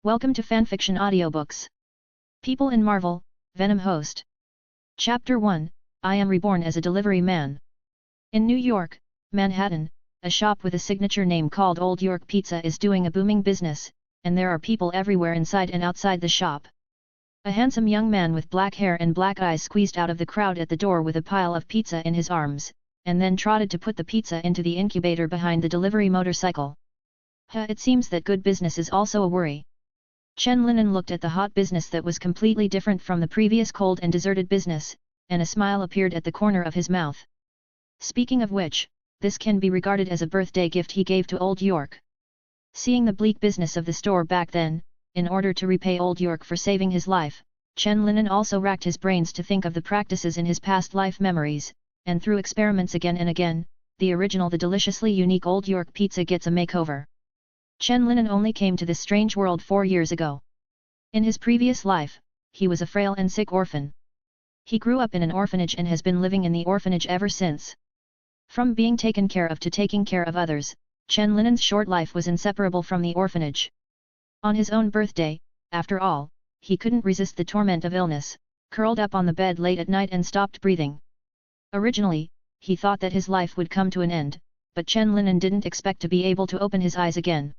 Welcome to Fanfiction Audiobooks. People in Marvel, Venom host. Chapter 1, I Am Reborn as a Delivery Man. In New York, Manhattan, a shop with a signature name called Old York Pizza is doing a booming business, and there are people everywhere inside and outside the shop. A handsome young man with black hair and black eyes squeezed out of the crowd at the door with a pile of pizza in his arms, and then trotted to put the pizza into the incubator behind the delivery motorcycle. It seems that good business is also a worry. Chen Linen looked at the hot business that was completely different from the previous cold and deserted business, and a smile appeared at the corner of his mouth. Speaking of which, this can be regarded as a birthday gift he gave to Old York. Seeing the bleak business of the store back then, in order to repay Old York for saving his life, Chen Linen also racked his brains to think of the practices in his past life memories, and through experiments again and again, the deliciously unique Old York pizza gets a makeover. Chen Linen only came to this strange world 4 years ago. In his previous life, he was a frail and sick orphan. He grew up in an orphanage and has been living in the orphanage ever since. From being taken care of to taking care of others, Chen Linen's short life was inseparable from the orphanage. On his own birthday, after all, he couldn't resist the torment of illness, curled up on the bed late at night and stopped breathing. Originally, he thought that his life would come to an end, but Chen Linen didn't expect to be able to open his eyes again.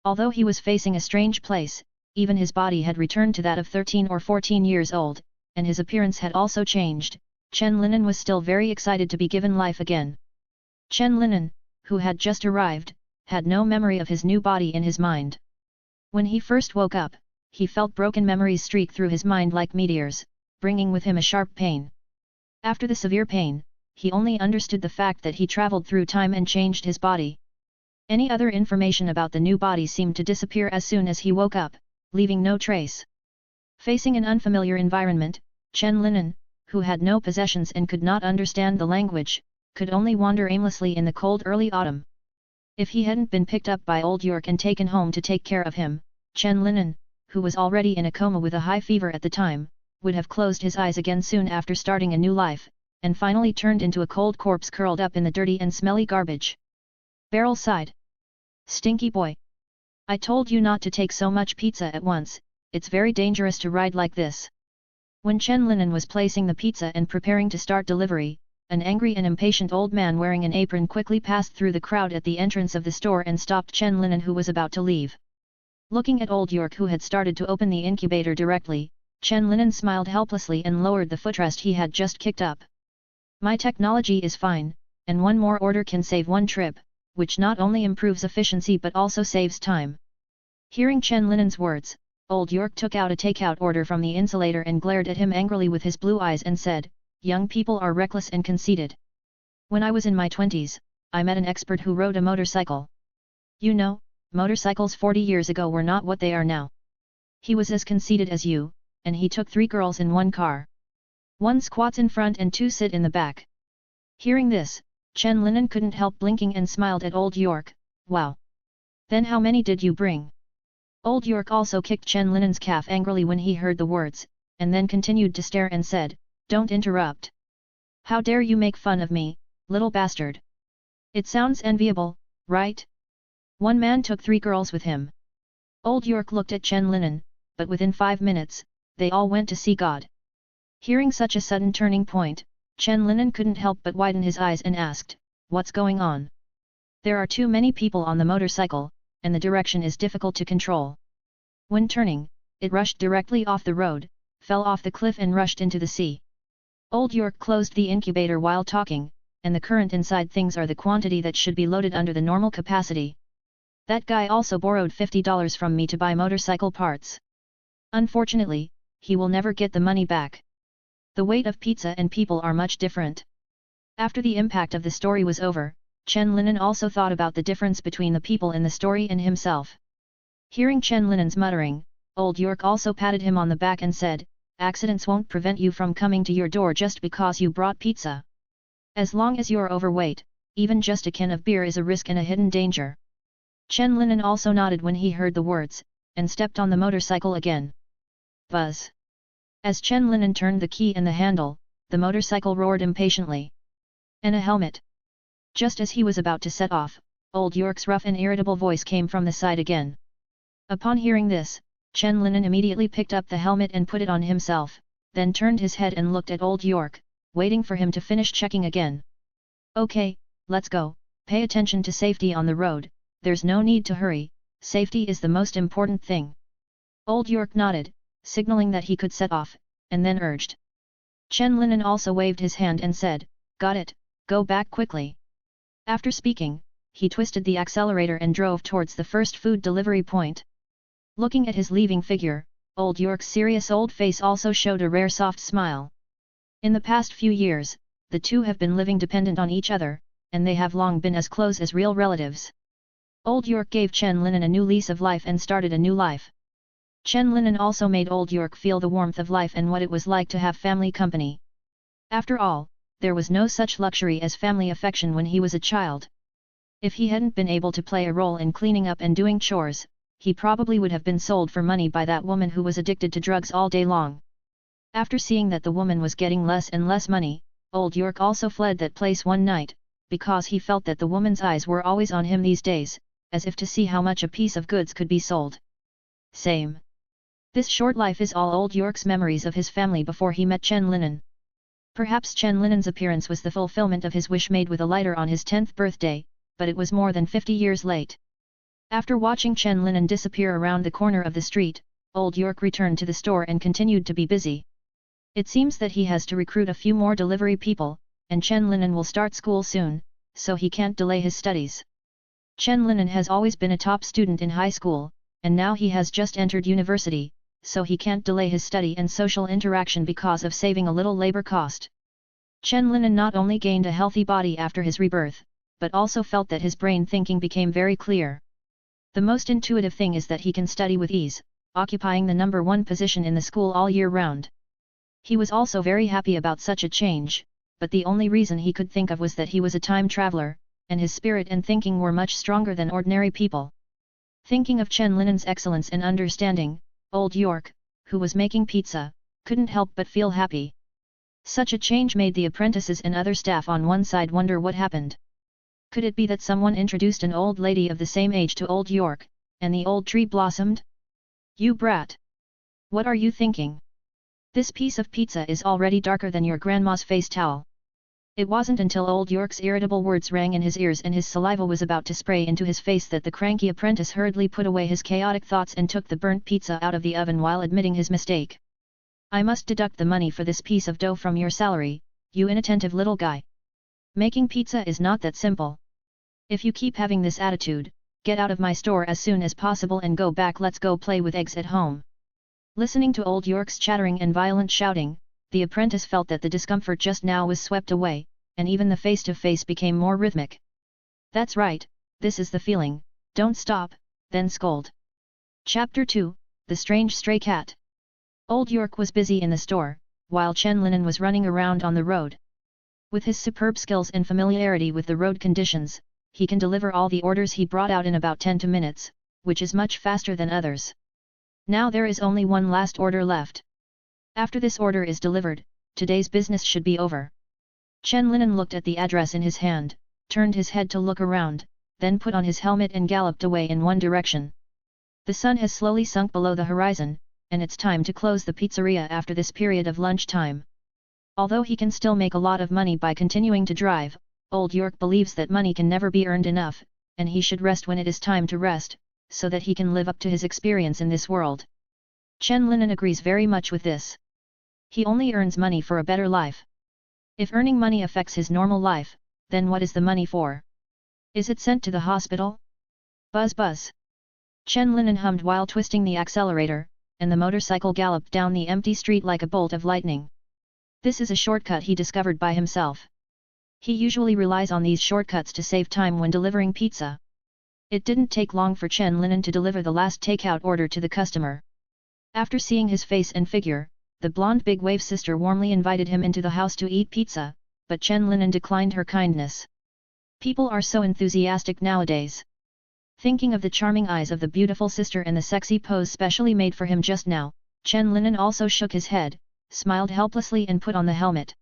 Although he was facing a strange place, even his body had returned to that of 13 or 14 years old, and his appearance had also changed. Chen Linen was still very excited to be given life again. Chen Linen, who had just arrived, had no memory of his new body in his mind. When he first woke up, he felt broken memories streak through his mind like meteors, bringing with him a sharp pain. After the severe pain, he only understood the fact that he traveled through time and changed his body. Any other information about the new body seemed to disappear as soon as he woke up, leaving no trace. Facing an unfamiliar environment, Chen Linen, who had no possessions and could not understand the language, could only wander aimlessly in the cold early autumn. If he hadn't been picked up by Old York and taken home to take care of him, Chen Linen, who was already in a coma with a high fever at the time, would have closed his eyes again soon after starting a new life, and finally turned into a cold corpse curled up in the dirty and smelly garbage. Beryl sighed. Stinky boy. I told you not to take so much pizza at once, it's very dangerous to ride like this. When Chen Linen was placing the pizza and preparing to start delivery, an angry and impatient old man wearing an apron quickly passed through the crowd at the entrance of the store and stopped Chen Linen, who was about to leave. Looking at Old York, who had started to open the incubator directly, Chen Linen smiled helplessly and lowered the footrest he had just kicked up. My technology is fine, and one more order can save one trip, which not only improves efficiency but also saves time. Hearing Chen Linen's words, Old York took out a takeout order from the insulator and glared at him angrily with his blue eyes and said, "Young people are reckless and conceited. When I was in my 20s, I met an expert who rode a motorcycle. You know, motorcycles 40 years ago were not what they are now. He was as conceited as you, and he took 3 girls in one car. 1 squats in front and 2 sit in the back." Hearing this, Chen Linen couldn't help blinking and smiled at Old York. Wow! Then how many did you bring? Old York also kicked Chen Linen's calf angrily when he heard the words, and then continued to stare and said, "Don't interrupt. How dare you make fun of me, little bastard? It sounds enviable, right? One man took 3 girls with him." Old York looked at Chen Linen, but within 5 minutes, they all went to see God. Hearing such a sudden turning point, Chen Linen couldn't help but widen his eyes and asked, "What's going on?" "There are too many people on the motorcycle, and the direction is difficult to control. When turning, it rushed directly off the road, fell off the cliff and rushed into the sea." Old York closed the incubator while talking, and the current inside things are the quantity that should be loaded under the normal capacity. That guy also borrowed $50 from me to buy motorcycle parts. Unfortunately, he will never get the money back. The weight of pizza and people are much different. After the impact of the story was over, Chen Linen also thought about the difference between the people in the story and himself. Hearing Chen Linen's muttering, Old York also patted him on the back and said, "Accidents won't prevent you from coming to your door just because you brought pizza. As long as you're overweight, even just a can of beer is a risk and a hidden danger." Chen Linen also nodded when he heard the words, and stepped on the motorcycle again. Buzz! As Chen Linen turned the key and the handle, the motorcycle roared impatiently. "And a helmet!" Just as he was about to set off, Old York's rough and irritable voice came from the side again. Upon hearing this, Chen Linen immediately picked up the helmet and put it on himself, then turned his head and looked at Old York, waiting for him to finish checking again. Okay, let's go, pay attention to safety on the road, there's no need to hurry, safety is the most important thing. Old York nodded, signaling that he could set off, and then urged. Chen Linen also waved his hand and said, got it, go back quickly. After speaking, he twisted the accelerator and drove towards the first food delivery point. Looking at his leaving figure, Old York's serious old face also showed a rare soft smile. In the past few years, the two have been living dependent on each other, and they have long been as close as real relatives. Old York gave Chen Linen a new lease of life and started a new life. Chen Linen also made Old York feel the warmth of life and what it was like to have family company. After all, there was no such luxury as family affection when he was a child. If he hadn't been able to play a role in cleaning up and doing chores, he probably would have been sold for money by that woman who was addicted to drugs all day long. After seeing that the woman was getting less and less money, Old York also fled that place one night, because he felt that the woman's eyes were always on him these days, as if to see how much a piece of goods could be sold. Same. This short life is all Old York's memories of his family before he met Chen Linen. Perhaps Chen Linen's appearance was the fulfillment of his wish made with a lighter on his 10th birthday, but it was more than 50 years late. After watching Chen Linen disappear around the corner of the street, Old York returned to the store and continued to be busy. It seems that he has to recruit a few more delivery people, and Chen Linen will start school soon, so he can't delay his studies. Chen Linen has always been a top student in high school, and now he has just entered university, so he can't delay his study and social interaction because of saving a little labor cost. Chen Linen not only gained a healthy body after his rebirth, but also felt that his brain thinking became very clear. The most intuitive thing is that he can study with ease, occupying the number one position in the school all year round. He was also very happy about such a change, but the only reason he could think of was that he was a time traveler, and his spirit and thinking were much stronger than ordinary people. Thinking of Chen Linen's excellence and understanding, Old York, who was making pizza, couldn't help but feel happy. Such a change made the apprentices and other staff on one side wonder what happened. Could it be that someone introduced an old lady of the same age to Old York, and the old tree blossomed? You brat! What are you thinking? This piece of pizza is already darker than your grandma's face towel. It wasn't until Old York's irritable words rang in his ears and his saliva was about to spray into his face that the cranky apprentice hurriedly put away his chaotic thoughts and took the burnt pizza out of the oven while admitting his mistake. I must deduct the money for this piece of dough from your salary, you inattentive little guy. Making pizza is not that simple. If you keep having this attitude, get out of my store as soon as possible and go back. Let's go play with eggs at home. Listening to Old York's chattering and violent shouting, the apprentice felt that the discomfort just now was swept away, and even the face-to-face became more rhythmic. That's right, this is the feeling, don't stop, then scold. Chapter 2, The Strange Stray Cat. Old York was busy in the store, while Chen Linen was running around on the road. With his superb skills and familiarity with the road conditions, he can deliver all the orders he brought out in about 10 minutes, which is much faster than others. Now there is only one last order left. After this order is delivered, today's business should be over. Chen Linen looked at the address in his hand, turned his head to look around, then put on his helmet and galloped away in one direction. The sun has slowly sunk below the horizon, and it's time to close the pizzeria after this period of lunchtime. Although he can still make a lot of money by continuing to drive, Old York believes that money can never be earned enough, and he should rest when it is time to rest, so that he can live up to his experience in this world. Chen Linen agrees very much with this. He only earns money for a better life. If earning money affects his normal life, then what is the money for? Is it sent to the hospital? Buzz buzz. Chen Linen hummed while twisting the accelerator, and the motorcycle galloped down the empty street like a bolt of lightning. This is a shortcut he discovered by himself. He usually relies on these shortcuts to save time when delivering pizza. It didn't take long for Chen Linen to deliver the last takeout order to the customer. After seeing his face and figure, the blonde big wave sister warmly invited him into the house to eat pizza, but Chen Linen declined her kindness. People are so enthusiastic nowadays. Thinking of the charming eyes of the beautiful sister and the sexy pose specially made for him just now, Chen Linen also shook his head, smiled helplessly and put on the helmet.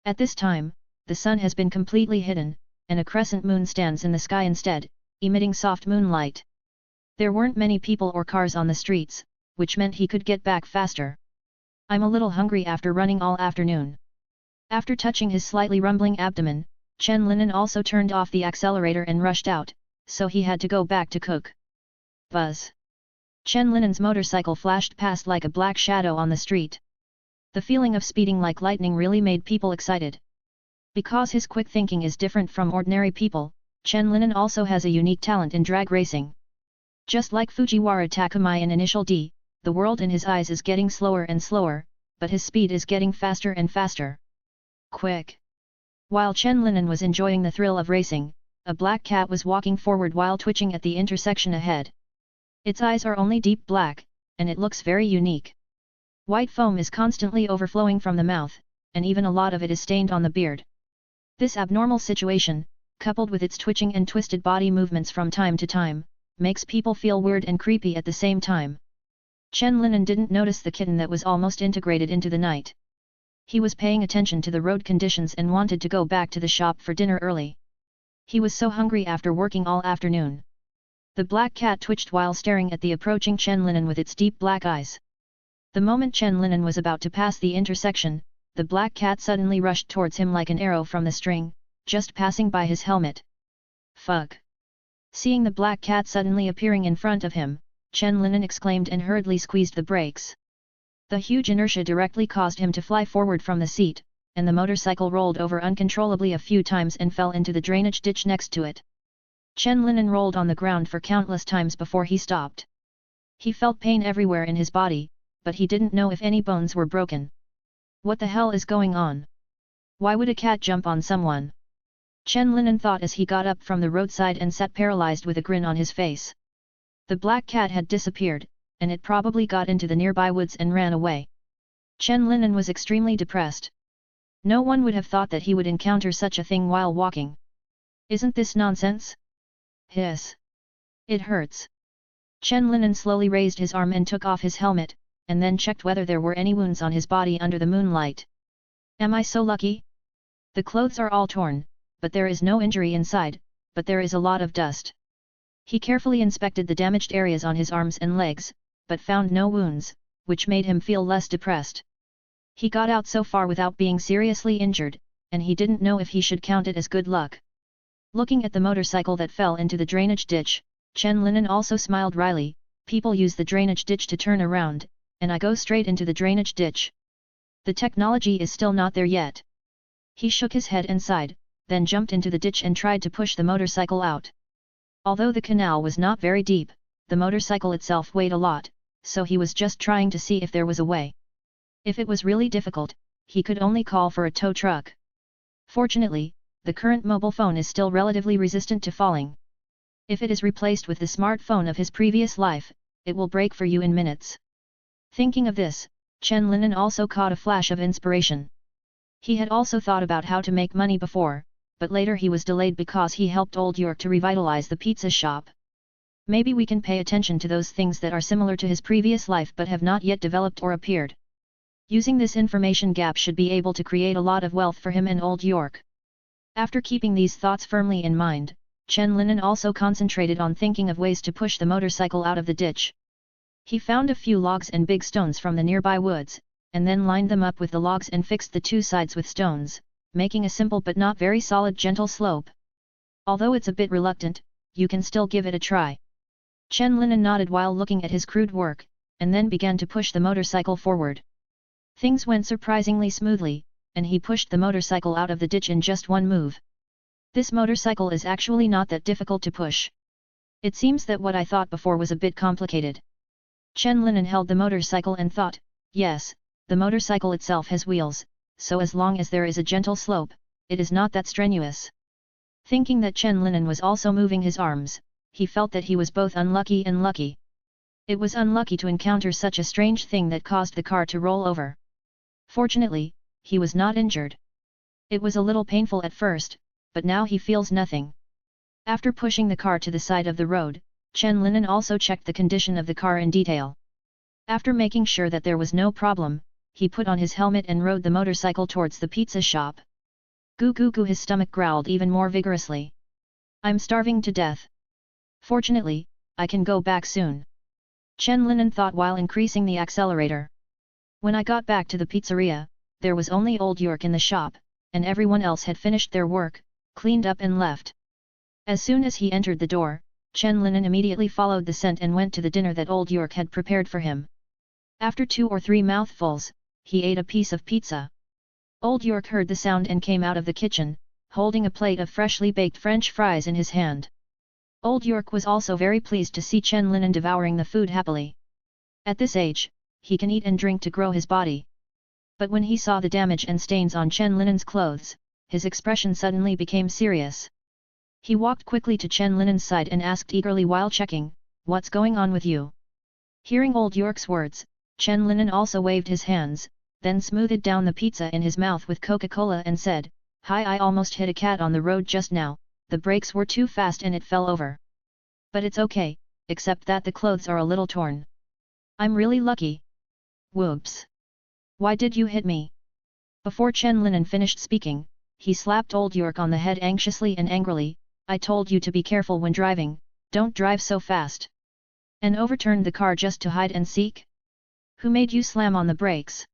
At this time, the sun has been completely hidden, and a crescent moon stands in the sky instead, emitting soft moonlight. There weren't many people or cars on the streets, which meant he could get back faster. I'm a little hungry after running all afternoon. After touching his slightly rumbling abdomen, Chen Linen also turned off the accelerator and rushed out, so he had to go back to cook. Buzz! Chen Linen's motorcycle flashed past like a black shadow on the street. The feeling of speeding like lightning really made people excited. Because his quick thinking is different from ordinary people, Chen Linen also has a unique talent in drag racing. Just like Fujiwara Takamai in Initial D, the world in his eyes is getting slower and slower, but his speed is getting faster and faster. Quick! While Chen Linen was enjoying the thrill of racing, a black cat was walking forward while twitching at the intersection ahead. Its eyes are only deep black, and it looks very unique. White foam is constantly overflowing from the mouth, and even a lot of it is stained on the beard. This abnormal situation, coupled with its twitching and twisted body movements from time to time, makes people feel weird and creepy at the same time. Chen Linen didn't notice the kitten that was almost integrated into the night. He was paying attention to the road conditions and wanted to go back to the shop for dinner early. He was so hungry after working all afternoon. The black cat twitched while staring at the approaching Chen Linen with its deep black eyes. The moment Chen Linen was about to pass the intersection, the black cat suddenly rushed towards him like an arrow from the string, just passing by his helmet. Fuck! Seeing the black cat suddenly appearing in front of him, Chen Linen exclaimed and hurriedly squeezed the brakes. The huge inertia directly caused him to fly forward from the seat, and the motorcycle rolled over uncontrollably a few times and fell into the drainage ditch next to it. Chen Linen rolled on the ground for countless times before he stopped. He felt pain everywhere in his body, but he didn't know if any bones were broken. What the hell is going on? Why would a cat jump on someone? Chen Linen thought as he got up from the roadside and sat paralyzed with a grin on his face. The black cat had disappeared, and it probably got into the nearby woods and ran away. Chen Linen was extremely depressed. No one would have thought that he would encounter such a thing while walking. Isn't this nonsense? Hiss! It hurts. Chen Linen slowly raised his arm and took off his helmet, and then checked whether there were any wounds on his body under the moonlight. Am I so lucky? The clothes are all torn, but there is no injury inside, but there is a lot of dust. He carefully inspected the damaged areas on his arms and legs, but found no wounds, which made him feel less depressed. He got out so far without being seriously injured, and he didn't know if he should count it as good luck. Looking at the motorcycle that fell into the drainage ditch, Chen Linen also smiled wryly. People use the drainage ditch to turn around, and I go straight into the drainage ditch. The technology is still not there yet. He shook his head and sighed, then jumped into the ditch and tried to push the motorcycle out. Although the canal was not very deep, the motorcycle itself weighed a lot, so he was just trying to see if there was a way. If it was really difficult, he could only call for a tow truck. Fortunately, the current mobile phone is still relatively resistant to falling. If it is replaced with the smartphone of his previous life, it will break for you in minutes. Thinking of this, Chen Linen also caught a flash of inspiration. He had also thought about how to make money before, but later he was delayed because he helped Old York to revitalize the pizza shop. Maybe we can pay attention to those things that are similar to his previous life but have not yet developed or appeared. Using this information gap should be able to create a lot of wealth for him and Old York. After keeping these thoughts firmly in mind, Chen Linen also concentrated on thinking of ways to push the motorcycle out of the ditch. He found a few logs and big stones from the nearby woods, and then lined them up with the logs and fixed the two sides with stones, making a simple but not very solid gentle slope. Although it's a bit reluctant, you can still give it a try. Chen Linen nodded while looking at his crude work, and then began to push the motorcycle forward. Things went surprisingly smoothly, and he pushed the motorcycle out of the ditch in just one move. This motorcycle is actually not that difficult to push. It seems that what I thought before was a bit complicated. Chen Linen held the motorcycle and thought, yes, the motorcycle itself has wheels, so as long as there is a gentle slope, it is not that strenuous. Thinking that Chen Linen was also moving his arms, he felt that he was both unlucky and lucky. It was unlucky to encounter such a strange thing that caused the car to roll over. Fortunately, he was not injured. It was a little painful at first, but now he feels nothing. After pushing the car to the side of the road, Chen Linen also checked the condition of the car in detail. After making sure that there was no problem, he put on his helmet and rode the motorcycle towards the pizza shop. Goo goo goo, his stomach growled even more vigorously. I'm starving to death. Fortunately, I can go back soon. Chen Linen thought while increasing the accelerator. When I got back to the pizzeria, there was only old York in the shop, and everyone else had finished their work, cleaned up and left. As soon as he entered the door, Chen Linen immediately followed the scent and went to the dinner that old York had prepared for him. After 2 or 3 mouthfuls, he ate a piece of pizza. Old York heard the sound and came out of the kitchen, holding a plate of freshly baked French fries in his hand. Old York was also very pleased to see Chen Linen devouring the food happily. At this age, he can eat and drink to grow his body. But when he saw the damage and stains on Chen Linen's clothes, his expression suddenly became serious. He walked quickly to Chen Linen's side and asked eagerly while checking, "What's going on with you?" Hearing old York's words, Chen Linen also waved his hands, then smoothed down the pizza in his mouth with Coca-Cola and said, "Hi, I almost hit a cat on the road just now, the brakes were too fast and it fell over. But it's okay, except that the clothes are a little torn. I'm really lucky. Whoops. Why did you hit me?" Before Chen Linen finished speaking, he slapped old York on the head anxiously and angrily, "I told you to be careful when driving, don't drive so fast. And overturned the car just to hide and seek? Who made you slam on the brakes?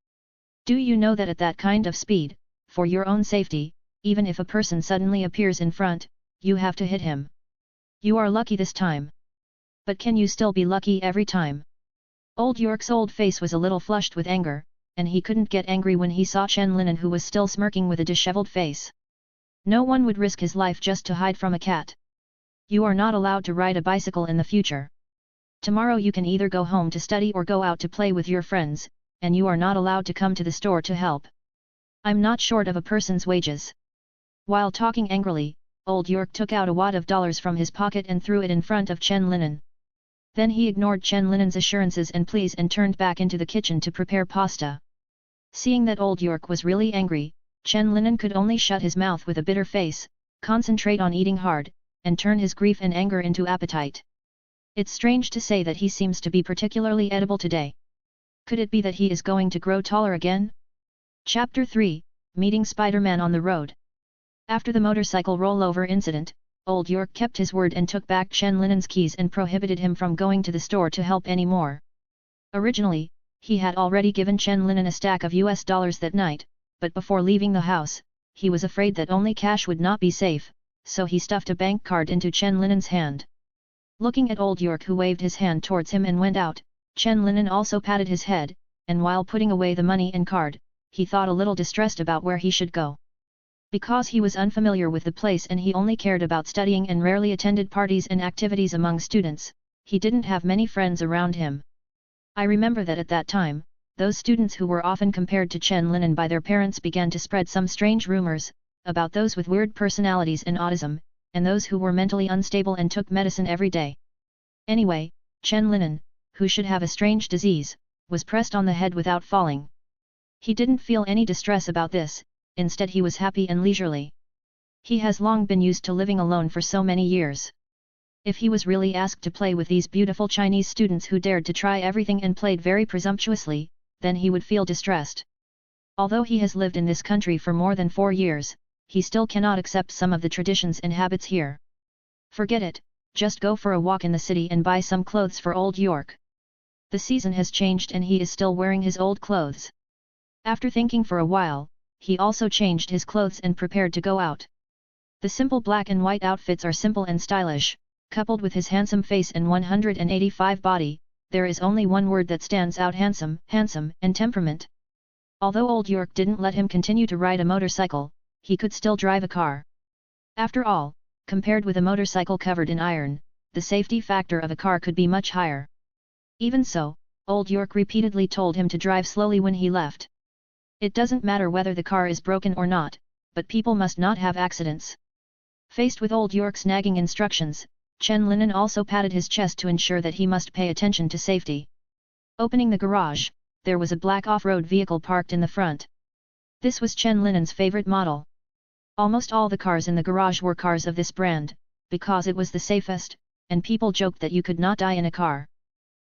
Do you know that at that kind of speed, for your own safety, even if a person suddenly appears in front, you have to hit him? You are lucky this time. But can you still be lucky every time?" Old York's old face was a little flushed with anger, and he couldn't get angry when he saw Chen Linen who was still smirking with a disheveled face. No one would risk his life just to hide from a cat. You are not allowed to ride a bicycle in the future. Tomorrow you can either go home to study or go out to play with your friends, and you are not allowed to come to the store to help. I'm not short of a person's wages." While talking angrily, old York took out a wad of dollars from his pocket and threw it in front of Chen Linen. Then he ignored Chen Linen's assurances and pleas and turned back into the kitchen to prepare pasta. Seeing that old York was really angry, Chen Linen could only shut his mouth with a bitter face, concentrate on eating hard, and turn his grief and anger into appetite. It's strange to say that he seems to be particularly edible today. Could it be that he is going to grow taller again? Chapter 3, Meeting Spider-Man on the Road. After the motorcycle rollover incident, old York kept his word and took back Chen Linen's keys and prohibited him from going to the store to help anymore. Originally, he had already given Chen Linen a stack of US dollars that night, but before leaving the house, he was afraid that only cash would not be safe, so he stuffed a bank card into Chen Linen's hand. Looking at old York who waved his hand towards him and went out, Chen Linen also patted his head, and while putting away the money and card, he thought a little distressed about where he should go. Because he was unfamiliar with the place and he only cared about studying and rarely attended parties and activities among students, he didn't have many friends around him. I remember that at that time, those students who were often compared to Chen Linen by their parents began to spread some strange rumors, about those with weird personalities and autism, and those who were mentally unstable and took medicine every day. Anyway, Chen Linen, who should have a strange disease, was pressed on the head without falling. He didn't feel any distress about this, instead he was happy and leisurely. He has long been used to living alone for so many years. If he was really asked to play with these beautiful Chinese students who dared to try everything and played very presumptuously, then he would feel distressed. Although he has lived in this country for more than 4 years, he still cannot accept some of the traditions and habits here. Forget it, just go for a walk in the city and buy some clothes for old York. The season has changed and he is still wearing his old clothes. After thinking for a while, he also changed his clothes and prepared to go out. The simple black and white outfits are simple and stylish, coupled with his handsome face and 185 body, there is only one word that stands out: handsome, and temperament. Although old York didn't let him continue to ride a motorcycle, he could still drive a car. After all, compared with a motorcycle covered in iron, the safety factor of a car could be much higher. Even so, old York repeatedly told him to drive slowly when he left. It doesn't matter whether the car is broken or not, but people must not have accidents. Faced with old York's nagging instructions, Chen Linen also patted his chest to ensure that he must pay attention to safety. Opening the garage, there was a black off-road vehicle parked in the front. This was Chen Linen's favorite model. Almost all the cars in the garage were cars of this brand, because it was the safest, and people joked that you could not die in a car.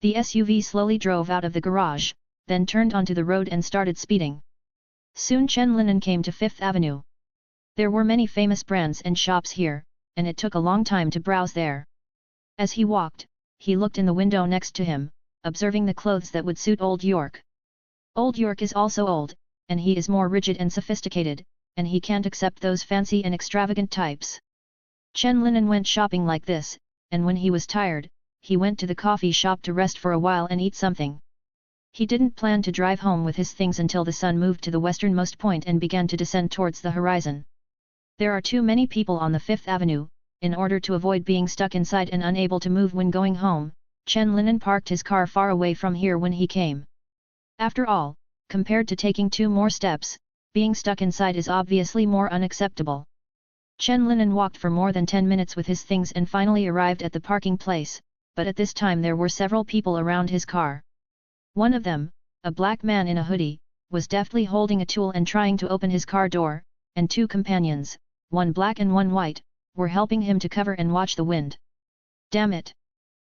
The SUV slowly drove out of the garage, then turned onto the road and started speeding. Soon Chen Linen came to 5th Avenue. There were many famous brands and shops here, and it took a long time to browse there. As he walked, he looked in the window next to him, observing the clothes that would suit Old York. Old York is also old, and he is more rigid and sophisticated, and he can't accept those fancy and extravagant types. Chen Linen went shopping like this, and when he was tired, he went to the coffee shop to rest for a while and eat something. He didn't plan to drive home with his things until the sun moved to the westernmost point and began to descend towards the horizon. There are too many people on the Fifth Avenue. In order to avoid being stuck inside and unable to move when going home, Chen Linen parked his car far away from here when he came. After all, compared to taking 2 more steps, being stuck inside is obviously more unacceptable. Chen Linen walked for more than 10 minutes with his things and finally arrived at the parking place, but at this time there were several people around his car. One of them, a black man in a hoodie, was deftly holding a tool and trying to open his car door, and 2 companions, one black and one white, were helping him to cover and watch the wind. Damn it!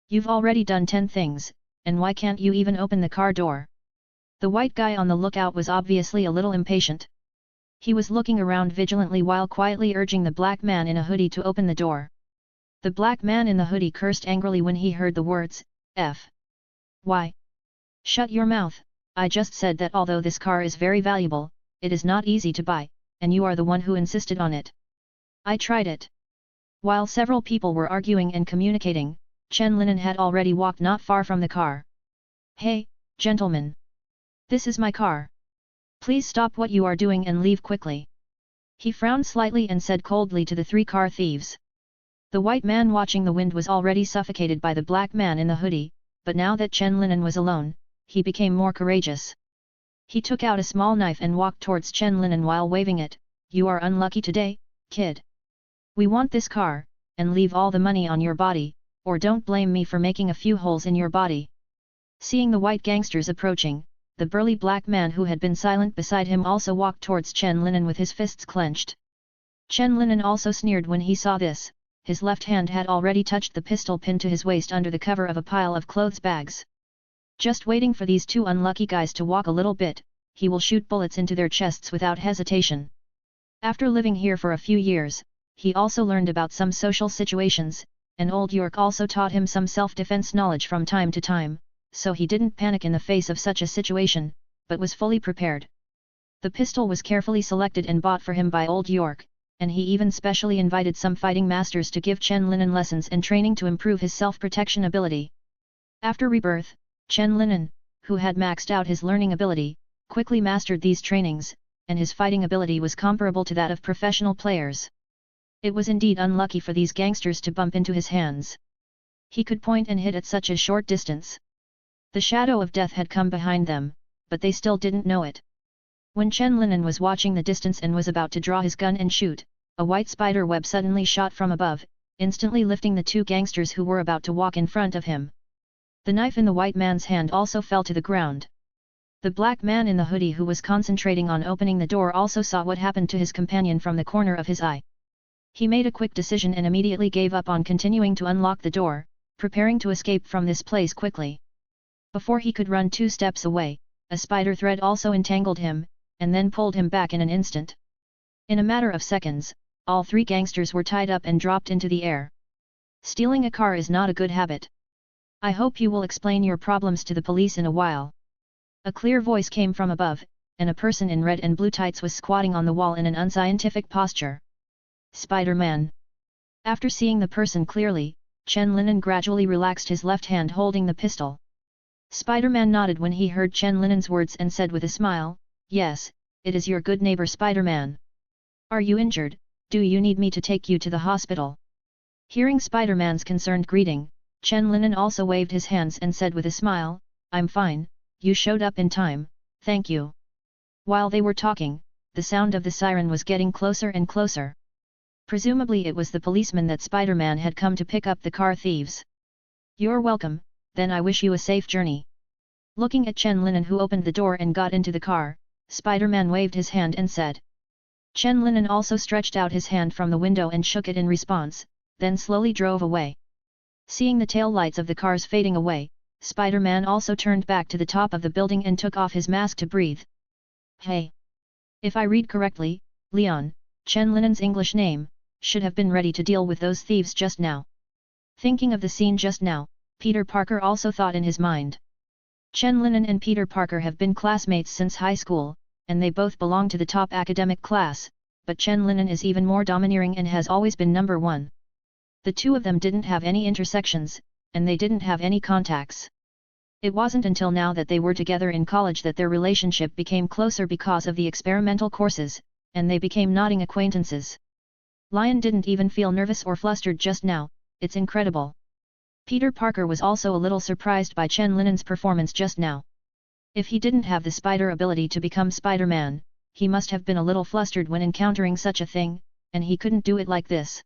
You've already done 10 things, and why can't you even open the car door? The white guy on the lookout was obviously a little impatient. He was looking around vigilantly while quietly urging the black man in a hoodie to open the door. The black man in the hoodie cursed angrily when he heard the words, F. Why? Shut your mouth, I just said that although this car is very valuable, it is not easy to buy, and you are the one who insisted on it. I tried it. While several people were arguing and communicating, Chen Linen had already walked not far from the car. Hey, gentlemen! This is my car. Please stop what you are doing and leave quickly. He frowned slightly and said coldly to the 3 car thieves. The white man watching the wind was already suffocated by the black man in the hoodie, but now that Chen Linen was alone, he became more courageous. He took out a small knife and walked towards Chen Linen while waving it. You are unlucky today, kid. We want this car, and leave all the money on your body, or don't blame me for making a few holes in your body. Seeing the white gangsters approaching, the burly black man who had been silent beside him also walked towards Chen Linen with his fists clenched. Chen Linen also sneered when he saw this. His left hand had already touched the pistol pinned to his waist under the cover of a pile of clothes bags. Just waiting for these 2 unlucky guys to walk a little bit, he will shoot bullets into their chests without hesitation. After living here for a few years, he also learned about some social situations, and Old York also taught him some self-defense knowledge from time to time, so he didn't panic in the face of such a situation, but was fully prepared. The pistol was carefully selected and bought for him by Old York, and he even specially invited some fighting masters to give Chen Linen lessons and training to improve his self-protection ability. After rebirth, Chen Linen, who had maxed out his learning ability, quickly mastered these trainings, and his fighting ability was comparable to that of professional players. It was indeed unlucky for these gangsters to bump into his hands. He could point and hit at such a short distance. The shadow of death had come behind them, but they still didn't know it. When Chen Linen was watching the distance and was about to draw his gun and shoot, a white spider web suddenly shot from above, instantly lifting the 2 gangsters who were about to walk in front of him. The knife in the white man's hand also fell to the ground. The black man in the hoodie who was concentrating on opening the door also saw what happened to his companion from the corner of his eye. He made a quick decision and immediately gave up on continuing to unlock the door, preparing to escape from this place quickly. Before he could run 2 steps away, a spider thread also entangled him, and then pulled him back in an instant. In a matter of seconds, all 3 gangsters were tied up and dropped into the air. Stealing a car is not a good habit. I hope you will explain your problems to the police in a while. A clear voice came from above, and a person in red and blue tights was squatting on the wall in an unscientific posture. Spider-Man. After seeing the person clearly, Chen Linen gradually relaxed his left hand holding the pistol. Spider-Man nodded when he heard Chen Linen's words and said with a smile, Yes, it is your good neighbor Spider-Man. Are you injured? Do you need me to take you to the hospital? Hearing Spider-Man's concerned greeting, Chen Linen also waved his hands and said with a smile, I'm fine, you showed up in time, thank you. While they were talking, the sound of the siren was getting closer and closer. Presumably it was the policeman that Spider-Man had come to pick up the car thieves. You're welcome, then I wish you a safe journey. Looking at Chen Linen who opened the door and got into the car, Spider-Man waved his hand and said. Chen Linen also stretched out his hand from the window and shook it in response, then slowly drove away. Seeing the tail lights of the cars fading away, Spider-Man also turned back to the top of the building and took off his mask to breathe. Hey! If I read correctly, Leon, Chen Linen's English name, should have been ready to deal with those thieves just now. Thinking of the scene just now, Peter Parker also thought in his mind. Chen Linan and Peter Parker have been classmates since high school, and they both belong to the top academic class, but Chen Linan is even more domineering and has always been number one. The two of them didn't have any intersections, and they didn't have any contacts. It wasn't until now that they were together in college that their relationship became closer because of the experimental courses, and they became nodding acquaintances. Lion didn't even feel nervous or flustered just now. It's incredible. Peter Parker was also a little surprised by Chen Linan's performance just now. If he didn't have the spider ability to become Spider-Man, he must have been a little flustered when encountering such a thing, and he couldn't do it like this.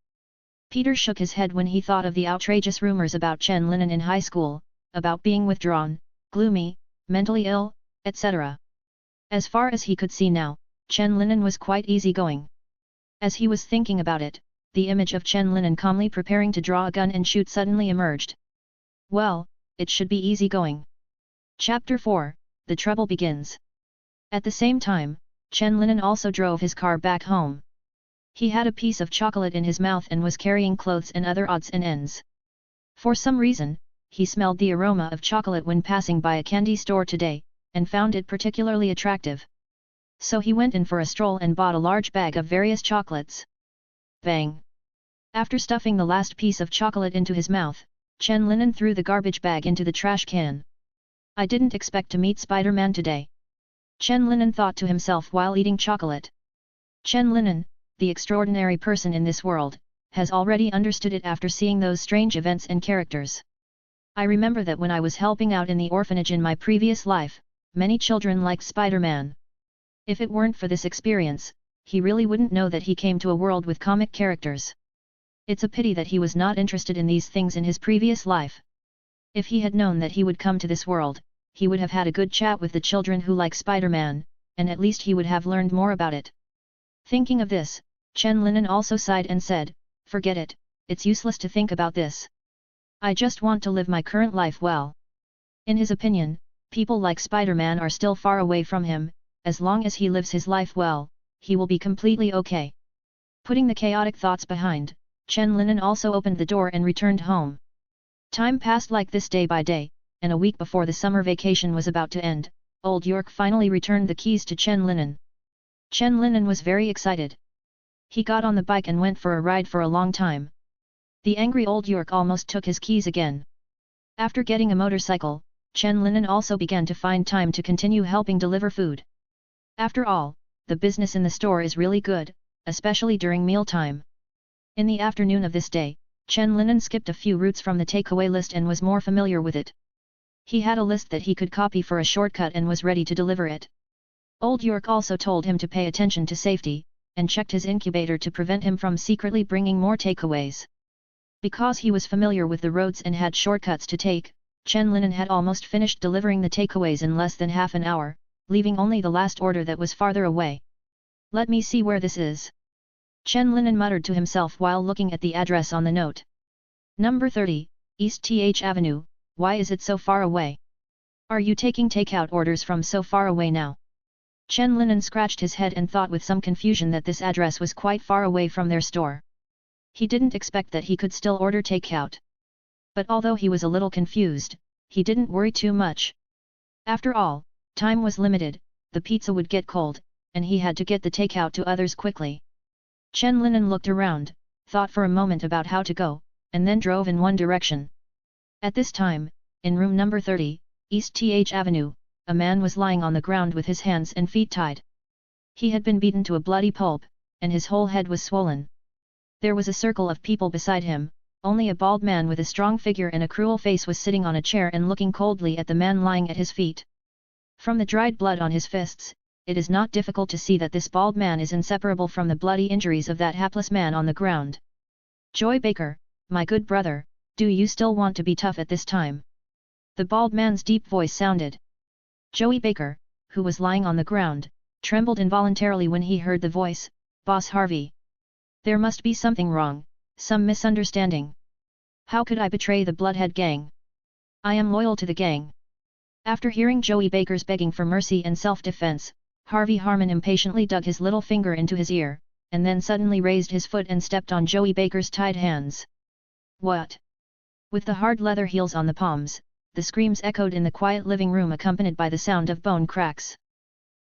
Peter shook his head when he thought of the outrageous rumors about Chen Linan in high school, about being withdrawn, gloomy, mentally ill, etc. As far as he could see now, Chen Linan was quite easygoing. As he was thinking about it, the image of Chen Linan calmly preparing to draw a gun and shoot suddenly emerged. Well, it should be easygoing. Chapter 4, The Trouble Begins. At the same time, Chen Linan also drove his car back home. He had a piece of chocolate in his mouth and was carrying clothes and other odds and ends. For some reason, he smelled the aroma of chocolate when passing by a candy store today, and found it particularly attractive. So he went in for a stroll and bought a large bag of various chocolates. Bang! After stuffing the last piece of chocolate into his mouth, Chen Linan threw the garbage bag into the trash can. I didn't expect to meet Spider-Man today. Chen Linan thought to himself while eating chocolate. Chen Linan, the extraordinary person in this world, has already understood it after seeing those strange events and characters. I remember that when I was helping out in the orphanage in my previous life, many children liked Spider-Man. If it weren't for this experience, he really wouldn't know that he came to a world with comic characters. It's a pity that he was not interested in these things in his previous life. If he had known that he would come to this world, he would have had a good chat with the children who like Spider-Man, and at least he would have learned more about it. Thinking of this, Chen Linan also sighed and said, "Forget it, it's useless to think about this. I just want to live my current life well." In his opinion, people like Spider-Man are still far away from him. As long as he lives his life well, he will be completely okay. Putting the chaotic thoughts behind, Chen Linan also opened the door and returned home. Time passed like this day by day, and a week before the summer vacation was about to end, Old York finally returned the keys to Chen Linan. Chen Linan was very excited. He got on the bike and went for a ride for a long time. The angry Old York almost took his keys again. After getting a motorcycle, Chen Linan also began to find time to continue helping deliver food. After all, the business in the store is really good, especially during mealtime. In the afternoon of this day, Chen Linan skipped a few routes from the takeaway list and was more familiar with it. He had a list that he could copy for a shortcut and was ready to deliver it. Old York also told him to pay attention to safety, and checked his incubator to prevent him from secretly bringing more takeaways. Because he was familiar with the roads and had shortcuts to take, Chen Linan had almost finished delivering the takeaways in less than half an hour, leaving only the last order that was farther away. Let me see where this is. Chen Linan muttered to himself while looking at the address on the note. Number 30, East Th Avenue, why is it so far away? Are you taking takeout orders from so far away now? Chen Linan scratched his head and thought with some confusion that this address was quite far away from their store. He didn't expect that he could still order takeout. But although he was a little confused, he didn't worry too much. After all, time was limited, the pizza would get cold, and he had to get the takeout to others quickly. Chen Linan looked around, thought for a moment about how to go, and then drove in one direction. At this time, in room number 30, East Th Avenue, a man was lying on the ground with his hands and feet tied. He had been beaten to a bloody pulp, and his whole head was swollen. There was a circle of people beside him, only a bald man with a strong figure and a cruel face was sitting on a chair and looking coldly at the man lying at his feet. From the dried blood on his fists, it is not difficult to see that this bald man is inseparable from the bloody injuries of that hapless man on the ground. "Joy Baker, my good brother, do you still want to be tough at this time?" The bald man's deep voice sounded. Joey Baker, who was lying on the ground, trembled involuntarily when he heard the voice, "Boss Harvey. There must be something wrong, some misunderstanding. How could I betray the Bloodhead gang? I am loyal to the gang." After hearing Joey Baker's begging for mercy and self-defense, Harvey Harmon impatiently dug his little finger into his ear, and then suddenly raised his foot and stepped on Joey Baker's tied hands. "What?" With the hard leather heels on the palms, the screams echoed in the quiet living room accompanied by the sound of bone cracks.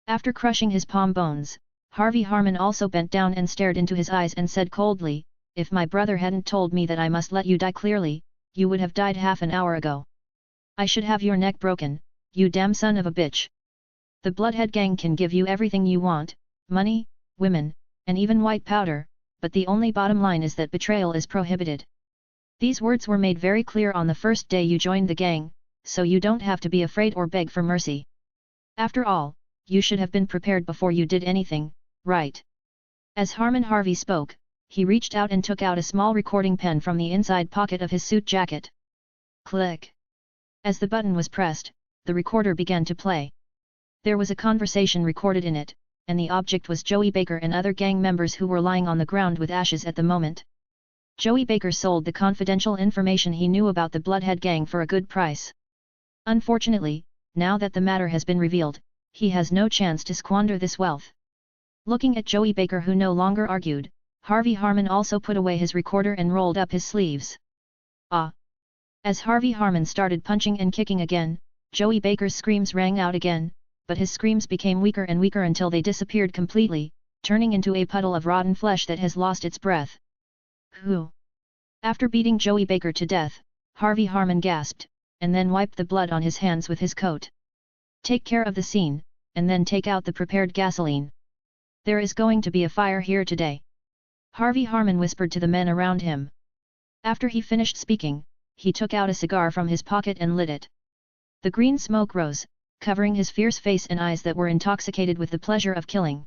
After crushing his palm bones, Harvey Harmon also bent down and stared into his eyes and said coldly, "If my brother hadn't told me that I must let you die clearly, you would have died half an hour ago. I should have your neck broken, you damn son of a bitch. The Bloodhead Gang can give you everything you want, money, women, and even white powder, but the only bottom line is that betrayal is prohibited. These words were made very clear on the first day you joined the gang, so you don't have to be afraid or beg for mercy. After all, you should have been prepared before you did anything, right?" As Harmon Harvey spoke, he reached out and took out a small recording pen from the inside pocket of his suit jacket. Click! As the button was pressed, the recorder began to play. There was a conversation recorded in it, and the object was Joey Baker and other gang members who were lying on the ground with ashes at the moment. Joey Baker sold the confidential information he knew about the Bloodhead Gang for a good price. Unfortunately, now that the matter has been revealed, he has no chance to squander this wealth. Looking at Joey Baker, who no longer argued, Harvey Harmon also put away his recorder and rolled up his sleeves. Ah! As Harvey Harmon started punching and kicking again, Joey Baker's screams rang out again, but his screams became weaker and weaker until they disappeared completely, turning into a puddle of rotten flesh that has lost its breath. Who? After beating Joey Baker to death, Harvey Harmon gasped, and then wiped the blood on his hands with his coat. "Take care of the scene, and then take out the prepared gasoline. There is going to be a fire here today," Harvey Harmon whispered to the men around him. After he finished speaking, he took out a cigar from his pocket and lit it. The green smoke rose, covering his fierce face and eyes that were intoxicated with the pleasure of killing.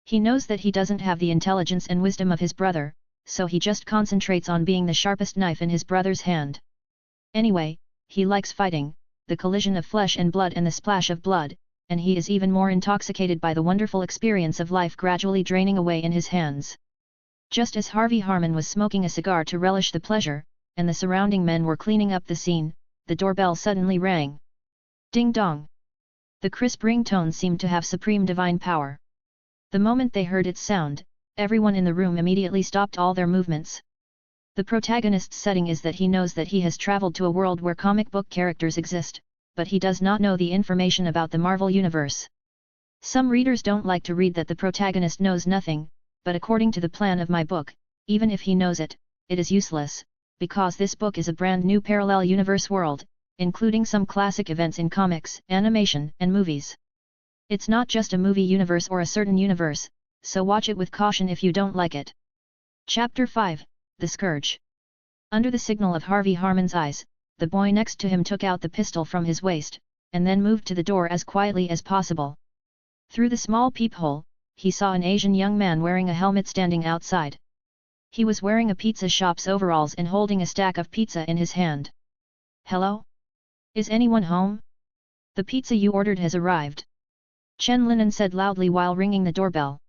He knows that he doesn't have the intelligence and wisdom of his brother, so he just concentrates on being the sharpest knife in his brother's hand. Anyway, he likes fighting, the collision of flesh and blood and the splash of blood, and he is even more intoxicated by the wonderful experience of life gradually draining away in his hands. Just as Harvey Harmon was smoking a cigar to relish the pleasure, and the surrounding men were cleaning up the scene, the doorbell suddenly rang. Ding dong! The crisp ringtone seemed to have supreme divine power. The moment they heard its sound, everyone in the room immediately stopped all their movements. The protagonist's setting is that he knows that he has traveled to a world where comic book characters exist, but he does not know the information about the Marvel Universe. Some readers don't like to read that the protagonist knows nothing, but according to the plan of my book, even if he knows it, it is useless, because this book is a brand new parallel universe world, including some classic events in comics, animation, and movies. It's not just a movie universe or a certain universe, so watch it with caution if you don't like it. Chapter 5, The Scourge. Under the signal of Harvey Harmon's eyes, the boy next to him took out the pistol from his waist, and then moved to the door as quietly as possible. Through the small peephole, he saw an Asian young man wearing a helmet standing outside. He was wearing a pizza shop's overalls and holding a stack of pizza in his hand. "Hello? Is anyone home? The pizza you ordered has arrived," Chen Linen said loudly while ringing the doorbell.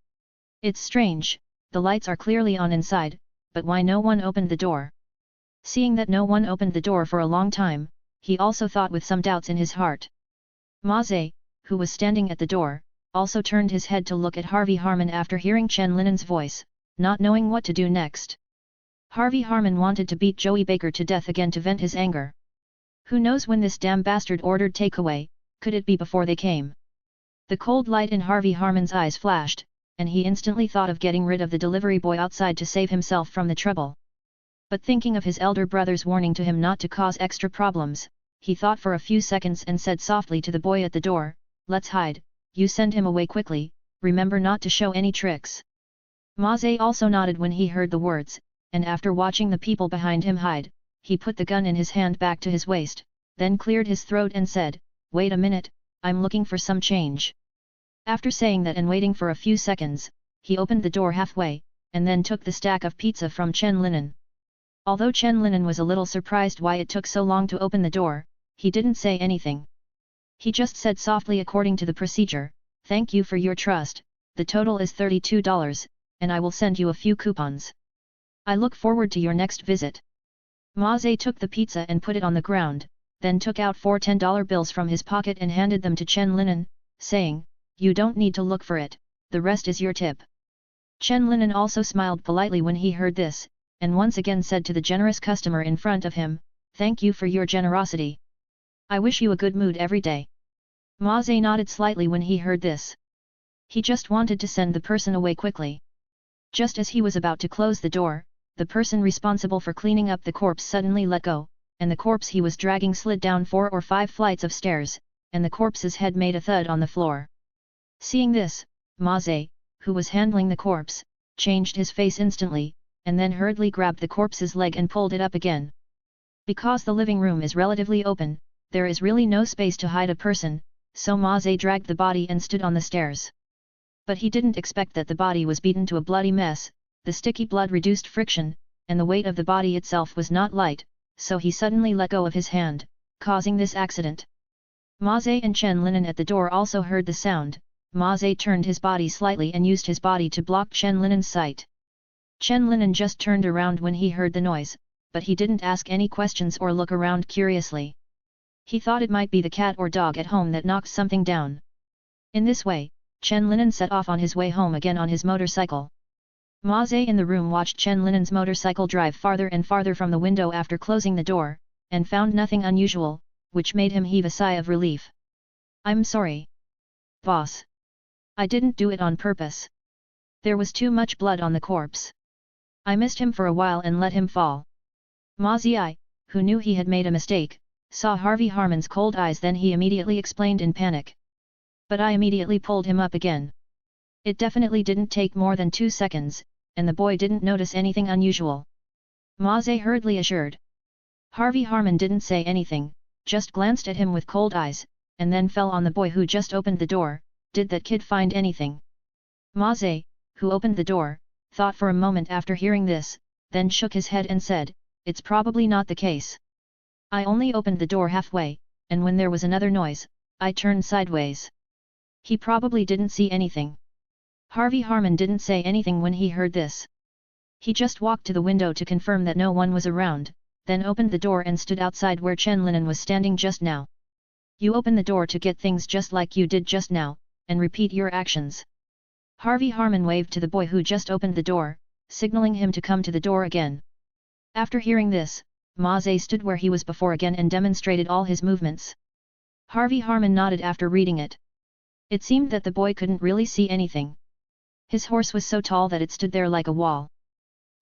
"It's strange, the lights are clearly on inside, but why no one opened the door?" Seeing that no one opened the door for a long time, he also thought with some doubts in his heart. Ma Zhe, who was standing at the door, also turned his head to look at Harvey Harmon after hearing Chen Linen's voice, not knowing what to do next. Harvey Harmon wanted to beat Joey Baker to death again to vent his anger. Who knows when this damn bastard ordered takeaway, could it be before they came? The cold light in Harvey Harmon's eyes flashed, and he instantly thought of getting rid of the delivery boy outside to save himself from the trouble. But thinking of his elder brother's warning to him not to cause extra problems, he thought for a few seconds and said softly to the boy at the door, "Let's hide, you send him away quickly, remember not to show any tricks." Ma Zhe also nodded when he heard the words, and after watching the people behind him hide, he put the gun in his hand back to his waist, then cleared his throat and said, "Wait a minute, I'm looking for some change." After saying that and waiting for a few seconds, he opened the door halfway, and then took the stack of pizza from Chen Linen. Although Chen Linen was a little surprised why it took so long to open the door, he didn't say anything. He just said softly, according to the procedure, "Thank you for your trust, the total is $32, and I will send you a few coupons. I look forward to your next visit." Ma Zhe took the pizza and put it on the ground, then took out 4 $10 bills from his pocket and handed them to Chen Linen, saying, "You don't need to look for it, the rest is your tip." Chen Linen also smiled politely when he heard this, and once again said to the generous customer in front of him, "Thank you for your generosity." I wish you a good mood every day. Ma Zhe nodded slightly when he heard this. He just wanted to send the person away quickly. Just as he was about to close the door, the person responsible for cleaning up the corpse suddenly let go, and the corpse he was dragging slid down 4 or 5 flights of stairs, and the corpse's head made a thud on the floor. Seeing this, Ma Zhe, who was handling the corpse, changed his face instantly, and then hurriedly grabbed the corpse's leg and pulled it up again. Because the living room is relatively open, there is really no space to hide a person, so Ma Zhe dragged the body and stood on the stairs. But he didn't expect that the body was beaten to a bloody mess, the sticky blood reduced friction, and the weight of the body itself was not light, so he suddenly let go of his hand, causing this accident. Ma Zhe and Chen Linen at the door also heard the sound. Ma Zhe turned his body slightly and used his body to block Chen Linen's sight. Chen Linen just turned around when he heard the noise, but he didn't ask any questions or look around curiously. He thought it might be the cat or dog at home that knocked something down. In this way, Chen Linen set off on his way home again on his motorcycle. Ma Zhe in the room watched Chen Linen's motorcycle drive farther and farther from the window after closing the door, and found nothing unusual, which made him heave a sigh of relief. I'm sorry, boss. I didn't do it on purpose. There was too much blood on the corpse. I missed him for a while and let him fall. Ma Zhi, who knew he had made a mistake, saw Harvey Harmon's cold eyes, then he immediately explained in panic. But I immediately pulled him up again. It definitely didn't take more than 2 seconds, and the boy didn't notice anything unusual. Ma Zhe hurriedly assured. Harvey Harmon didn't say anything, just glanced at him with cold eyes, and then fell on the boy who just opened the door. Did that kid find anything? Ma Zhe, who opened the door, thought for a moment after hearing this, then shook his head and said, it's probably not the case. I only opened the door halfway, and when there was another noise, I turned sideways. He probably didn't see anything. Harvey Harmon didn't say anything when he heard this. He just walked to the window to confirm that no one was around, then opened the door and stood outside where Chen Linen was standing just now. You open the door to get things just like you did just now, and repeat your actions. Harvey Harmon waved to the boy who just opened the door, signaling him to come to the door again. After hearing this, Ma Zhe stood where he was before again and demonstrated all his movements. Harvey Harmon nodded after reading it. It seemed that the boy couldn't really see anything. His horse was so tall that it stood there like a wall.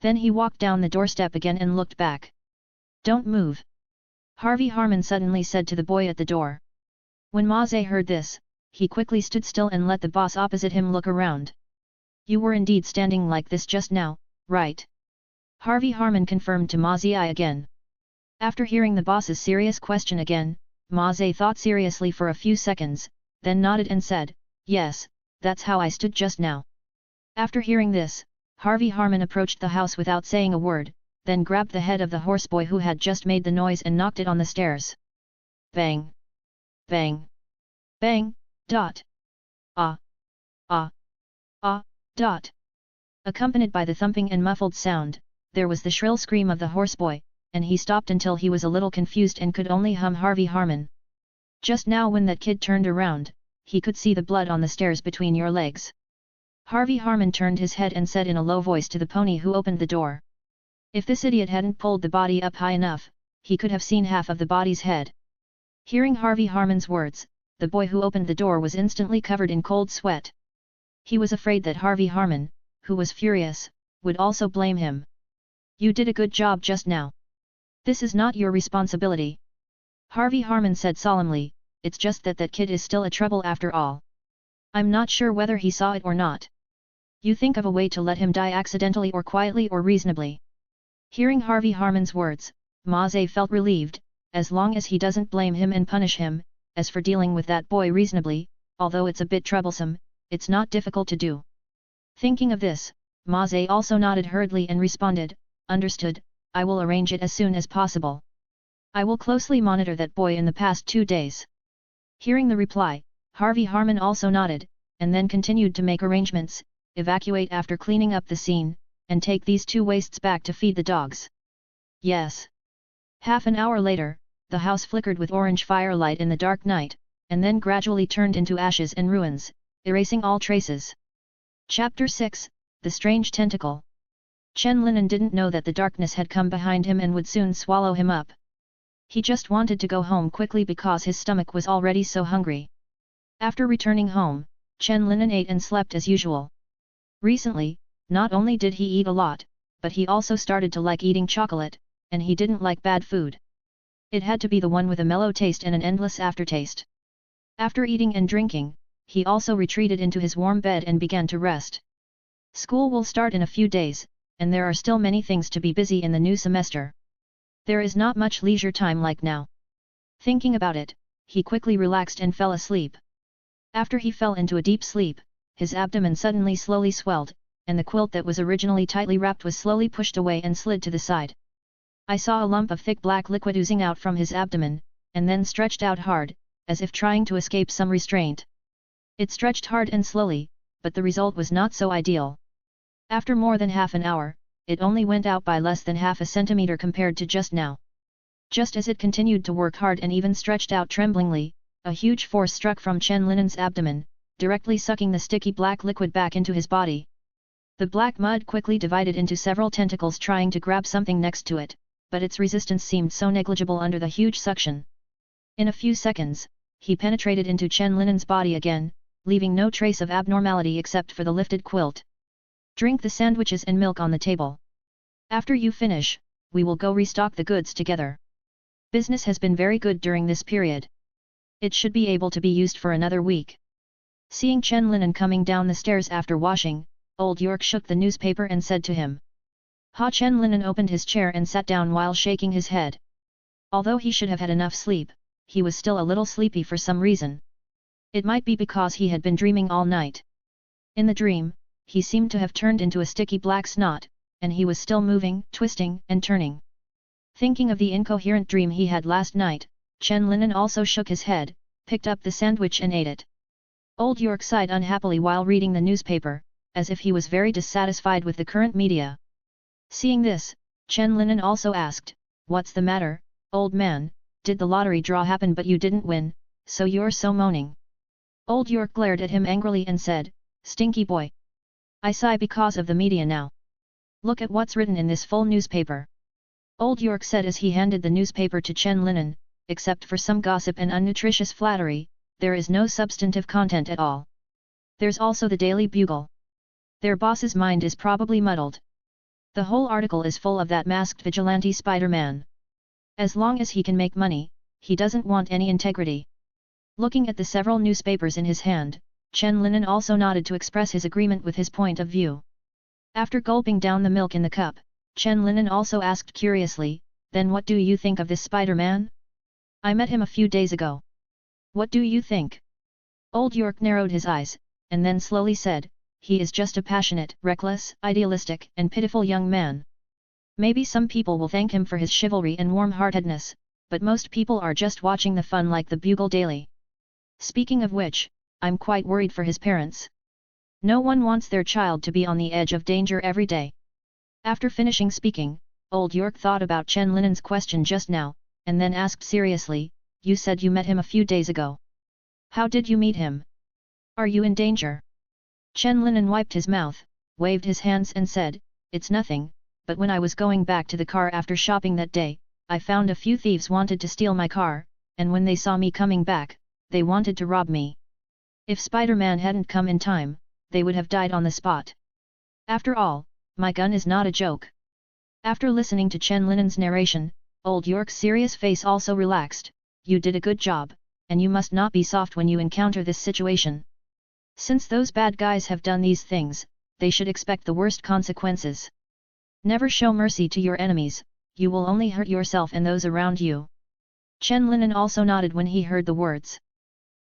Then he walked down the doorstep again and looked back. Don't move. Harvey Harmon suddenly said to the boy at the door. When Ma Zhe heard this, he quickly stood still and let the boss opposite him look around. You were indeed standing like this just now, right? Harvey Harmon confirmed to Ma Zhi again. After hearing the boss's serious question again, Ma Zhe thought seriously for a few seconds, then nodded and said, yes, that's how I stood just now. After hearing this, Harvey Harmon approached the house without saying a word, then grabbed the head of the horseboy who had just made the noise and knocked it on the stairs. Bang! Bang! Bang! Dot! Ah! Ah! Ah! Dot! Accompanied by the thumping and muffled sound, there was the shrill scream of the horseboy, and he stopped until he was a little confused and could only hum Harvey Harmon. Just now when that kid turned around, he could see the blood on the stairs between your legs. Harvey Harmon turned his head and said in a low voice to the pony who opened the door. If this idiot hadn't pulled the body up high enough, he could have seen half of the body's head. Hearing Harvey Harmon's words, the boy who opened the door was instantly covered in cold sweat. He was afraid that Harvey Harmon, who was furious, would also blame him. You did a good job just now. This is not your responsibility. Harvey Harmon said solemnly, it's just that that kid is still a trouble after all. I'm not sure whether he saw it or not. You think of a way to let him die accidentally or quietly or reasonably. Hearing Harvey Harmon's words, Ma Zhe felt relieved, as long as he doesn't blame him and punish him. As for dealing with that boy reasonably, although it's a bit troublesome, it's not difficult to do. Thinking of this, Ma Zhe also nodded hurriedly and responded, understood, I will arrange it as soon as possible. I will closely monitor that boy in the past 2 days. Hearing the reply, Harvey Harmon also nodded, and then continued to make arrangements, evacuate after cleaning up the scene, and take these 2 wastes back to feed the dogs. Yes. Half an hour later, the house flickered with orange firelight in the dark night, and then gradually turned into ashes and ruins, erasing all traces. Chapter 6, The Strange Tentacle. Chen Linen didn't know that the darkness had come behind him and would soon swallow him up. He just wanted to go home quickly because his stomach was already so hungry. After returning home, Chen Linen ate and slept as usual. Recently, not only did he eat a lot, but he also started to like eating chocolate, and he didn't like bad food. It had to be the one with a mellow taste and an endless aftertaste. After eating and drinking, he also retreated into his warm bed and began to rest. School will start in a few days, and there are still many things to be busy in the new semester. There is not much leisure time like now. Thinking about it, he quickly relaxed and fell asleep. After he fell into a deep sleep, his abdomen suddenly slowly swelled, and the quilt that was originally tightly wrapped was slowly pushed away and slid to the side. I saw a lump of thick black liquid oozing out from his abdomen, and then stretched out hard, as if trying to escape some restraint. It stretched hard and slowly, but the result was not so ideal. After more than half an hour, it only went out by less than half a centimeter compared to just now. Just as it continued to work hard and even stretched out tremblingly, a huge force struck from Chen Linen's abdomen, directly sucking the sticky black liquid back into his body. The black mud quickly divided into several tentacles trying to grab something next to it, but its resistance seemed so negligible under the huge suction. In a few seconds, he penetrated into Chen Linen's body again, leaving no trace of abnormality except for the lifted quilt. Drink the sandwiches and milk on the table. After you finish, we will go restock the goods together. Business has been very good during this period. It should be able to be used for another week. Seeing Chen Linen coming down the stairs after washing, Old York shook the newspaper and said to him. Ha! Chen Linen opened his chair and sat down while shaking his head. Although he should have had enough sleep, he was still a little sleepy for some reason. It might be because he had been dreaming all night. In the dream, he seemed to have turned into a sticky black snot, and he was still moving, twisting, and turning. Thinking of the incoherent dream he had last night, Chen Linen also shook his head, picked up the sandwich and ate it. Old York sighed unhappily while reading the newspaper, as if he was very dissatisfied with the current media. Seeing this, Chen Linen also asked, "What's the matter, old man? Did the lottery draw happen but you didn't win, so you're so moaning?" Old York glared at him angrily and said, "Stinky boy. I sigh because of the media now. Look at what's written in this full newspaper." Old York said as he handed the newspaper to Chen Linen, "Except for some gossip and unnutritious flattery, there is no substantive content at all. There's also the Daily Bugle. Their boss's mind is probably muddled. The whole article is full of that masked vigilante Spider-Man. As long as he can make money, he doesn't want any integrity." Looking at the several newspapers in his hand, Chen Linen also nodded to express his agreement with his point of view. After gulping down the milk in the cup, Chen Linen also asked curiously, "Then what do you think of this Spider-Man? I met him a few days ago. What do you think?" Old York narrowed his eyes, and then slowly said, "He is just a passionate, reckless, idealistic, and pitiful young man. Maybe some people will thank him for his chivalry and warm-heartedness, but most people are just watching the fun like the Bugle Daily. Speaking of which, I'm quite worried for his parents. No one wants their child to be on the edge of danger every day." After finishing speaking, Old York thought about Chen Linen's question just now, and then asked seriously, "You said you met him a few days ago. How did you meet him? Are you in danger?" Chen Linen wiped his mouth, waved his hands and said, "It's nothing, but when I was going back to the car after shopping that day, I found a few thieves wanted to steal my car, and when they saw me coming back, they wanted to rob me. If Spider-Man hadn't come in time, they would have died on the spot. After all, my gun is not a joke." After listening to Chen Linen's narration, Old York's serious face also relaxed. "You did a good job, and you must not be soft when you encounter this situation. Since those bad guys have done these things, they should expect the worst consequences. Never show mercy to your enemies, you will only hurt yourself and those around you." Chen Linen also nodded when he heard the words.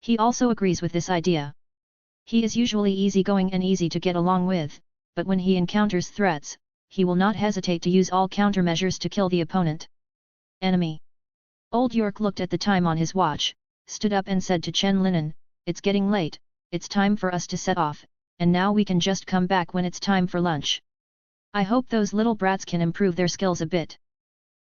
He also agrees with this idea. He is usually easygoing and easy to get along with, but when he encounters threats, he will not hesitate to use all countermeasures to kill the opponent. Enemy. Old York looked at the time on his watch, stood up and said to Chen Linen, "It's getting late, it's time for us to set off, and now we can just come back when it's time for lunch. I hope those little brats can improve their skills a bit."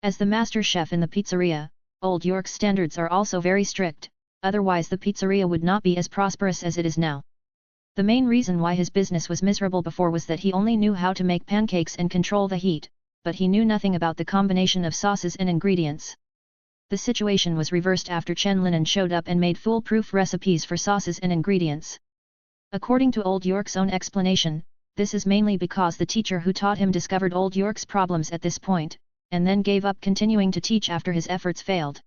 As the master chef in the pizzeria, Old York's standards are also very strict, otherwise the pizzeria would not be as prosperous as it is now. The main reason why his business was miserable before was that he only knew how to make pancakes and control the heat, but he knew nothing about the combination of sauces and ingredients. The situation was reversed after Chen Linen showed up and made foolproof recipes for sauces and ingredients. According to Old York's own explanation, this is mainly because the teacher who taught him discovered Old York's problems at this point, and then gave up continuing to teach after his efforts failed.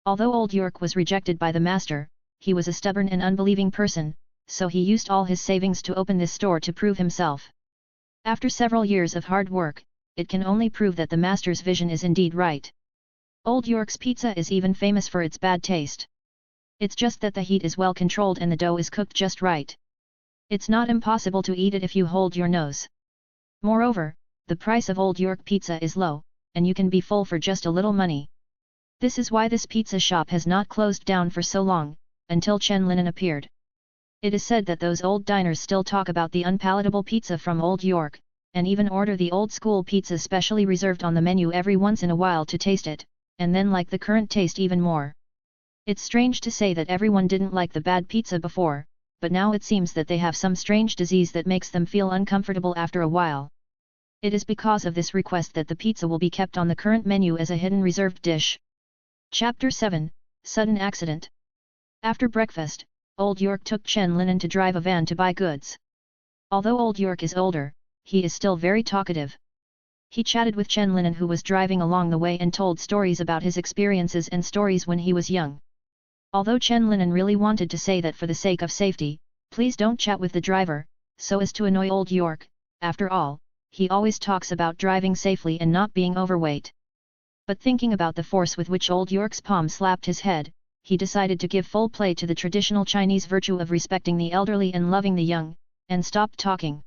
Although Old York was rejected by the master, he was a stubborn and unbelieving person, so he used all his savings to open this store to prove himself. After several years of hard work, it can only prove that the master's vision is indeed right. Old York's pizza is even famous for its bad taste. It's just that the heat is well controlled and the dough is cooked just right. It's not impossible to eat it if you hold your nose. Moreover, the price of Old York pizza is low, and you can be full for just a little money. This is why this pizza shop has not closed down for so long, until Chen Linen appeared. It is said that those old diners still talk about the unpalatable pizza from Old York, and even order the old school pizza specially reserved on the menu every once in a while to taste it, and then like the current taste even more. It's strange to say that everyone didn't like the bad pizza before, but now it seems that they have some strange disease that makes them feel uncomfortable after a while. It is because of this request that the pizza will be kept on the current menu as a hidden reserved dish. Chapter 7, Sudden Accident. After breakfast, Old York took Chen Linen to drive a van to buy goods. Although Old York is older, he is still very talkative. He chatted with Chen Linen who was driving along the way and told stories about his experiences and stories when he was young. Although Chen Linen really wanted to say that for the sake of safety, please don't chat with the driver, so as to annoy Old York, after all, he always talks about driving safely and not being overweight. But thinking about the force with which Old York's palm slapped his head, he decided to give full play to the traditional Chinese virtue of respecting the elderly and loving the young, and stopped talking.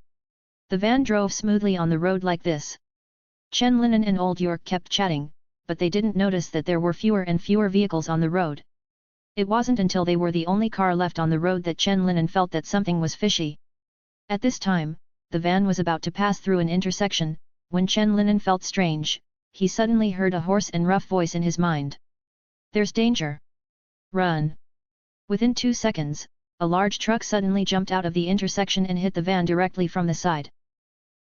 The van drove smoothly on the road like this. Chen Linen and Old York kept chatting, but they didn't notice that there were fewer and fewer vehicles on the road. It wasn't until they were the only car left on the road that Chen Linen felt that something was fishy. At this time, the van was about to pass through an intersection. When Chen Linen felt strange, he suddenly heard a hoarse and rough voice in his mind. "There's danger! Run!" Within 2 seconds, a large truck suddenly jumped out of the intersection and hit the van directly from the side.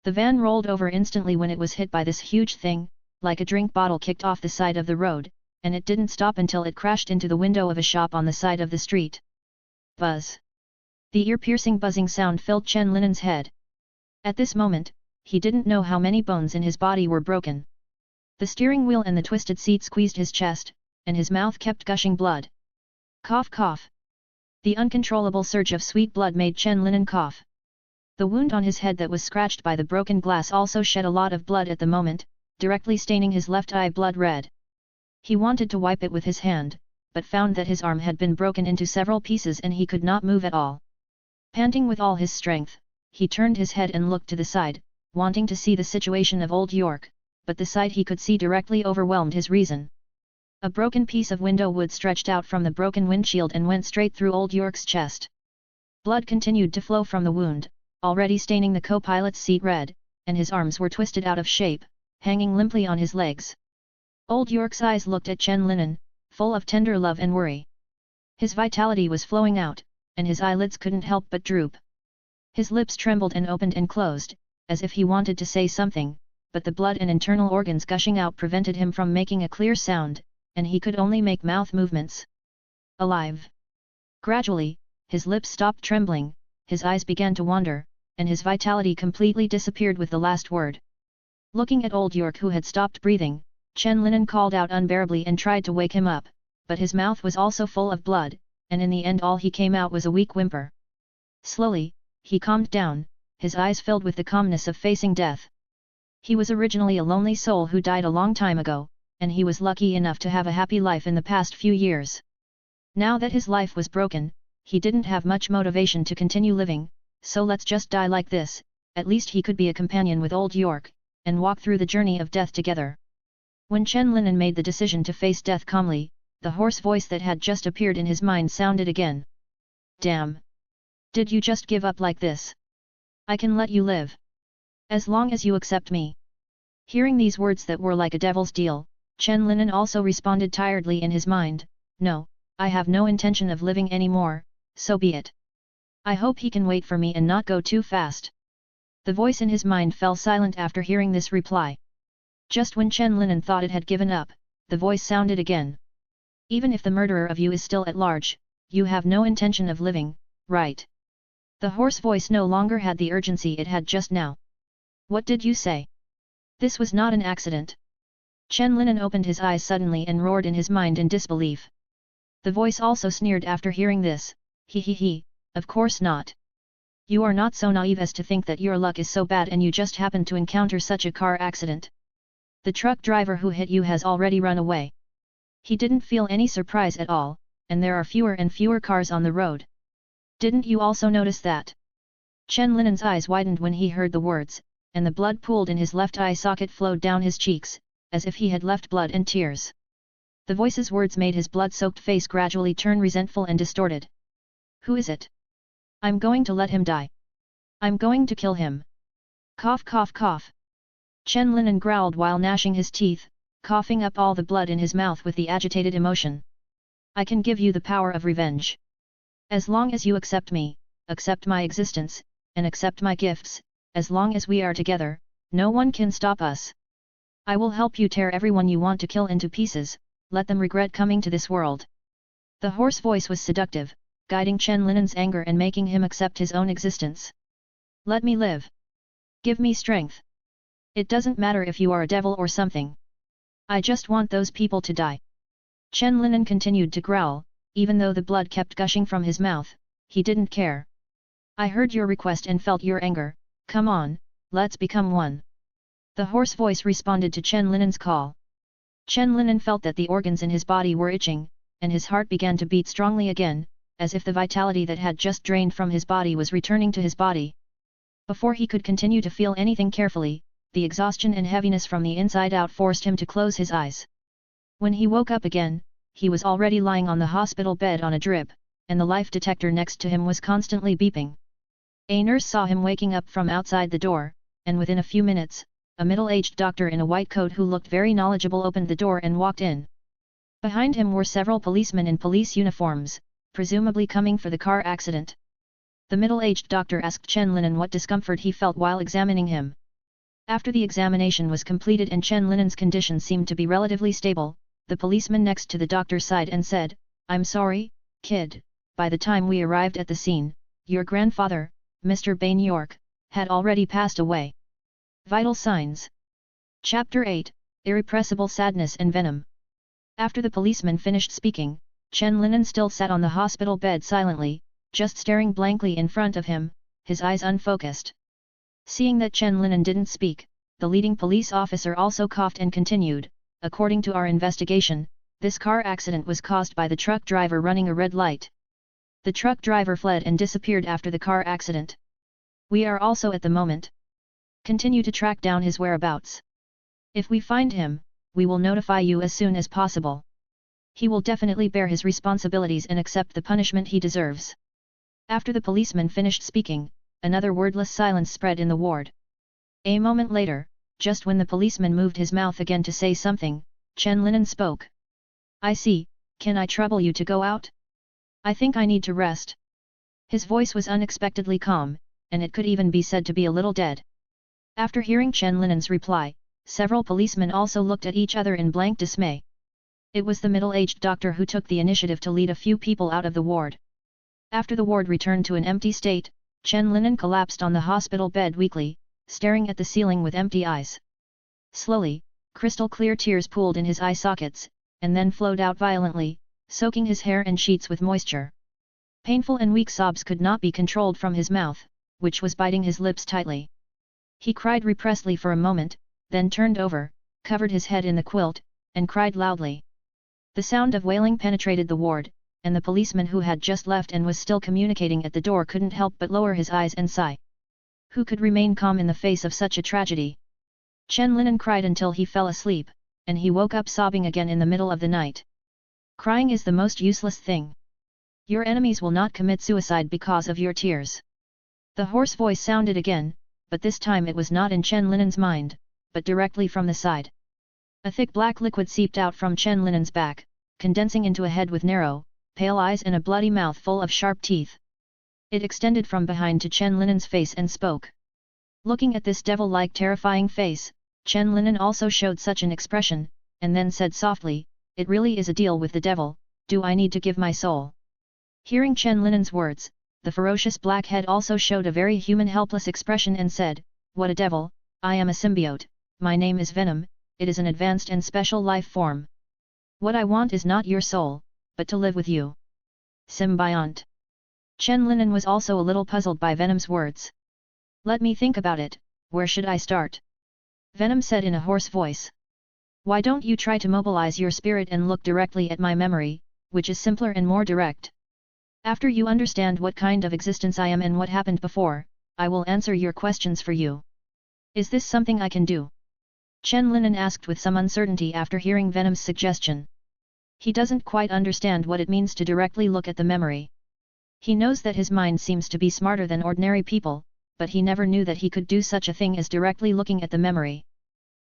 The van rolled over instantly when it was hit by this huge thing, like a drink bottle kicked off the side of the road, and it didn't stop until it crashed into the window of a shop on the side of the street. Buzz! The ear-piercing buzzing sound filled Chen Linen's head. At this moment, he didn't know how many bones in his body were broken. The steering wheel and the twisted seat squeezed his chest, and his mouth kept gushing blood. Cough cough. The uncontrollable surge of sweet blood made Chen Linen cough. The wound on his head that was scratched by the broken glass also shed a lot of blood at the moment, directly staining his left eye blood red. He wanted to wipe it with his hand, but found that his arm had been broken into several pieces and he could not move at all. Panting with all his strength, he turned his head and looked to the side, wanting to see the situation of Old York, but the sight he could see directly overwhelmed his reason. A broken piece of window wood stretched out from the broken windshield and went straight through Old York's chest. Blood continued to flow from the wound, already staining the co-pilot's seat red, and his arms were twisted out of shape, hanging limply on his legs. Old York's eyes looked at Chen Linen, full of tender love and worry. His vitality was flowing out, and his eyelids couldn't help but droop. His lips trembled and opened and closed, as if he wanted to say something, but the blood and internal organs gushing out prevented him from making a clear sound, and he could only make mouth movements. Alive! Gradually, his lips stopped trembling, his eyes began to wander, and his vitality completely disappeared with the last word. Looking at Old York who had stopped breathing, Chen Linen called out unbearably and tried to wake him up, but his mouth was also full of blood, and in the end all he came out was a weak whimper. Slowly, he calmed down, his eyes filled with the calmness of facing death. He was originally a lonely soul who died a long time ago, and he was lucky enough to have a happy life in the past few years. Now that his life was broken, he didn't have much motivation to continue living, so let's just die like this. At least he could be a companion with Old York, and walk through the journey of death together. When Chen Linen made the decision to face death calmly, the hoarse voice that had just appeared in his mind sounded again. "Damn! Did you just give up like this? I can let you live. As long as you accept me." Hearing these words that were like a devil's deal, Chen Linen also responded tiredly in his mind, "No, I have no intention of living anymore, so be it. I hope he can wait for me and not go too fast." The voice in his mind fell silent after hearing this reply. Just when Chen Linen thought it had given up, the voice sounded again. Even if the murderer of you is still at large, you have no intention of living, right? The hoarse voice no longer had the urgency it had just now. What did you say? This was not an accident. Chen Linen opened his eyes suddenly and roared in his mind in disbelief. The voice also sneered after hearing this, he, of course not. You are not so naive as to think that your luck is so bad and you just happened to encounter such a car accident. The truck driver who hit you has already run away. He didn't feel any surprise at all, and there are fewer and fewer cars on the road. Didn't you also notice that? Chen Linen's eyes widened when he heard the words, and the blood pooled in his left eye socket flowed down his cheeks, as if he had left blood and tears. The voice's words made his blood-soaked face gradually turn resentful and distorted. Who is it? I'm going to let him die. I'm going to kill him. Cough cough cough. Chen Linen growled while gnashing his teeth, coughing up all the blood in his mouth with the agitated emotion. I can give you the power of revenge. As long as you accept me, accept my existence, and accept my gifts, as long as we are together, no one can stop us. I will help you tear everyone you want to kill into pieces, let them regret coming to this world. The hoarse voice was seductive, guiding Chen Linen's anger and making him accept his own existence. Let me live. Give me strength. It doesn't matter if you are a devil or something. I just want those people to die. Chen Linen continued to growl, even though the blood kept gushing from his mouth, he didn't care. I heard your request and felt your anger, come on, let's become one. The hoarse voice responded to Chen Linen's call. Chen Linen felt that the organs in his body were itching, and his heart began to beat strongly again, as if the vitality that had just drained from his body was returning to his body. Before he could continue to feel anything carefully, the exhaustion and heaviness from the inside out forced him to close his eyes. When he woke up again, he was already lying on the hospital bed on a drip, and the life detector next to him was constantly beeping. A nurse saw him waking up from outside the door, and within a few minutes, a middle-aged doctor in a white coat who looked very knowledgeable opened the door and walked in. Behind him were several policemen in police uniforms, presumably coming for the car accident. The middle-aged doctor asked Chen Linen what discomfort he felt while examining him. After the examination was completed and Chen Linen's condition seemed to be relatively stable, the policeman next to the doctor sighed and said, I'm sorry, kid, by the time we arrived at the scene, your grandfather, Mr. Bain York, had already passed away. Vital signs. Chapter 8, Irrepressible Sadness and Venom. After the policeman finished speaking, Chen Linen still sat on the hospital bed silently, just staring blankly in front of him, his eyes unfocused. Seeing that Chen Linen didn't speak, the leading police officer also coughed and continued, according to our investigation, this car accident was caused by the truck driver running a red light. The truck driver fled and disappeared after the car accident. We are also at the moment. Continue to track down his whereabouts. If we find him, we will notify you as soon as possible. He will definitely bear his responsibilities and accept the punishment he deserves. After the policeman finished speaking, another wordless silence spread in the ward. A moment later, just when the policeman moved his mouth again to say something, Chen Linen spoke. I see, can I trouble you to go out? I think I need to rest. His voice was unexpectedly calm, and it could even be said to be a little dead. After hearing Chen Linen's reply, several policemen also looked at each other in blank dismay. It was the middle-aged doctor who took the initiative to lead a few people out of the ward. After the ward returned to an empty state, Chen Linen collapsed on the hospital bed weakly, staring at the ceiling with empty eyes. Slowly, crystal-clear tears pooled in his eye sockets, and then flowed out violently, soaking his hair and sheets with moisture. Painful and weak sobs could not be controlled from his mouth, which was biting his lips tightly. He cried repressedly for a moment, then turned over, covered his head in the quilt, and cried loudly. The sound of wailing penetrated the ward, and the policeman who had just left and was still communicating at the door couldn't help but lower his eyes and sigh. Who could remain calm in the face of such a tragedy? Chen Linen cried until he fell asleep, and he woke up sobbing again in the middle of the night. Crying is the most useless thing. Your enemies will not commit suicide because of your tears. The hoarse voice sounded again, but this time it was not in Chen Linen's mind, but directly from the side. A thick black liquid seeped out from Chen Linen's back, condensing into a head with narrow, pale eyes and a bloody mouth full of sharp teeth. It extended from behind to Chen Linen's face and spoke. Looking at this devil-like terrifying face, Chen Linen also showed such an expression, and then said softly, it really is a deal with the devil, do I need to give my soul? Hearing Chen Linen's words, the ferocious black head also showed a very human helpless expression and said, what a devil, I am a symbiote, my name is Venom, it is an advanced and special life form. What I want is not your soul, but to live with you. Symbiont. Chen Linen was also a little puzzled by Venom's words. Let me think about it, where should I start? Venom said in a hoarse voice. Why don't you try to mobilize your spirit and look directly at my memory, which is simpler and more direct. After you understand what kind of existence I am and what happened before, I will answer your questions for you. Is this something I can do? Chen Linen asked with some uncertainty after hearing Venom's suggestion. He doesn't quite understand what it means to directly look at the memory. He knows that his mind seems to be smarter than ordinary people, but he never knew that he could do such a thing as directly looking at the memory.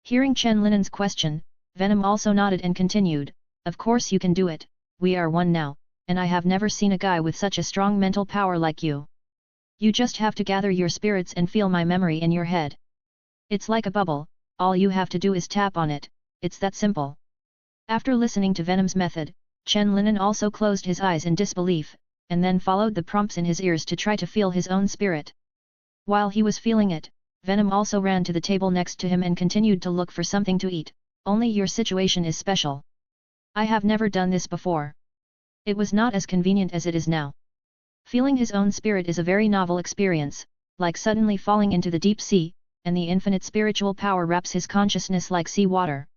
Hearing Chen Linen's question, Venom also nodded and continued, of course you can do it, we are one now, and I have never seen a guy with such a strong mental power like you. You just have to gather your spirits and feel my memory in your head. It's like a bubble, all you have to do is tap on it, it's that simple. After listening to Venom's method, Chen Linen also closed his eyes in disbelief, and then followed the prompts in his ears to try to feel his own spirit. While he was feeling it, Venom also ran to the table next to him and continued to look for something to eat, only your situation is special. I have never done this before. It was not as convenient as it is now. Feeling his own spirit is a very novel experience, like suddenly falling into the deep sea, and the infinite spiritual power wraps his consciousness like sea water.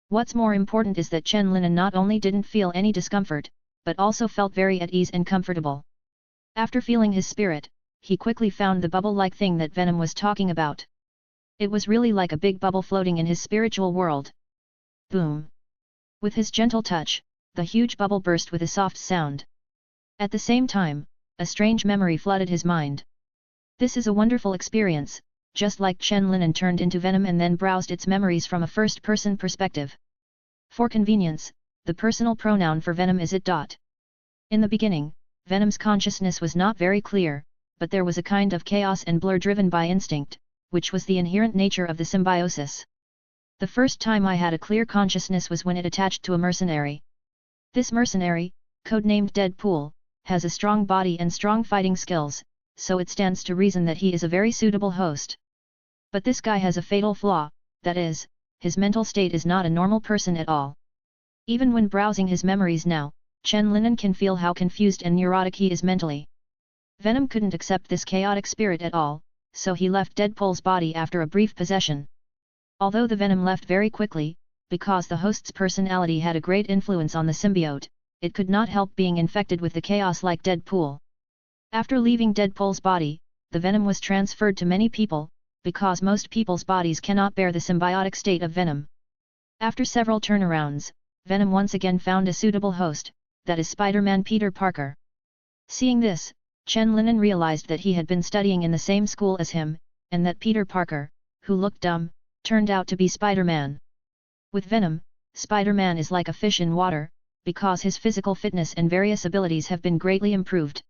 What's more important is that Chen Linen not only didn't feel any discomfort, but also felt very at ease and comfortable. After feeling his spirit, he quickly found the bubble-like thing that Venom was talking about. It was really like a big bubble floating in his spiritual world. Boom! With his gentle touch, the huge bubble burst with a soft sound. At the same time, a strange memory flooded his mind. This is a wonderful experience, just like Chen Linen turned into Venom and then browsed its memories from a first-person perspective. For convenience, the personal pronoun for Venom is it. In the beginning, Venom's consciousness was not very clear, but there was a kind of chaos and blur driven by instinct, which was the inherent nature of the symbiosis. The first time I had a clear consciousness was when it attached to a mercenary. This mercenary, codenamed Deadpool, has a strong body and strong fighting skills, so it stands to reason that he is a very suitable host. But this guy has a fatal flaw, that is, his mental state is not a normal person at all. Even when browsing his memories now, Chen Linen can feel how confused and neurotic he is mentally. Venom couldn't accept this chaotic spirit at all, so he left Deadpool's body after a brief possession. Although the Venom left very quickly, because the host's personality had a great influence on the symbiote, it could not help being infected with the chaos like Deadpool. After leaving Deadpool's body, the Venom was transferred to many people, because most people's bodies cannot bear the symbiotic state of Venom. After several turnarounds, Venom once again found a suitable host, that is Spider-Man Peter Parker. Seeing this, Chen Linen realized that he had been studying in the same school as him, and that Peter Parker, who looked dumb, turned out to be Spider-Man. With Venom, Spider-Man is like a fish in water, because his physical fitness and various abilities have been greatly improved.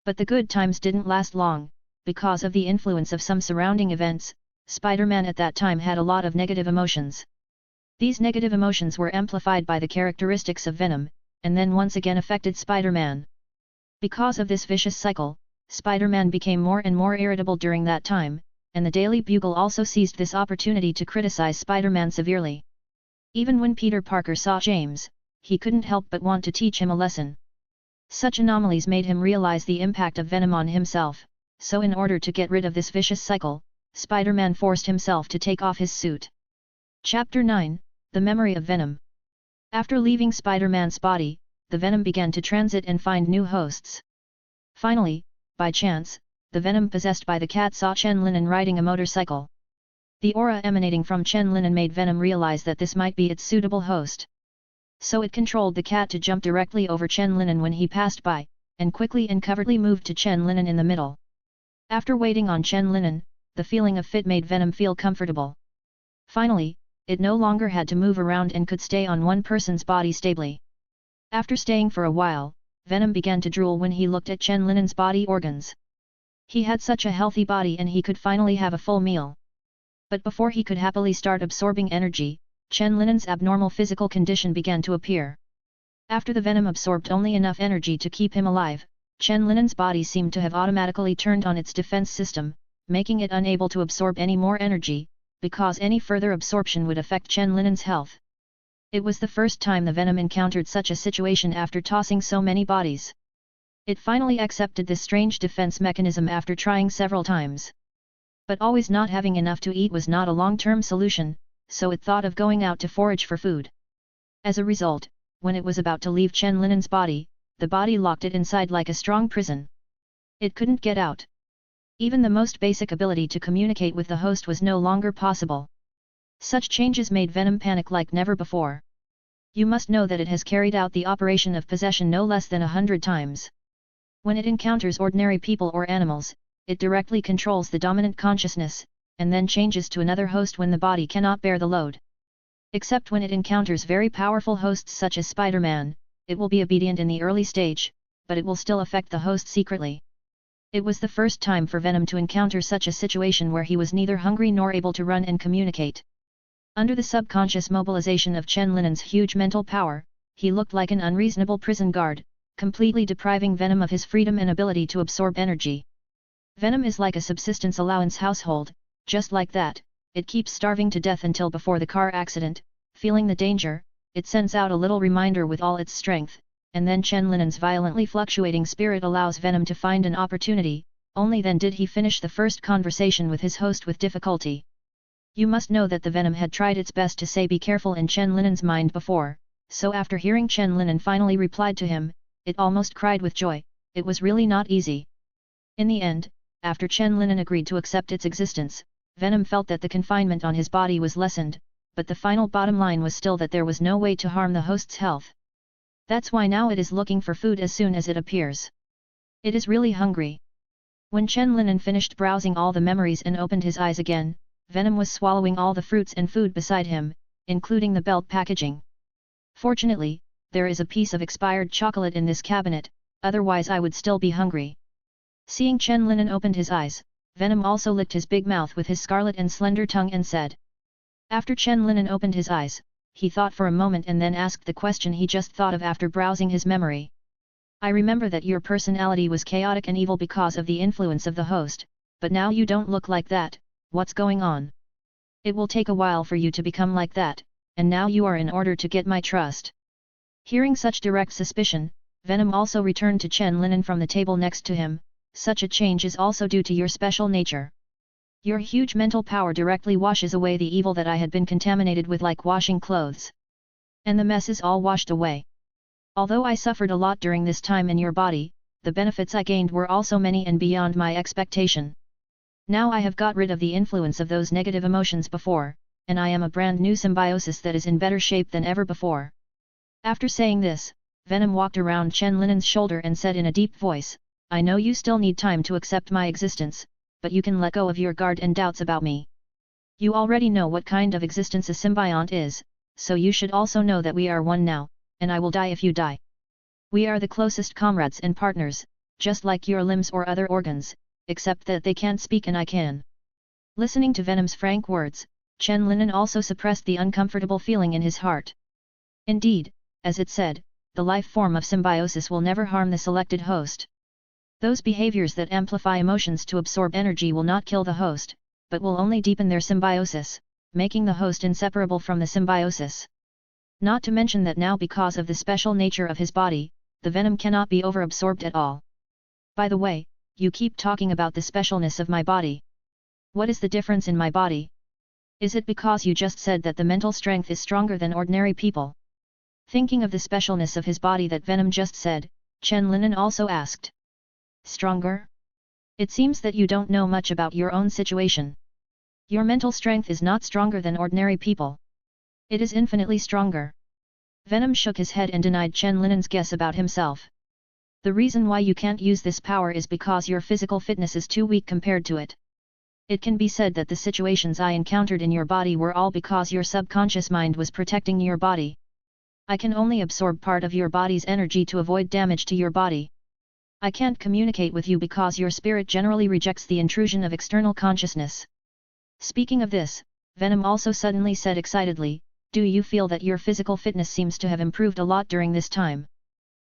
But the good times didn't last long, because of the influence of some surrounding events. Spider-Man at that time had a lot of negative emotions. These negative emotions were amplified by the characteristics of Venom, and then once again affected Spider-Man. Because of this vicious cycle, Spider-Man became more and more irritable during that time, and the Daily Bugle also seized this opportunity to criticize Spider-Man severely. Even when Peter Parker saw James, he couldn't help but want to teach him a lesson. Such anomalies made him realize the impact of Venom on himself, so in order to get rid of this vicious cycle, Spider-Man forced himself to take off his suit. Chapter 9, The Memory of Venom. After leaving Spider-Man's body, the Venom began to transit and find new hosts. Finally, by chance, the Venom possessed by the cat saw Chen Linen riding a motorcycle. The aura emanating from Chen Linen made Venom realize that this might be its suitable host. So it controlled the cat to jump directly over Chen Linen when he passed by, and quickly and covertly moved to Chen Linen in the middle. After waiting on Chen Linen, the feeling of fit made Venom feel comfortable. Finally, it no longer had to move around and could stay on one person's body stably. After staying for a while, Venom began to drool when he looked at Chen Linen's body organs. He had such a healthy body and he could finally have a full meal. But before he could happily start absorbing energy, Chen Linen's abnormal physical condition began to appear. After the venom absorbed only enough energy to keep him alive, Chen Linen's body seemed to have automatically turned on its defense system, making it unable to absorb any more energy, because any further absorption would affect Chen Linen's health. It was the first time the venom encountered such a situation after tossing so many bodies. It finally accepted this strange defense mechanism after trying several times. But always not having enough to eat was not a long-term solution, so it thought of going out to forage for food. As a result, when it was about to leave Chen Linen's body, the body locked it inside like a strong prison. It couldn't get out. Even the most basic ability to communicate with the host was no longer possible. Such changes made Venom panic like never before. You must know that it has carried out the operation of possession no less than 100 times. When it encounters ordinary people or animals, it directly controls the dominant consciousness, and then changes to another host when the body cannot bear the load. Except when it encounters very powerful hosts such as Spider-Man, it will be obedient in the early stage, but it will still affect the host secretly. It was the first time for Venom to encounter such a situation where he was neither hungry nor able to run and communicate. Under the subconscious mobilization of Chen Linen's huge mental power, he looked like an unreasonable prison guard, completely depriving Venom of his freedom and ability to absorb energy. Venom is like a subsistence allowance household, just like that, it keeps starving to death until before the car accident, feeling the danger, it sends out a little reminder with all its strength, and then Chen Linen's violently fluctuating spirit allows Venom to find an opportunity, only then did he finish the first conversation with his host with difficulty. You must know that the Venom had tried its best to say be careful in Chen Linen's mind before, so after hearing Chen Linen finally replied to him, it almost cried with joy, it was really not easy. In the end, after Chen Linen agreed to accept its existence, Venom felt that the confinement on his body was lessened, but the final bottom line was still that there was no way to harm the host's health. That's why now it is looking for food as soon as it appears. It is really hungry. When Chen Linen finished browsing all the memories and opened his eyes again, Venom was swallowing all the fruits and food beside him, including the belt packaging. Fortunately, there is a piece of expired chocolate in this cabinet, otherwise I would still be hungry. Seeing Chen Linen opened his eyes, Venom also licked his big mouth with his scarlet and slender tongue and said. After Chen Linen opened his eyes, he thought for a moment and then asked the question he just thought of after browsing his memory. I remember that your personality was chaotic and evil because of the influence of the host, but now you don't look like that, what's going on? It will take a while for you to become like that, and now you are in order to get my trust. Hearing such direct suspicion, Venom also returned to Chen Linen from the table next to him. Such a change is also due to your special nature. Your huge mental power directly washes away the evil that I had been contaminated with like washing clothes. And the mess is all washed away. Although I suffered a lot during this time in your body, the benefits I gained were also many and beyond my expectation. Now I have got rid of the influence of those negative emotions before, and I am a brand new symbiosis that is in better shape than ever before. After saying this, Venom walked around Chen Linen's shoulder and said in a deep voice, I know you still need time to accept my existence, but you can let go of your guard and doubts about me. You already know what kind of existence a symbiont is, so you should also know that we are one now, and I will die if you die. We are the closest comrades and partners, just like your limbs or other organs, except that they can't speak and I can. Listening to Venom's frank words, Chen Linen also suppressed the uncomfortable feeling in his heart. Indeed, as it said, the life form of symbiosis will never harm the selected host. Those behaviors that amplify emotions to absorb energy will not kill the host, but will only deepen their symbiosis, making the host inseparable from the symbiosis. Not to mention that now because of the special nature of his body, the venom cannot be overabsorbed at all. By the way, you keep talking about the specialness of my body. What is the difference in my body? Is it because you just said that the mental strength is stronger than ordinary people? Thinking of the specialness of his body that Venom just said, Chen Linen also asked. Stronger? It seems that you don't know much about your own situation. Your mental strength is not stronger than ordinary people. It is infinitely stronger. Venom shook his head and denied Chen Linen's guess about himself. The reason why you can't use this power is because your physical fitness is too weak compared to it. It can be said that the situations I encountered in your body were all because your subconscious mind was protecting your body. I can only absorb part of your body's energy to avoid damage to your body. I can't communicate with you because your spirit generally rejects the intrusion of external consciousness. Speaking of this, Venom also suddenly said excitedly, Do you feel that your physical fitness seems to have improved a lot during this time?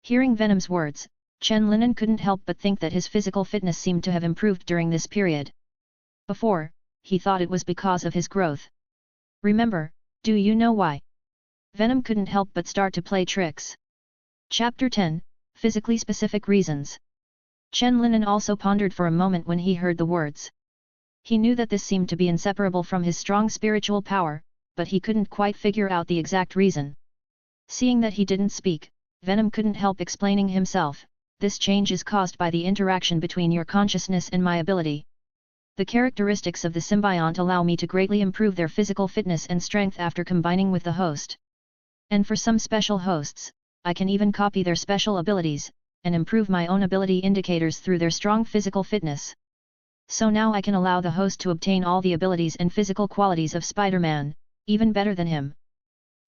Hearing Venom's words, Chen Linen couldn't help but think that his physical fitness seemed to have improved during this period. Before, he thought it was because of his growth. Remember, do you know why? Venom couldn't help but start to play tricks. Chapter 10, Physically Specific Reasons. Chen Linen also pondered for a moment when he heard the words. He knew that this seemed to be inseparable from his strong spiritual power, but he couldn't quite figure out the exact reason. Seeing that he didn't speak, Venom couldn't help explaining himself. This change is caused by the interaction between your consciousness and my ability. The characteristics of the symbiont allow me to greatly improve their physical fitness and strength after combining with the host. And for some special hosts, I can even copy their special abilities, and improve my own ability indicators through their strong physical fitness. So now I can allow the host to obtain all the abilities and physical qualities of Spider-Man, even better than him.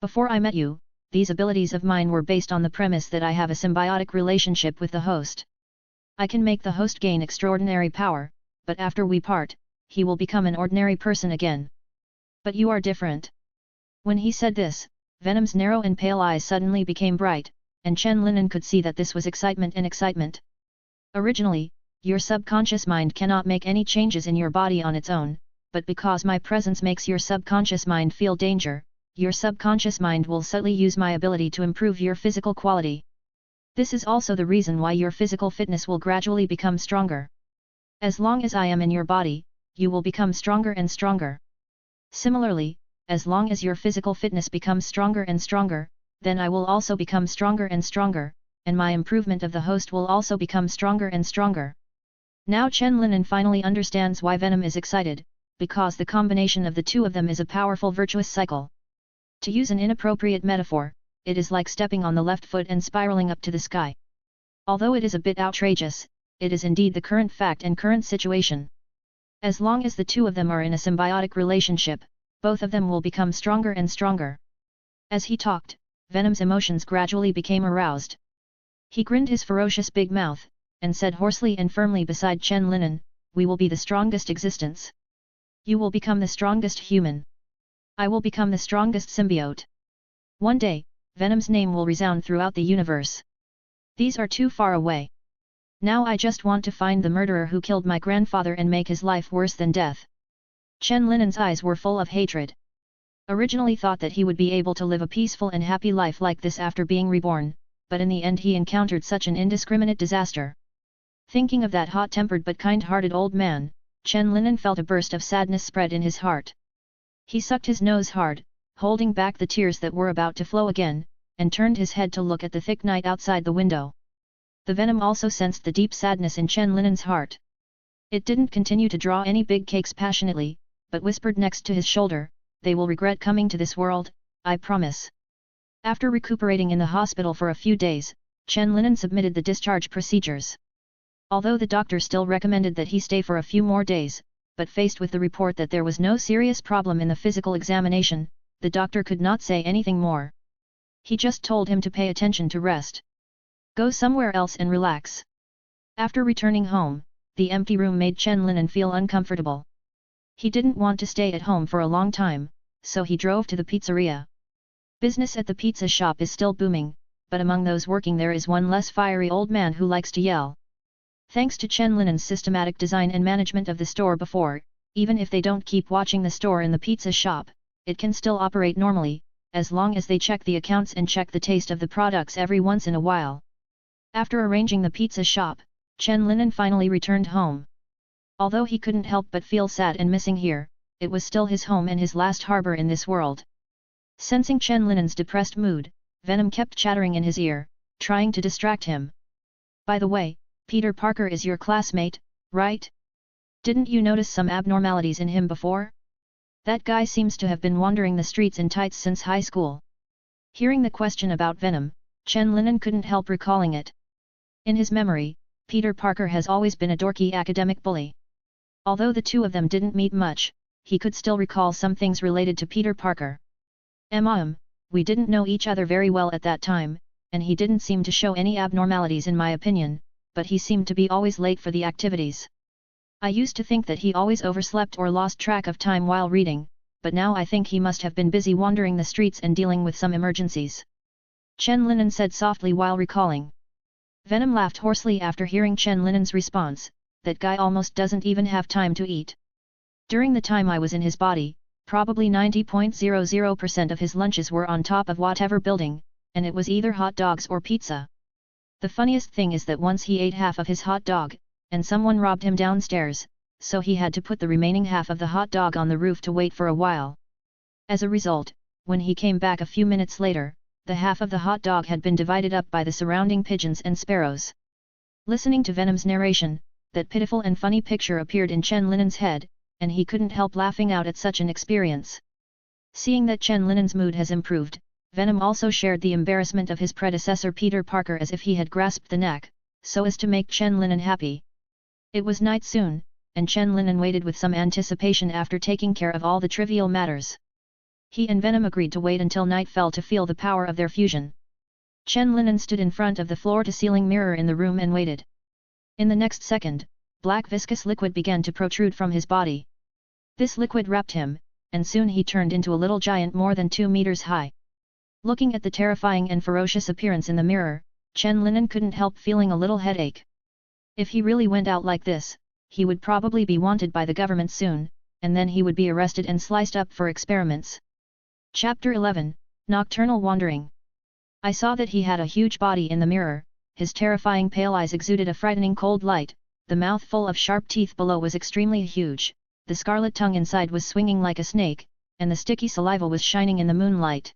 Before I met you, these abilities of mine were based on the premise that I have a symbiotic relationship with the host. I can make the host gain extraordinary power, but after we part, he will become an ordinary person again. But you are different. When he said this, Venom's narrow and pale eyes suddenly became bright, and Chen Linen could see that this was excitement and excitement. Originally, your subconscious mind cannot make any changes in your body on its own, but because my presence makes your subconscious mind feel danger, your subconscious mind will subtly use my ability to improve your physical quality. This is also the reason why your physical fitness will gradually become stronger. As long as I am in your body, you will become stronger and stronger. Similarly, as long as your physical fitness becomes stronger and stronger, then I will also become stronger and stronger, and my improvement of the host will also become stronger and stronger. Now Chen Linen finally understands why Venom is excited, because the combination of the two of them is a powerful virtuous cycle. To use an inappropriate metaphor, it is like stepping on the left foot and spiraling up to the sky. Although it is a bit outrageous, it is indeed the current fact and current situation. As long as the two of them are in a symbiotic relationship, both of them will become stronger and stronger. As he talked, Venom's emotions gradually became aroused. He grinned his ferocious big mouth, and said hoarsely and firmly beside Chen Linen, "We will be the strongest existence. You will become the strongest human. I will become the strongest symbiote. One day, Venom's name will resound throughout the universe. These are too far away. Now I just want to find the murderer who killed my grandfather and make his life worse than death." Chen Linen's eyes were full of hatred. Originally thought that he would be able to live a peaceful and happy life like this after being reborn, but in the end he encountered such an indiscriminate disaster. Thinking of that hot-tempered but kind-hearted old man, Chen Linen felt a burst of sadness spread in his heart. He sucked his nose hard, holding back the tears that were about to flow again, and turned his head to look at the thick night outside the window. The Venom also sensed the deep sadness in Chen Linen's heart. It didn't continue to draw any big cakes passionately, but whispered next to his shoulder, "They will regret coming to this world, I promise." After recuperating in the hospital for a few days, Chen Linen submitted the discharge procedures. Although the doctor still recommended that he stay for a few more days, but faced with the report that there was no serious problem in the physical examination, the doctor could not say anything more. He just told him to pay attention to rest. Go somewhere else and relax. After returning home, the empty room made Chen Linen feel uncomfortable. He didn't want to stay at home for a long time, so he drove to the pizzeria. Business at the pizza shop is still booming, but among those working there is one less fiery old man who likes to yell. Thanks to Chen Linen's systematic design and management of the store before, even if they don't keep watching the store in the pizza shop, it can still operate normally, as long as they check the accounts and check the taste of the products every once in a while. After arranging the pizza shop, Chen Linen finally returned home. Although he couldn't help but feel sad and missing here, it was still his home and his last harbor in this world. Sensing Chen Linen's depressed mood, Venom kept chattering in his ear, trying to distract him. "By the way, Peter Parker is your classmate, right? Didn't you notice some abnormalities in him before? That guy seems to have been wandering the streets in tights since high school." Hearing the question about Venom, Chen Linen couldn't help recalling it. In his memory, Peter Parker has always been a dorky academic bully. Although the two of them didn't meet much, he could still recall some things related to Peter Parker. We didn't know each other very well at that time, and he didn't seem to show any abnormalities in my opinion, but he seemed to be always late for the activities. I used to think that he always overslept or lost track of time while reading, but now I think he must have been busy wandering the streets and dealing with some emergencies. Chen Linen said softly while recalling. Venom laughed hoarsely after hearing Chen Linen's response, that guy almost doesn't even have time to eat. During the time I was in his body, probably 90.00% of his lunches were on top of whatever building, and it was either hot dogs or pizza. The funniest thing is that once he ate half of his hot dog, and someone robbed him downstairs, so he had to put the remaining half of the hot dog on the roof to wait for a while. As a result, when he came back a few minutes later, the half of the hot dog had been divided up by the surrounding pigeons and sparrows. Listening to Venom's narration, that pitiful and funny picture appeared in Chen Linen's head, and he couldn't help laughing out at such an experience. Seeing that Chen Linen's mood has improved, Venom also shared the embarrassment of his predecessor Peter Parker as if he had grasped the neck, so as to make Chen Linen happy. It was night soon, and Chen Linen waited with some anticipation after taking care of all the trivial matters. He and Venom agreed to wait until night fell to feel the power of their fusion. Chen Linen stood in front of the floor-to-ceiling mirror in the room and waited. In the next second, black viscous liquid began to protrude from his body. This liquid wrapped him, and soon he turned into a little giant more than 2 meters high. Looking at the terrifying and ferocious appearance in the mirror, Chen Linen couldn't help feeling a little headache. If he really went out like this, he would probably be wanted by the government soon, and then he would be arrested and sliced up for experiments. Chapter 11, Nocturnal Wandering. I saw that he had a huge body in the mirror, his terrifying pale eyes exuded a frightening cold light, the mouth full of sharp teeth below was extremely huge, the scarlet tongue inside was swinging like a snake, and the sticky saliva was shining in the moonlight.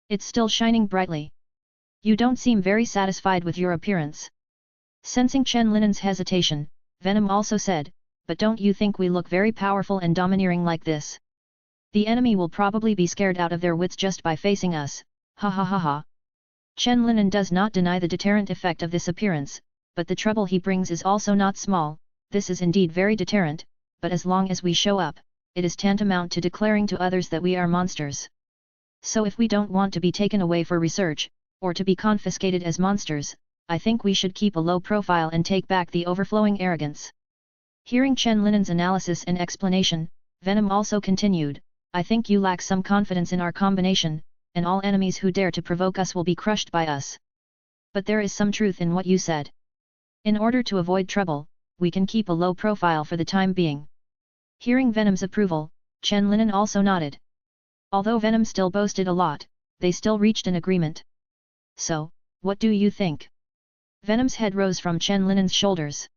It's still shining brightly. You don't seem very satisfied with your appearance. Sensing Chen Linen's hesitation, Venom also said, but don't you think we look very powerful and domineering like this? The enemy will probably be scared out of their wits just by facing us, ha ha ha ha. Chen Linen does not deny the deterrent effect of this appearance, but the trouble he brings is also not small. This is indeed very deterrent, but as long as we show up, it is tantamount to declaring to others that we are monsters. So if we don't want to be taken away for research, or to be confiscated as monsters, I think we should keep a low profile and take back the overflowing arrogance. Hearing Chen Linen's analysis and explanation, Venom also continued, I think you lack some confidence in our combination, and all enemies who dare to provoke us will be crushed by us. But there is some truth in what you said. In order to avoid trouble, we can keep a low profile for the time being. Hearing Venom's approval, Chen Linen also nodded. Although Venom still boasted a lot, they still reached an agreement. So, what do you think? Venom's head rose from Chen Linen's shoulders.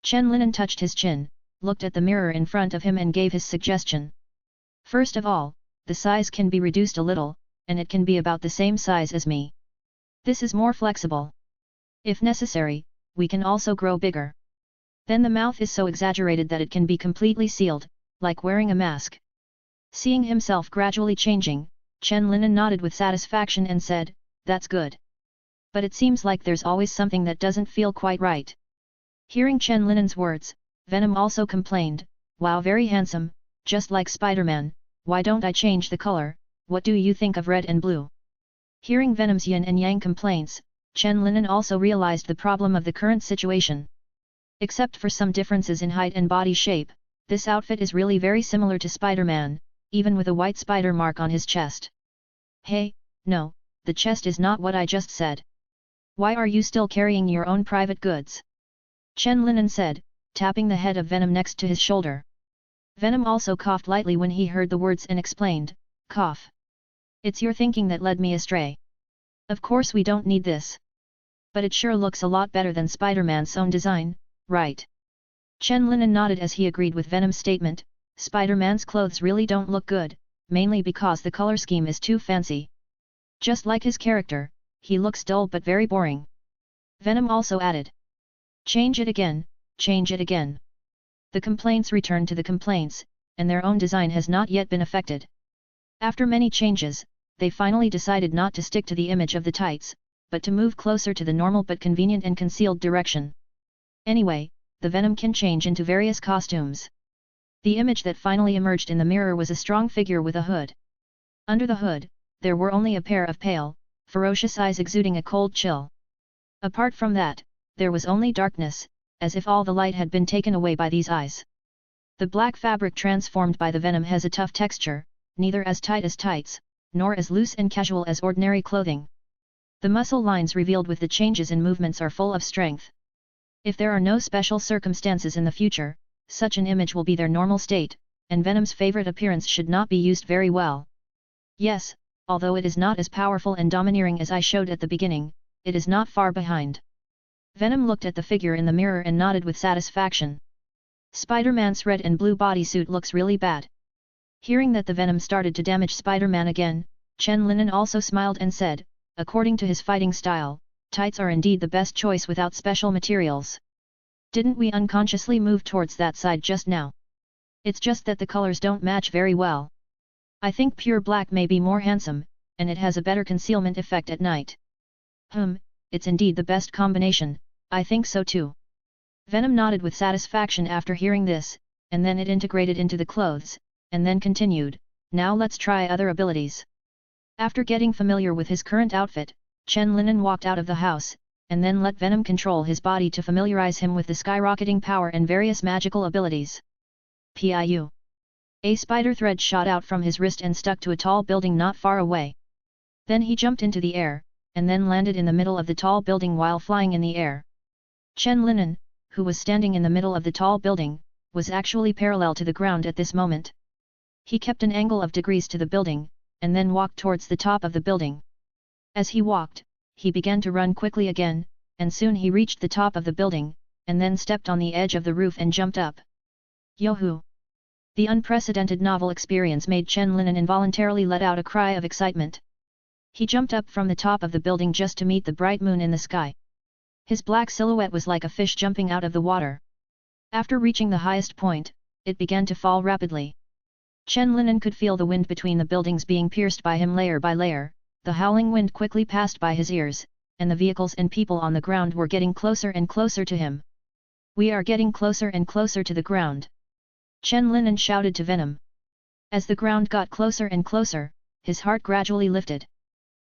Chen Linen touched his chin, looked at the mirror in front of him and gave his suggestion. First of all, the size can be reduced a little, and it can be about the same size as me. This is more flexible. If necessary, we can also grow bigger. Then the mouth is so exaggerated that it can be completely sealed, like wearing a mask. Seeing himself gradually changing, Chen Linen nodded with satisfaction and said, that's good. But it seems like there's always something that doesn't feel quite right. Hearing Chen Linen's words, Venom also complained, wow, very handsome, just like Spider-Man, why don't I change the color, what do you think of red and blue? Hearing Venom's yin and yang complaints, Chen Linen also realized the problem of the current situation. Except for some differences in height and body shape, this outfit is really very similar to Spider-Man, even with a white spider mark on his chest. Hey, no, the chest is not what I just said. Why are you still carrying your own private goods? Chen Linen said, tapping the head of Venom next to his shoulder. Venom also coughed lightly when he heard the words and explained, cough. It's your thinking that led me astray. Of course we don't need this. But it sure looks a lot better than Spider-Man's own design, right? Chen Linen nodded as he agreed with Venom's statement, Spider-Man's clothes really don't look good, mainly because the color scheme is too fancy. Just like his character, he looks dull but very boring. Venom also added. Change it again, change it again. The complaints returned to the complaints, and their own design has not yet been affected. After many changes, they finally decided not to stick to the image of the tights, but to move closer to the normal but convenient and concealed direction. Anyway, the Venom can change into various costumes. The image that finally emerged in the mirror was a strong figure with a hood. Under the hood, there were only a pair of pale, ferocious eyes exuding a cold chill. Apart from that, there was only darkness, as if all the light had been taken away by these eyes. The black fabric transformed by the Venom has a tough texture, neither as tight as tights, nor as loose and casual as ordinary clothing. The muscle lines revealed with the changes in movements are full of strength. If there are no special circumstances in the future, such an image will be their normal state, and Venom's favorite appearance should not be used very well. Yes, although it is not as powerful and domineering as I showed at the beginning, it is not far behind. Venom looked at the figure in the mirror and nodded with satisfaction. Spider-Man's red and blue bodysuit looks really bad. Hearing that the Venom started to damage Spider-Man again, Chen Linen also smiled and said, according to his fighting style, tights are indeed the best choice without special materials. Didn't we unconsciously move towards that side just now? It's just that the colors don't match very well. I think pure black may be more handsome, and it has a better concealment effect at night. It's indeed the best combination, I think so too. Venom nodded with satisfaction after hearing this, and then it integrated into the clothes, and then continued, now let's try other abilities. After getting familiar with his current outfit, Chen Linen walked out of the house, and then let Venom control his body to familiarize him with the skyrocketing power and various magical abilities. PIU. A spider thread shot out from his wrist and stuck to a tall building not far away. Then he jumped into the air, and then landed in the middle of the tall building while flying in the air. Chen Linen, who was standing in the middle of the tall building, was actually parallel to the ground at this moment. He kept an angle of degrees to the building, and then walked towards the top of the building. As he walked, he began to run quickly again, and soon he reached the top of the building, and then stepped on the edge of the roof and jumped up. Yo-hoo! The unprecedented novel experience made Chen Linen involuntarily let out a cry of excitement. He jumped up from the top of the building just to meet the bright moon in the sky. His black silhouette was like a fish jumping out of the water. After reaching the highest point, it began to fall rapidly. Chen Linen could feel the wind between the buildings being pierced by him layer by layer, the howling wind quickly passed by his ears, and the vehicles and people on the ground were getting closer and closer to him. We are getting closer and closer to the ground. Chen Linen shouted to Venom. As the ground got closer and closer, his heart gradually lifted.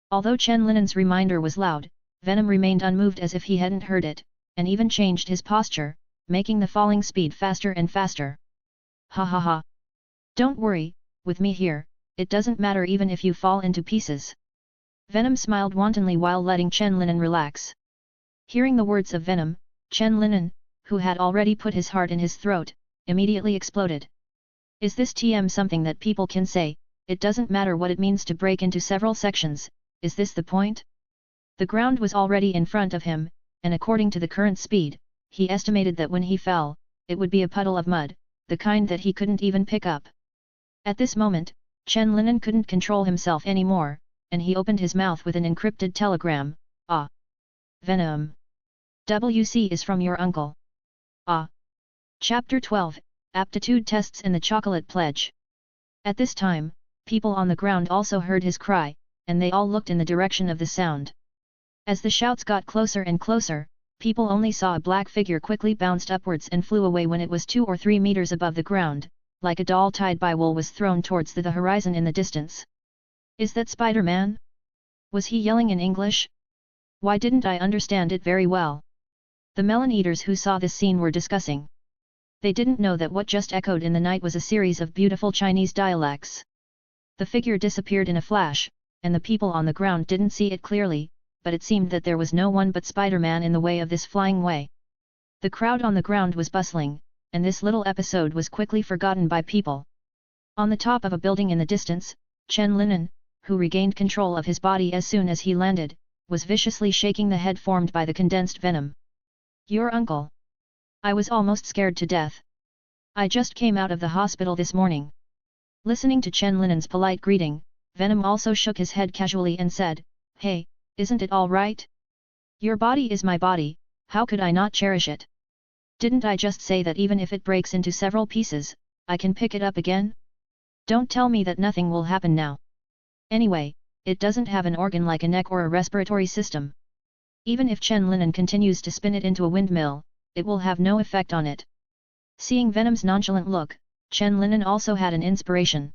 Although Chen Linen's reminder was loud, Venom remained unmoved as if he hadn't heard it, and even changed his posture, making the falling speed faster and faster. Ha ha ha! Don't worry, with me here, it doesn't matter even if you fall into pieces. Venom smiled wantonly while letting Chen Linen relax. Hearing the words of Venom, Chen Linen, who had already put his heart in his throat, immediately exploded. Is this something that people can say, it doesn't matter what it means to break into several sections, is this the point? The ground was already in front of him, and according to the current speed, he estimated that when he fell, it would be a puddle of mud, the kind that he couldn't even pick up. At this moment, Chen Linen couldn't control himself anymore, and he opened his mouth with an encrypted telegram. Ah! Venom! WC is from your uncle. Ah! Chapter 12, Aptitude Tests and the Chocolate Pledge. At this time, people on the ground also heard his cry, and they all looked in the direction of the sound. As the shouts got closer and closer, people only saw a black figure quickly bounced upwards and flew away when it was 2 or 3 meters above the ground, like a doll tied by wool was thrown towards the horizon in the distance. Is that Spider-Man? Was he yelling in English? Why didn't I understand it very well? The melon eaters who saw this scene were discussing. They didn't know that what just echoed in the night was a series of beautiful Chinese dialects. The figure disappeared in a flash, and the people on the ground didn't see it clearly, but it seemed that there was no one but Spider-Man in the way of this flying way. The crowd on the ground was bustling, and this little episode was quickly forgotten by people. On the top of a building in the distance, Chen Linen, who regained control of his body as soon as he landed, was viciously shaking the head formed by the condensed venom. Your uncle! I was almost scared to death. I just came out of the hospital this morning. Listening to Chen Linen's polite greeting, Venom also shook his head casually and said, Hey, isn't it all right? Your body is my body, how could I not cherish it? Didn't I just say that even if it breaks into several pieces, I can pick it up again? Don't tell me that nothing will happen now. Anyway, it doesn't have an organ like a neck or a respiratory system. Even if Chen Linen continues to spin it into a windmill, it will have no effect on it. Seeing Venom's nonchalant look, Chen Linen also had an inspiration.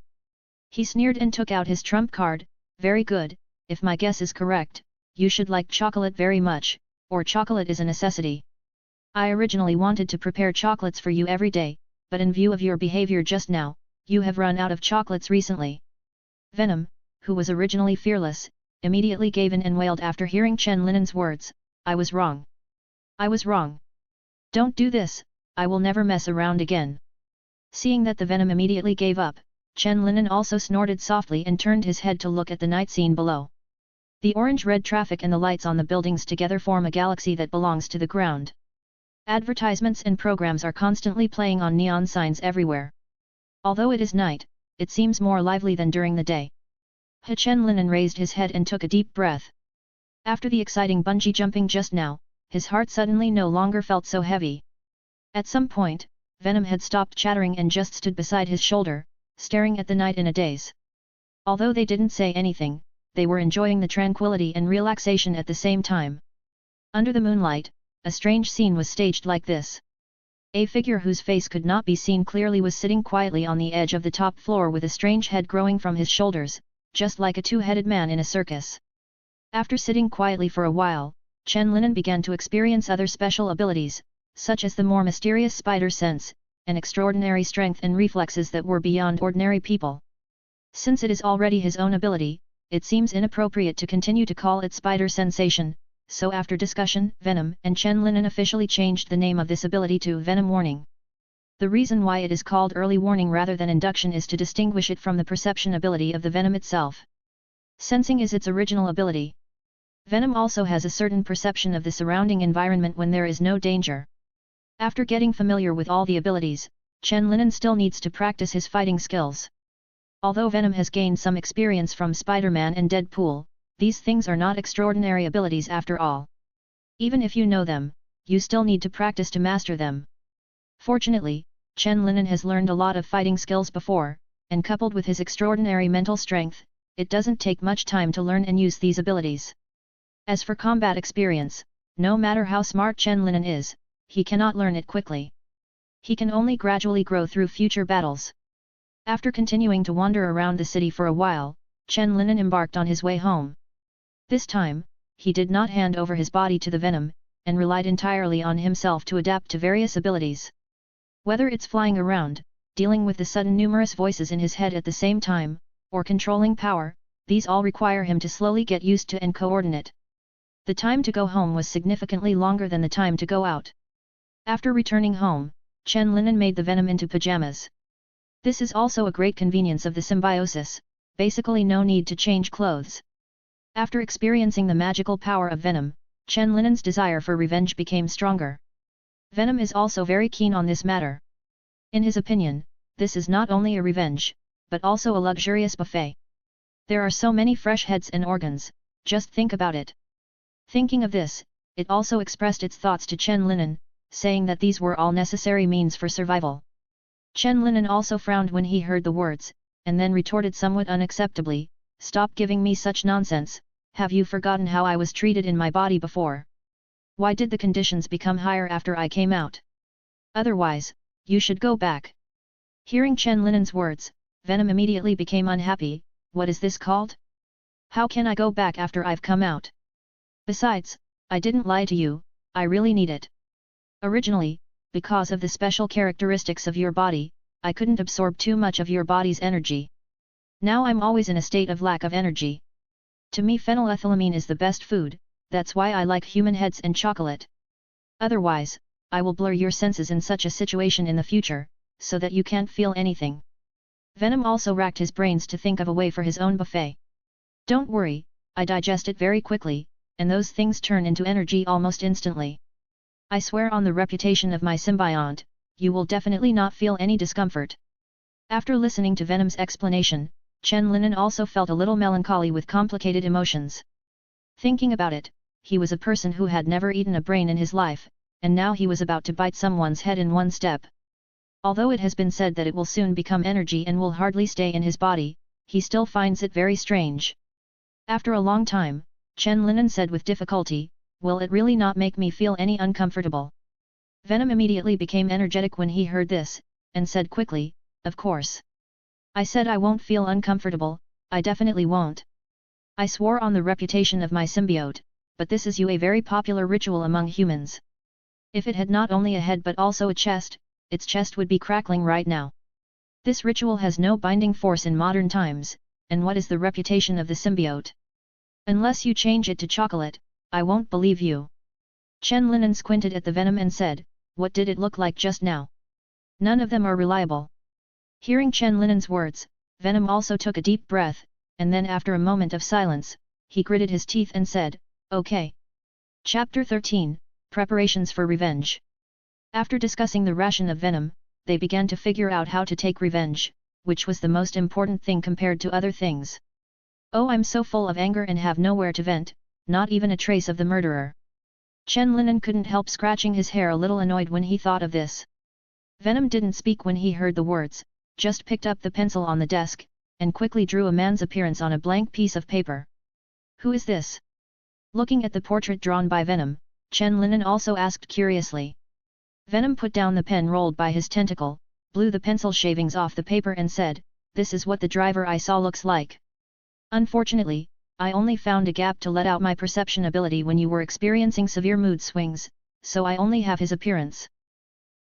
He sneered and took out his trump card. Very good, if my guess is correct, you should like chocolate very much, or chocolate is a necessity. I originally wanted to prepare chocolates for you every day, but in view of your behavior just now, you have run out of chocolates recently. Venom, who was originally fearless, immediately gave in and wailed after hearing Chen Linen's words, "I was wrong. I was wrong. Don't do this, I will never mess around again." Seeing that the Venom immediately gave up, Chen Linen also snorted softly and turned his head to look at the night scene below. The orange-red traffic and the lights on the buildings together form a galaxy that belongs to the ground. Advertisements and programs are constantly playing on neon signs everywhere. Although it is night, it seems more lively than during the day. Chen Linen raised his head and took a deep breath. After the exciting bungee jumping just now, his heart suddenly no longer felt so heavy. At some point, Venom had stopped chattering and just stood beside his shoulder, staring at the night in a daze. Although they didn't say anything, they were enjoying the tranquility and relaxation at the same time. Under the moonlight, a strange scene was staged like this. A figure whose face could not be seen clearly was sitting quietly on the edge of the top floor with a strange head growing from his shoulders, just like a two-headed man in a circus. After sitting quietly for a while, Chen Linen began to experience other special abilities, such as the more mysterious spider sense, and extraordinary strength and reflexes that were beyond ordinary people. Since it is already his own ability, it seems inappropriate to continue to call it spider sensation, so after discussion, Venom and Chen Linen officially changed the name of this ability to Venom Warning. The reason why it is called early warning rather than induction is to distinguish it from the perception ability of the Venom itself. Sensing is its original ability. Venom also has a certain perception of the surrounding environment when there is no danger. After getting familiar with all the abilities, Chen Linen still needs to practice his fighting skills. Although Venom has gained some experience from Spider-Man and Deadpool, these things are not extraordinary abilities after all. Even if you know them, you still need to practice to master them. Fortunately, Chen Linen has learned a lot of fighting skills before, and coupled with his extraordinary mental strength, it doesn't take much time to learn and use these abilities. As for combat experience, no matter how smart Chen Linen is, he cannot learn it quickly. He can only gradually grow through future battles. After continuing to wander around the city for a while, Chen Linen embarked on his way home. This time, he did not hand over his body to the Venom, and relied entirely on himself to adapt to various abilities. Whether it's flying around, dealing with the sudden numerous voices in his head at the same time, or controlling power, these all require him to slowly get used to and coordinate. The time to go home was significantly longer than the time to go out. After returning home, Chen Linen made the Venom into pajamas. This is also a great convenience of the symbiosis, basically no need to change clothes. After experiencing the magical power of Venom, Chen Linen's desire for revenge became stronger. Venom is also very keen on this matter. In his opinion, this is not only a revenge, but also a luxurious buffet. There are so many fresh heads and organs, just think about it. Thinking of this, it also expressed its thoughts to Chen Linen, saying that these were all necessary means for survival. Chen Linen also frowned when he heard the words, and then retorted somewhat unacceptably, "Stop giving me such nonsense, have you forgotten how I was treated in my body before? Why did the conditions become higher after I came out? Otherwise, you should go back." Hearing Chen Linen's words, Venom immediately became unhappy. "What is this called? How can I go back after I've come out? Besides, I didn't lie to you, I really need it. Originally, because of the special characteristics of your body, I couldn't absorb too much of your body's energy. Now I'm always in a state of lack of energy. To me phenylethylamine is the best food, that's why I like human heads and chocolate. Otherwise, I will blur your senses in such a situation in the future, so that you can't feel anything." Venom also racked his brains to think of a way for his own buffet. "Don't worry, I digest it very quickly, and those things turn into energy almost instantly. I swear on the reputation of my symbiont, you will definitely not feel any discomfort." After listening to Venom's explanation, Chen Linen also felt a little melancholy with complicated emotions. Thinking about it, he was a person who had never eaten a brain in his life, and now he was about to bite someone's head in one step. Although it has been said that it will soon become energy and will hardly stay in his body, he still finds it very strange. After a long time, Chen Linen said with difficulty, "Will it really not make me feel any uncomfortable?" Venom immediately became energetic when he heard this, and said quickly, "Of course. I said I won't feel uncomfortable, I definitely won't. I swore on the reputation of my symbiote, but this is a very popular ritual among humans. If it had not only a head but also a chest, its chest would be crackling right now. This ritual has no binding force in modern times, and what is the reputation of the symbiote? Unless you change it to chocolate, I won't believe you. Chen Linan squinted at the Venom and said, what did it look like just now? None of them are reliable. Hearing Chen Linen's words, Venom also took a deep breath, and then after a moment of silence, he gritted his teeth and said, okay. Chapter 13, Preparations for Revenge. After discussing the ration of Venom, they began to figure out how to take revenge, which was the most important thing compared to other things. Oh, I'm so full of anger and have nowhere to vent, not even a trace of the murderer. Chen Linan couldn't help scratching his hair a little annoyed when he thought of this. Venom didn't speak when he heard the words, just picked up the pencil on the desk, and quickly drew a man's appearance on a blank piece of paper. Who is this? Looking at the portrait drawn by Venom, Chen Linan also asked curiously. Venom put down the pen rolled by his tentacle, blew the pencil shavings off the paper and said, this is what the driver I saw looks like. Unfortunately, I only found a gap to let out my perception ability when you were experiencing severe mood swings, so I only have his appearance.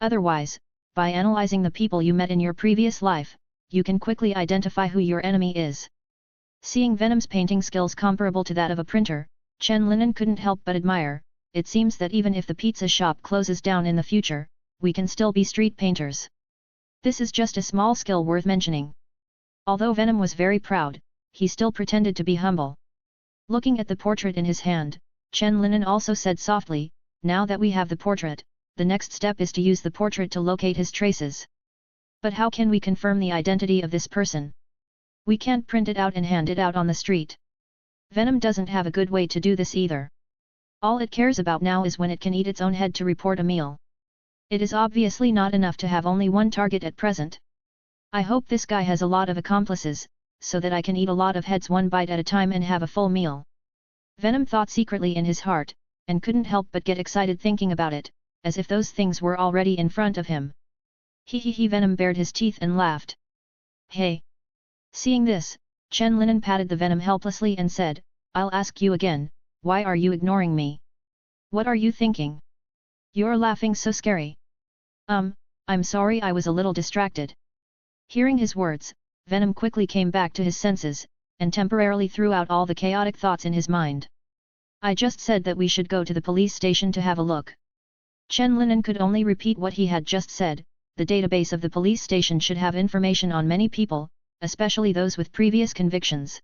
Otherwise, by analyzing the people you met in your previous life, you can quickly identify who your enemy is. Seeing Venom's painting skills comparable to that of a printer, Chen Linan couldn't help but admire. It seems that even if the pizza shop closes down in the future, we can still be street painters. This is just a small skill worth mentioning. Although Venom was very proud, he still pretended to be humble. Looking at the portrait in his hand, Chen Linan also said softly, now that we have the portrait, the next step is to use the portrait to locate his traces. But how can we confirm the identity of this person? We can't print it out and hand it out on the street. Venom doesn't have a good way to do this either. All it cares about now is when it can eat its own head to report a meal. It is obviously not enough to have only one target at present. I hope this guy has a lot of accomplices, so that I can eat a lot of heads one bite at a time and have a full meal. Venom thought secretly in his heart, and couldn't help but get excited thinking about it, as if those things were already in front of him. He Venom bared his teeth and laughed. Hey! Seeing this, Chen Linan patted the Venom helplessly and said, I'll ask you again, why are you ignoring me? What are you thinking? You're laughing so scary. I'm sorry, I was a little distracted. Hearing his words, Venom quickly came back to his senses, and temporarily threw out all the chaotic thoughts in his mind. I just said that we should go to the police station to have a look. Chen Linan could only repeat what he had just said. The database of the police station should have information on many people, especially those with previous convictions.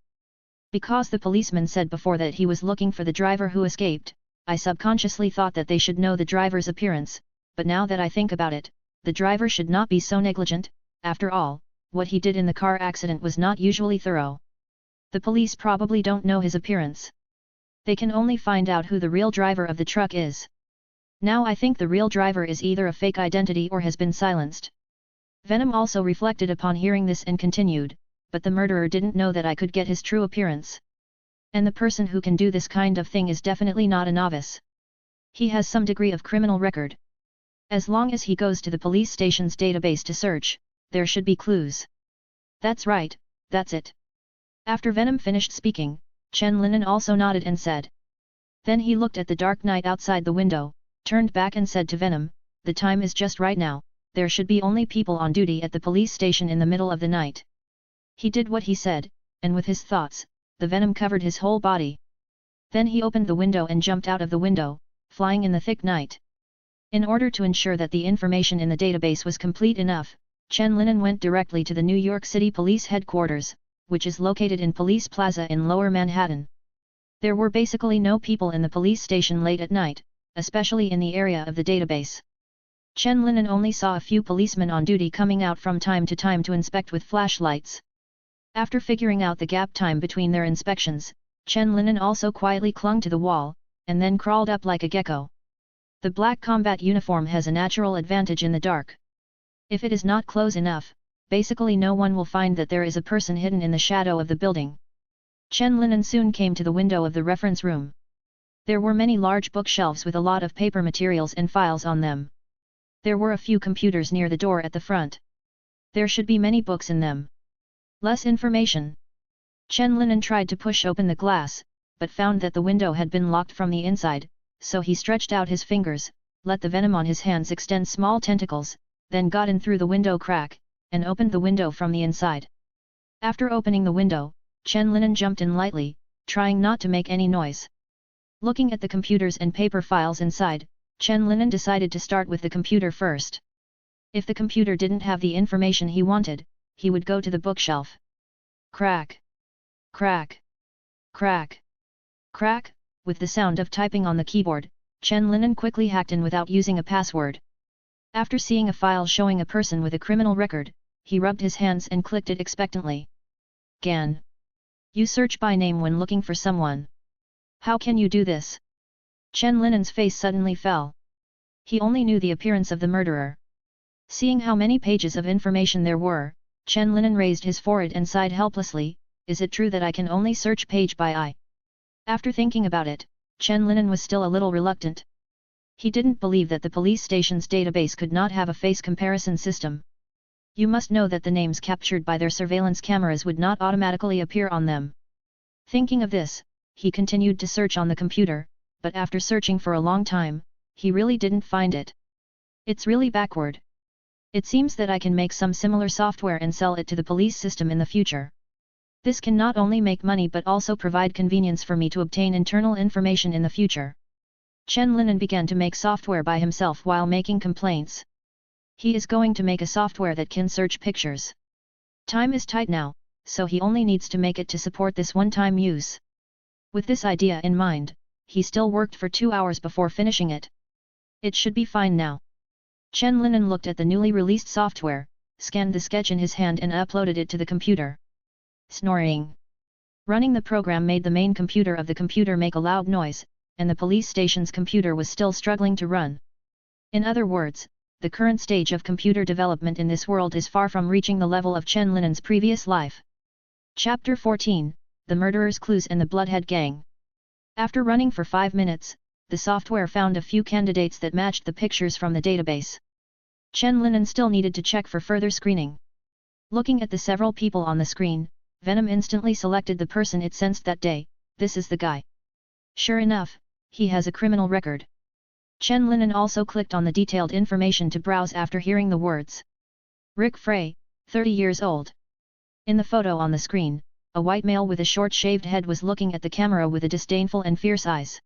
Because the policeman said before that he was looking for the driver who escaped, I subconsciously thought that they should know the driver's appearance, but now that I think about it, the driver should not be so negligent. After all, what he did in the car accident was not usually thorough. The police probably don't know his appearance. They can only find out who the real driver of the truck is. Now I think the real driver is either a fake identity or has been silenced. Venom also reflected upon hearing this and continued, but the murderer didn't know that I could get his true appearance. And the person who can do this kind of thing is definitely not a novice. He has some degree of criminal record. As long as he goes to the police station's database to search, there should be clues. That's right, that's it. After Venom finished speaking, Chen Linan also nodded and said. Then he looked at the dark night outside the window, turned back and said to Venom, the time is just right now, there should be only people on duty at the police station in the middle of the night. He did what he said, and with his thoughts, the Venom covered his whole body. Then he opened the window and jumped out of the window, flying in the thick night. In order to ensure that the information in the database was complete enough, Chen Linan went directly to the New York City Police Headquarters, which is located in Police Plaza in Lower Manhattan. There were basically no people in the police station late at night, especially in the area of the database. Chen Linan only saw a few policemen on duty coming out from time to time to inspect with flashlights. After figuring out the gap time between their inspections, Chen Linan also quietly clung to the wall, and then crawled up like a gecko. The black combat uniform has a natural advantage in the dark. If it is not close enough, basically no one will find that there is a person hidden in the shadow of the building. Chen Linan soon came to the window of the reference room. There were many large bookshelves with a lot of paper materials and files on them. There were a few computers near the door at the front. There should be many books in them. Less information. Chen Linan tried to push open the glass, but found that the window had been locked from the inside, so he stretched out his fingers, let the venom on his hands extend small tentacles, then got in through the window crack, and opened the window from the inside. After opening the window, Chen Linen jumped in lightly, trying not to make any noise. Looking at the computers and paper files inside, Chen Linen decided to start with the computer first. If the computer didn't have the information he wanted, he would go to the bookshelf. Crack! Crack! Crack! Crack! With the sound of typing on the keyboard, Chen Linen quickly hacked in without using a password. After seeing a file showing a person with a criminal record, he rubbed his hands and clicked it expectantly. Gan. You search by name when looking for someone. How can you do this? Chen Linen's face suddenly fell. He only knew the appearance of the murderer. Seeing how many pages of information there were, Chen Linen raised his forehead and sighed helplessly. Is it true that I can only search page by eye? After thinking about it, Chen Linen was still a little reluctant. He didn't believe that the police station's database could not have a face comparison system. You must know that the names captured by their surveillance cameras would not automatically appear on them. Thinking of this, he continued to search on the computer, but after searching for a long time, he really didn't find it. It's really backward. It seems that I can make some similar software and sell it to the police system in the future. This can not only make money but also provide convenience for me to obtain internal information in the future. Chen Linen began to make software by himself while making complaints. He is going to make a software that can search pictures. Time is tight now, so he only needs to make it to support this one-time use. With this idea in mind, he still worked for 2 hours before finishing it. It should be fine now. Chen Linen looked at the newly released software, scanned the sketch in his hand and uploaded it to the computer. Snoring. Running the program made the main computer of the computer make a loud noise, and the police station's computer was still struggling to run. In other words, the current stage of computer development in this world is far from reaching the level of Chen Linen's previous life. Chapter 14, The Murderer's Clues and the Bloodhead Gang. After running for 5 minutes, the software found a few candidates that matched the pictures from the database. Chen Linen still needed to check for further screening. Looking at the several people on the screen, Venom instantly selected the person it sensed that day. This is the guy. Sure enough, he has a criminal record. Chen Linen also clicked on the detailed information to browse after hearing the words. Rick Frey, 30 years old. In the photo on the screen, a white male with a short-shaved head was looking at the camera with a disdainful and fierce eyes.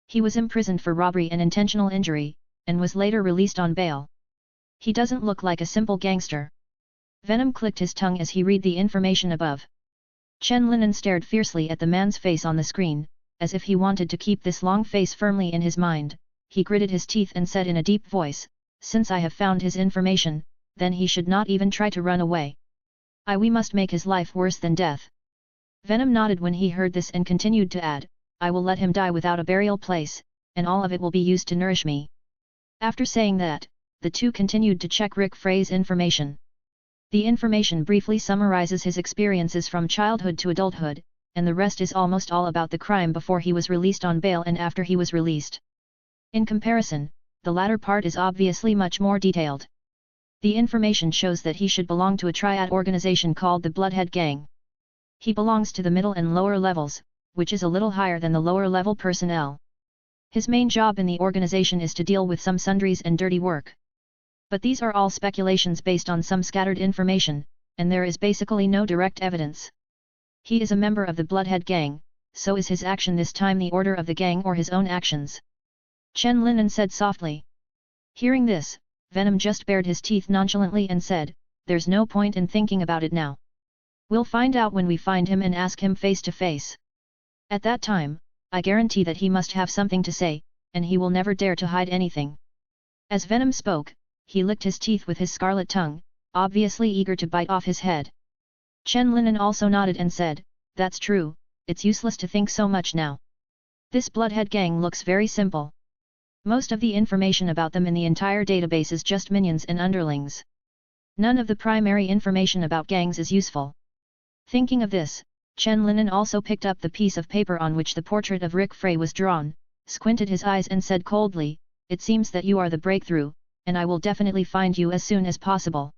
He was imprisoned for robbery and intentional injury, and was later released on bail. He doesn't look like a simple gangster. Venom clicked his tongue as he read the information above. Chen Linen stared fiercely at the man's face on the screen, as if he wanted to keep this long face firmly in his mind. He gritted his teeth and said in a deep voice, since I have found his information, then he should not even try to run away. We must make his life worse than death. Venom nodded when he heard this and continued to add, I will let him die without a burial place, and all of it will be used to nourish me. After saying that, the two continued to check Rick Frey's information. The information briefly summarizes his experiences from childhood to adulthood, and the rest is almost all about the crime before he was released on bail and after he was released. In comparison, the latter part is obviously much more detailed. The information shows that he should belong to a triad organization called the Bloodhead Gang. He belongs to the middle and lower levels, which is a little higher than the lower level personnel. His main job in the organization is to deal with some sundries and dirty work. But these are all speculations based on some scattered information, and there is basically no direct evidence. He is a member of the Bloodhead Gang, so is his action this time the order of the gang or his own actions? Chen Linen said softly. Hearing this, Venom just bared his teeth nonchalantly and said, there's no point in thinking about it now. We'll find out when we find him and ask him face to face. At that time, I guarantee that he must have something to say, and he will never dare to hide anything. As Venom spoke, he licked his teeth with his scarlet tongue, obviously eager to bite off his head. Chen Linen also nodded and said, that's true, it's useless to think so much now. This Bloodhead Gang looks very simple. Most of the information about them in the entire database is just minions and underlings. None of the primary information about gangs is useful. Thinking of this, Chen Linen also picked up the piece of paper on which the portrait of Rick Frey was drawn, squinted his eyes and said coldly, it seems that you are the breakthrough, and I will definitely find you as soon as possible.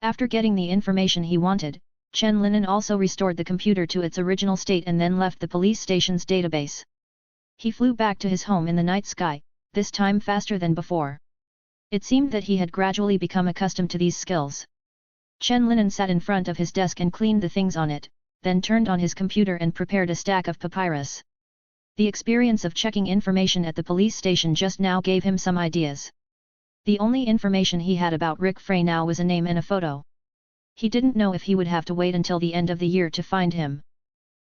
After getting the information he wanted, Chen Linen also restored the computer to its original state and then left the police station's database. He flew back to his home in the night sky, this time faster than before. It seemed that he had gradually become accustomed to these skills. Chen Linen sat in front of his desk and cleaned the things on it, then turned on his computer and prepared a stack of papyrus. The experience of checking information at the police station just now gave him some ideas. The only information he had about Rick Frey now was a name and a photo. He didn't know if he would have to wait until the end of the year to find him.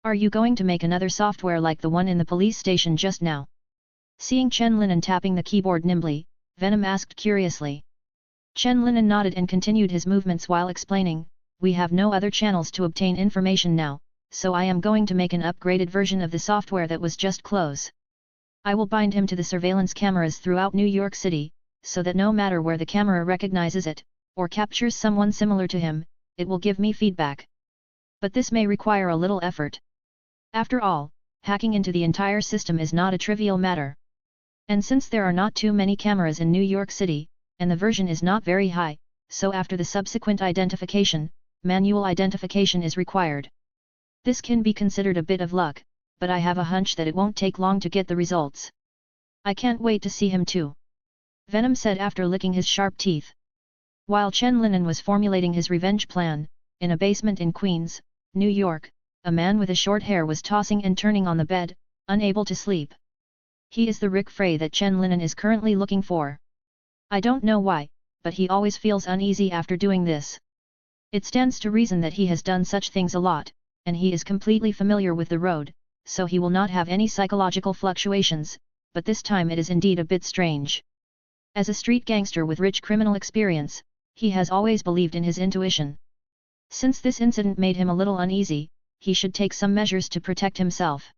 "Are you going to make another software like the one in the police station just now?" Seeing Chen Linan tapping the keyboard nimbly, Venom asked curiously. Chen Linan nodded and continued his movements while explaining, "We have no other channels to obtain information now, so I am going to make an upgraded version of the software that was just close. I will bind him to the surveillance cameras throughout New York City, so that no matter where the camera recognizes it, or captures someone similar to him, it will give me feedback. But this may require a little effort. After all, hacking into the entire system is not a trivial matter. And since there are not too many cameras in New York City, and the version is not very high, so after the subsequent identification, manual identification is required. This can be considered a bit of luck, but I have a hunch that it won't take long to get the results. I can't wait to see him too," Venom said after licking his sharp teeth. While Chen Linan was formulating his revenge plan, in a basement in Queens, New York, a man with a short hair was tossing and turning on the bed, unable to sleep. He is the Rick Frey that Chen Linan is currently looking for. I don't know why, but he always feels uneasy after doing this. It stands to reason that he has done such things a lot, and he is completely familiar with the road, so he will not have any psychological fluctuations, but this time it is indeed a bit strange. As a street gangster with rich criminal experience, he has always believed in his intuition. Since this incident made him a little uneasy, he should take some measures to protect himself.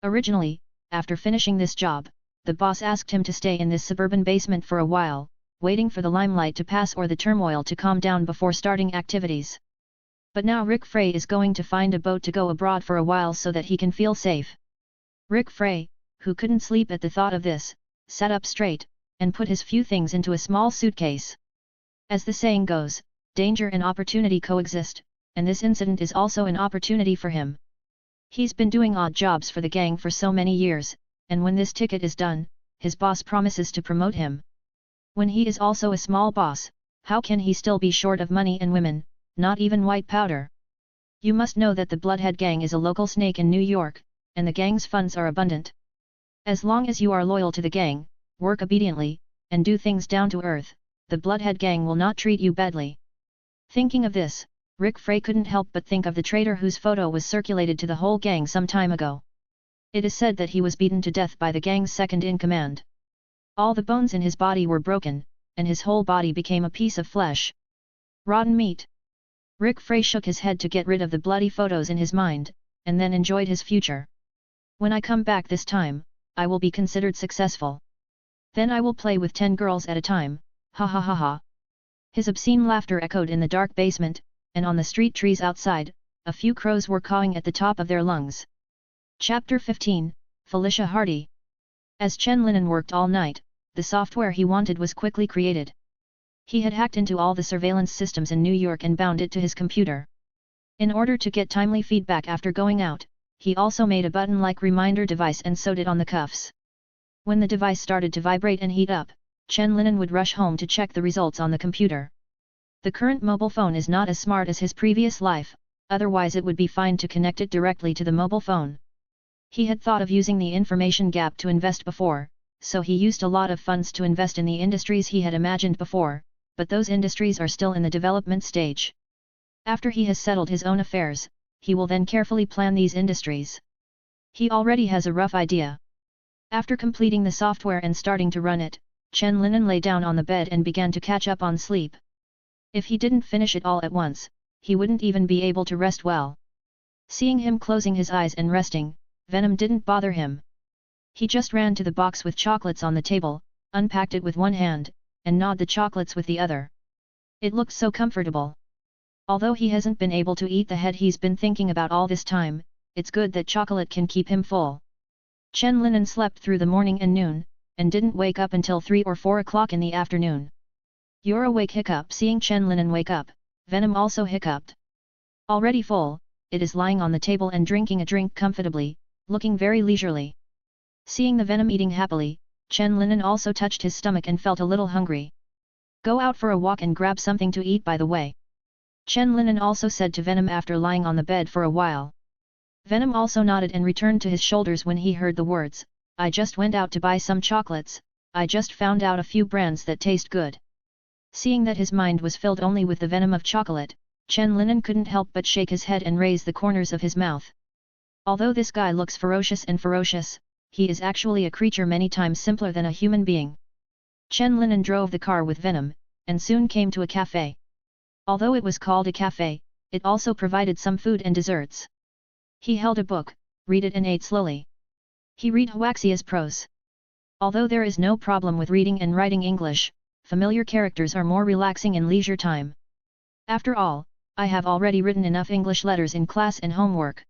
Originally, after finishing this job, the boss asked him to stay in this suburban basement for a while, waiting for the limelight to pass or the turmoil to calm down before starting activities. But now Rick Frey is going to find a boat to go abroad for a while so that he can feel safe. Rick Frey, who couldn't sleep at the thought of this, sat up straight, and put his few things into a small suitcase. As the saying goes, danger and opportunity coexist, and this incident is also an opportunity for him. He's been doing odd jobs for the gang for so many years, and when this ticket is done, his boss promises to promote him. When he is also a small boss, how can he still be short of money and women, not even white powder? You must know that the Bloodhead Gang is a local snake in New York, and the gang's funds are abundant. As long as you are loyal to the gang, work obediently, and do things down to earth, the Bloodhead Gang will not treat you badly. Thinking of this, Rick Frey couldn't help but think of the traitor whose photo was circulated to the whole gang some time ago. It is said that he was beaten to death by the gang's second-in-command. All the bones in his body were broken, and his whole body became a piece of flesh. Rotten meat. Rick Frey shook his head to get rid of the bloody photos in his mind, and then enjoyed his future. When I come back this time, I will be considered successful. Then I will play with 10 girls at a time, ha ha ha ha. His obscene laughter echoed in the dark basement, and on the street trees outside, a few crows were cawing at the top of their lungs. Chapter 15, Felicia Hardy. As Chen Linan worked all night, the software he wanted was quickly created. He had hacked into all the surveillance systems in New York and bound it to his computer. In order to get timely feedback after going out, he also made a button-like reminder device and sewed it on the cuffs. When the device started to vibrate and heat up, Chen Linan would rush home to check the results on the computer. The current mobile phone is not as smart as his previous life, otherwise it would be fine to connect it directly to the mobile phone. He had thought of using the information gap to invest before, so he used a lot of funds to invest in the industries he had imagined before, but those industries are still in the development stage. After he has settled his own affairs, he will then carefully plan these industries. He already has a rough idea. After completing the software and starting to run it, Chen Linan lay down on the bed and began to catch up on sleep. If he didn't finish it all at once, he wouldn't even be able to rest well. Seeing him closing his eyes and resting, Venom didn't bother him. He just ran to the box with chocolates on the table, unpacked it with one hand, and gnawed the chocolates with the other. It looked so comfortable. Although he hasn't been able to eat the head he's been thinking about all this time, it's good that chocolate can keep him full. Chen Linan slept through the morning and noon, and didn't wake up until 3 or 4 o'clock in the afternoon. "You're awake." Hiccup. Seeing Chen Linan wake up, Venom also hiccuped. Already full, it is lying on the table and drinking a drink comfortably, looking very leisurely. Seeing the Venom eating happily, Chen Linan also touched his stomach and felt a little hungry. "Go out for a walk and grab something to eat by the way." Chen Linen also said to Venom after lying on the bed for a while. Venom also nodded and returned to his shoulders when he heard the words, I just went out to buy some chocolates, I just found out a few brands that taste good. Seeing that his mind was filled only with the venom of chocolate, Chen Linen couldn't help but shake his head and raise the corners of his mouth. Although this guy looks ferocious, he is actually a creature many times simpler than a human being. Chen Linen drove the car with Venom, and soon came to a cafe. Although it was called a cafe, it also provided some food and desserts. He held a book, read it and ate slowly. He read Huaxia's prose. Although there is no problem with reading and writing English, familiar characters are more relaxing in leisure time. After all, I have already written enough English letters in class and homework.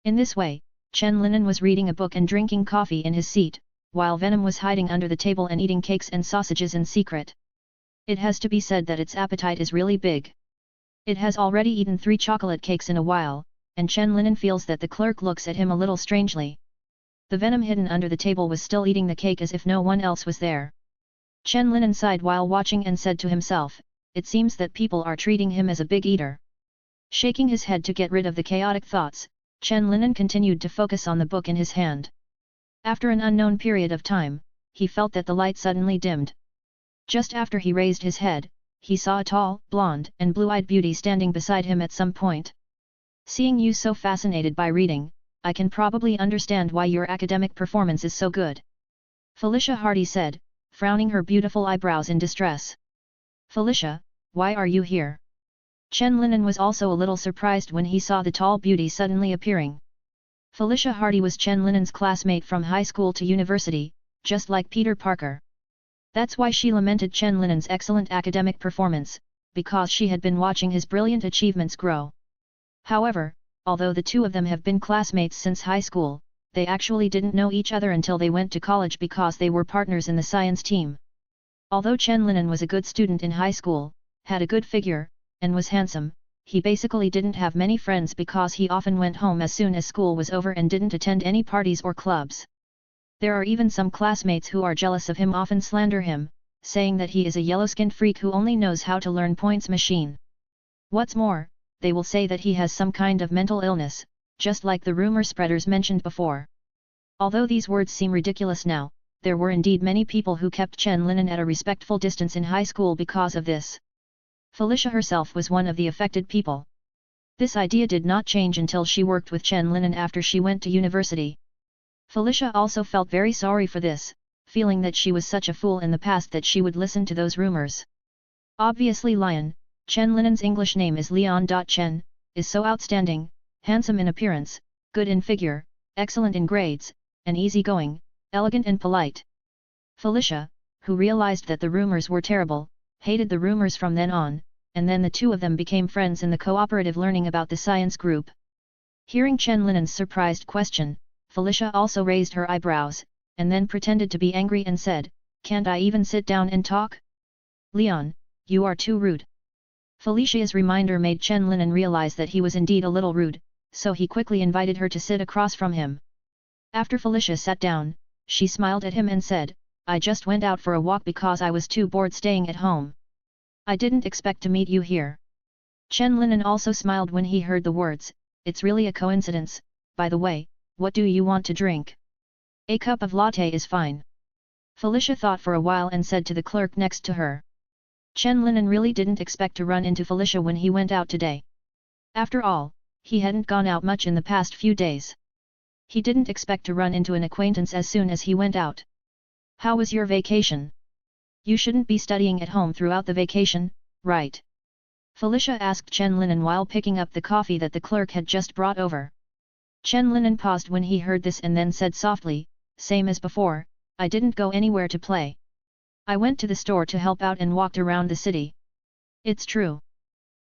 In this way, Chen Linen was reading a book and drinking coffee in his seat, while Venom was hiding under the table and eating cakes and sausages in secret. It has to be said that its appetite is really big. It has already eaten 3 chocolate cakes in a while, and Chen Linen feels that the clerk looks at him a little strangely. The Venom hidden under the table was still eating the cake as if no one else was there. Chen Linen sighed while watching and said to himself, it seems that people are treating him as a big eater. Shaking his head to get rid of the chaotic thoughts, Chen Linen continued to focus on the book in his hand. After an unknown period of time, he felt that the light suddenly dimmed. Just after he raised his head, he saw a tall, blonde and blue-eyed beauty standing beside him at some point. Seeing you so fascinated by reading, I can probably understand why your academic performance is so good. Felicia Hardy said, frowning her beautiful eyebrows in distress. Felicia, why are you here? Chen Linen was also a little surprised when he saw the tall beauty suddenly appearing. Felicia Hardy was Chen Linen's classmate from high school to university, just like Peter Parker. That's why she lamented Chen Linen's excellent academic performance, because she had been watching his brilliant achievements grow. However, although the two of them have been classmates since high school, they actually didn't know each other until they went to college because they were partners in the science team. Although Chen Linen was a good student in high school, had a good figure, and was handsome, he basically didn't have many friends because he often went home as soon as school was over and didn't attend any parties or clubs. There are even some classmates who are jealous of him, often slander him, saying that he is a yellow-skinned freak who only knows how to learn points machine. What's more, they will say that he has some kind of mental illness, just like the rumor spreaders mentioned before. Although these words seem ridiculous now, there were indeed many people who kept Chen Linen at a respectful distance in high school because of this. Felicia herself was one of the affected people. This idea did not change until she worked with Chen Linen after she went to university. Felicia also felt very sorry for this, feeling that she was such a fool in the past that she would listen to those rumors. Obviously Lion, Chen Linen's English name is Leon. Chen, is so outstanding, handsome in appearance, good in figure, excellent in grades, and easygoing, elegant and polite. Felicia, who realized that the rumors were terrible, hated the rumors from then on, and then the two of them became friends in the cooperative learning about the science group. Hearing Chen Linen's surprised question, Felicia also raised her eyebrows, and then pretended to be angry and said, "Can't I even sit down and talk? Leon, you are too rude." Felicia's reminder made Chen Linen realize that he was indeed a little rude, so he quickly invited her to sit across from him. After Felicia sat down, she smiled at him and said, "I just went out for a walk because I was too bored staying at home. I didn't expect to meet you here." Chen Linen also smiled when he heard the words, "It's really a coincidence. By the way, what do you want to drink? A cup of latte is fine." Felicia thought for a while and said to the clerk next to her. Chen Linen really didn't expect to run into Felicia when he went out today. After all, he hadn't gone out much in the past few days. He didn't expect to run into an acquaintance as soon as he went out. "How was your vacation? You shouldn't be studying at home throughout the vacation, right?" Felicia asked Chen Linen while picking up the coffee that the clerk had just brought over. Chen Linen paused when he heard this and then said softly, "Same as before, I didn't go anywhere to play. I went to the store to help out and walked around the city." "It's true."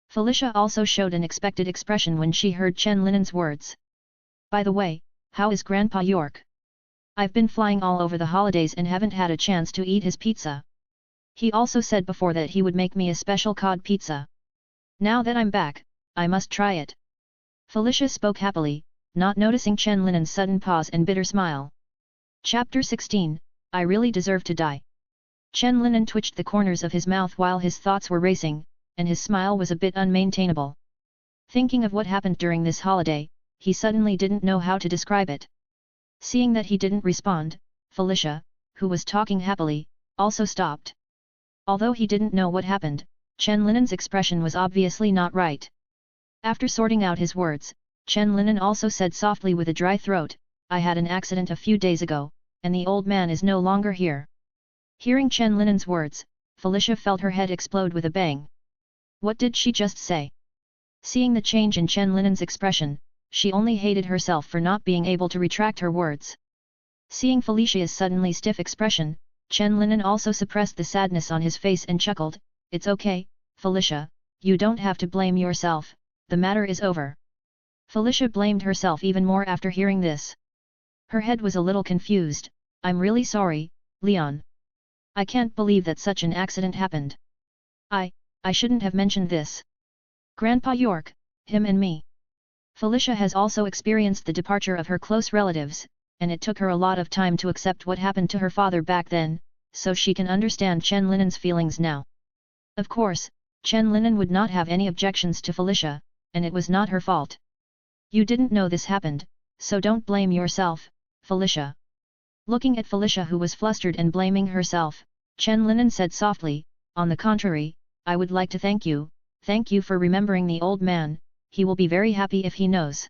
Felicia also showed an expected expression when she heard Chen Linen's words. "By the way, how is Grandpa York? I've been flying all over the holidays and haven't had a chance to eat his pizza. He also said before that he would make me a special cod pizza. Now that I'm back, I must try it." Felicia spoke happily, not noticing Chen Linen's sudden pause and bitter smile. Chapter 16, I Really Deserve to Die. Chen Linen twitched the corners of his mouth while his thoughts were racing, and his smile was a bit unmaintainable. Thinking of what happened during this holiday, he suddenly didn't know how to describe it. Seeing that he didn't respond, Felicia, who was talking happily, also stopped. Although he didn't know what happened, Chen Linen's expression was obviously not right. After sorting out his words, Chen Linen also said softly with a dry throat, "I had an accident a few days ago, and the old man is no longer here." Hearing Chen Linen's words, Felicia felt her head explode with a bang. What did she just say? Seeing the change in Chen Linen's expression, she only hated herself for not being able to retract her words. Seeing Felicia's suddenly stiff expression, Chen Linen also suppressed the sadness on his face and chuckled, "It's okay, Felicia, you don't have to blame yourself, the matter is over." Felicia blamed herself even more after hearing this. Her head was a little confused. "I'm really sorry, Leon. I can't believe that such an accident happened. I shouldn't have mentioned this. Grandpa York, him and me." Felicia has also experienced the departure of her close relatives, and it took her a lot of time to accept what happened to her father back then, so she can understand Chen Linen's feelings now. Of course, Chen Linen would not have any objections to Felicia, and it was not her fault. "You didn't know this happened, so don't blame yourself, Felicia." Looking at Felicia, who was flustered and blaming herself, Chen Linen said softly, "On the contrary, I would like to thank you for remembering the old man, he will be very happy if he knows.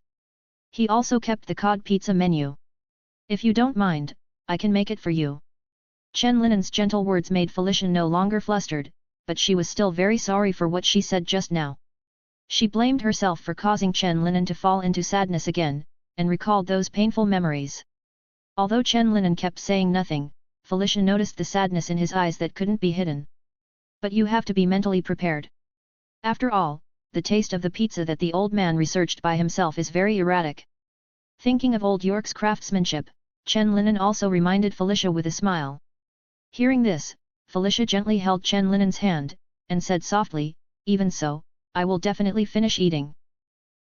He also kept the cod pizza menu. If you don't mind, I can make it for you." Chen Linen's gentle words made Felicia no longer flustered, but she was still very sorry for what she said just now. She blamed herself for causing Chen Linen to fall into sadness again, and recalled those painful memories. Although Chen Linen kept saying nothing, Felicia noticed the sadness in his eyes that couldn't be hidden. "But you have to be mentally prepared. After all, the taste of the pizza that the old man researched by himself is very erratic." Thinking of old York's craftsmanship, Chen Linen also reminded Felicia with a smile. Hearing this, Felicia gently held Chen Linen's hand, and said softly, "Even so, I will definitely finish eating."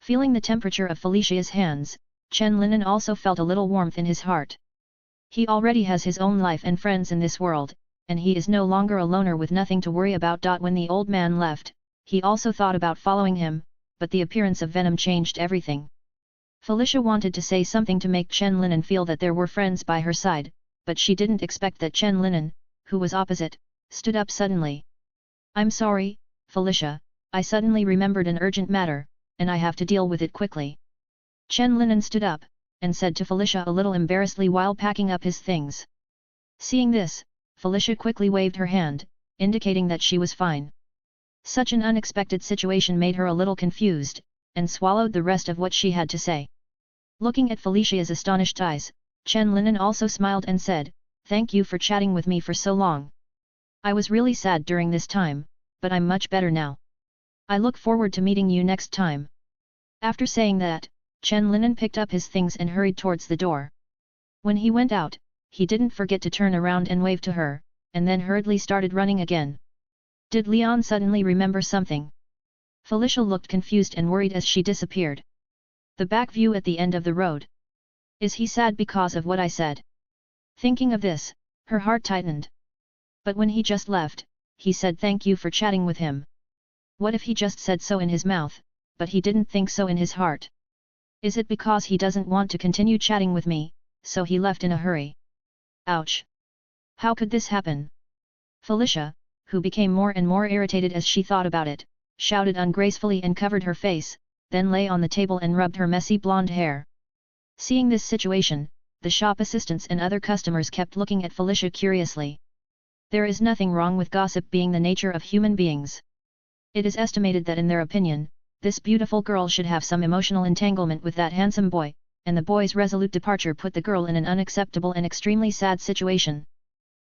Feeling the temperature of Felicia's hands, Chen Linen also felt a little warmth in his heart. He already has his own life and friends in this world, and he is no longer a loner with nothing to worry about. When the old man left, he also thought about following him, but the appearance of Venom changed everything. Felicia wanted to say something to make Chen Linen feel that there were friends by her side, but she didn't expect that Chen Linen, who was opposite, stood up suddenly. "I'm sorry, Felicia, I suddenly remembered an urgent matter, and I have to deal with it quickly." Chen Linen stood up, and said to Felicia a little embarrassedly while packing up his things. Seeing this, Felicia quickly waved her hand, indicating that she was fine. Such an unexpected situation made her a little confused, and swallowed the rest of what she had to say. Looking at Felicia's astonished eyes, Chen Linen also smiled and said, "Thank you for chatting with me for so long. I was really sad during this time, but I'm much better now. I look forward to meeting you next time." After saying that, Chen Linen picked up his things and hurried towards the door. When he went out, he didn't forget to turn around and wave to her, and then hurriedly started running again. Did Leon suddenly remember something? Felicia looked confused and worried as she disappeared. The back view at the end of the road. Is he sad because of what I said? Thinking of this, her heart tightened. But when he just left, he said thank you for chatting with him. What if he just said so in his mouth, but he didn't think so in his heart? Is it because he doesn't want to continue chatting with me, so he left in a hurry? Ouch! How could this happen? Felicia, who became more and more irritated as she thought about it, shouted ungracefully and covered her face, then lay on the table and rubbed her messy blonde hair. Seeing this situation, the shop assistants and other customers kept looking at Felicia curiously. There is nothing wrong with gossip being the nature of human beings. It is estimated that in their opinion, this beautiful girl should have some emotional entanglement with that handsome boy, and the boy's resolute departure put the girl in an unacceptable and extremely sad situation.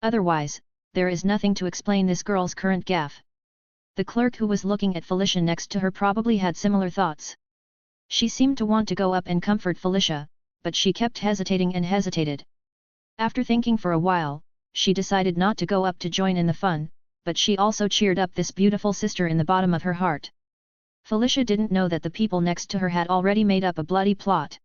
Otherwise, there is nothing to explain this girl's current gaffe. The clerk who was looking at Felicia next to her probably had similar thoughts. She seemed to want to go up and comfort Felicia, but she kept hesitating and hesitated. After thinking for a while, she decided not to go up to join in the fun, but she also cheered up this beautiful sister in the bottom of her heart. Felicia didn't know that the people next to her had already made up a bloody plot.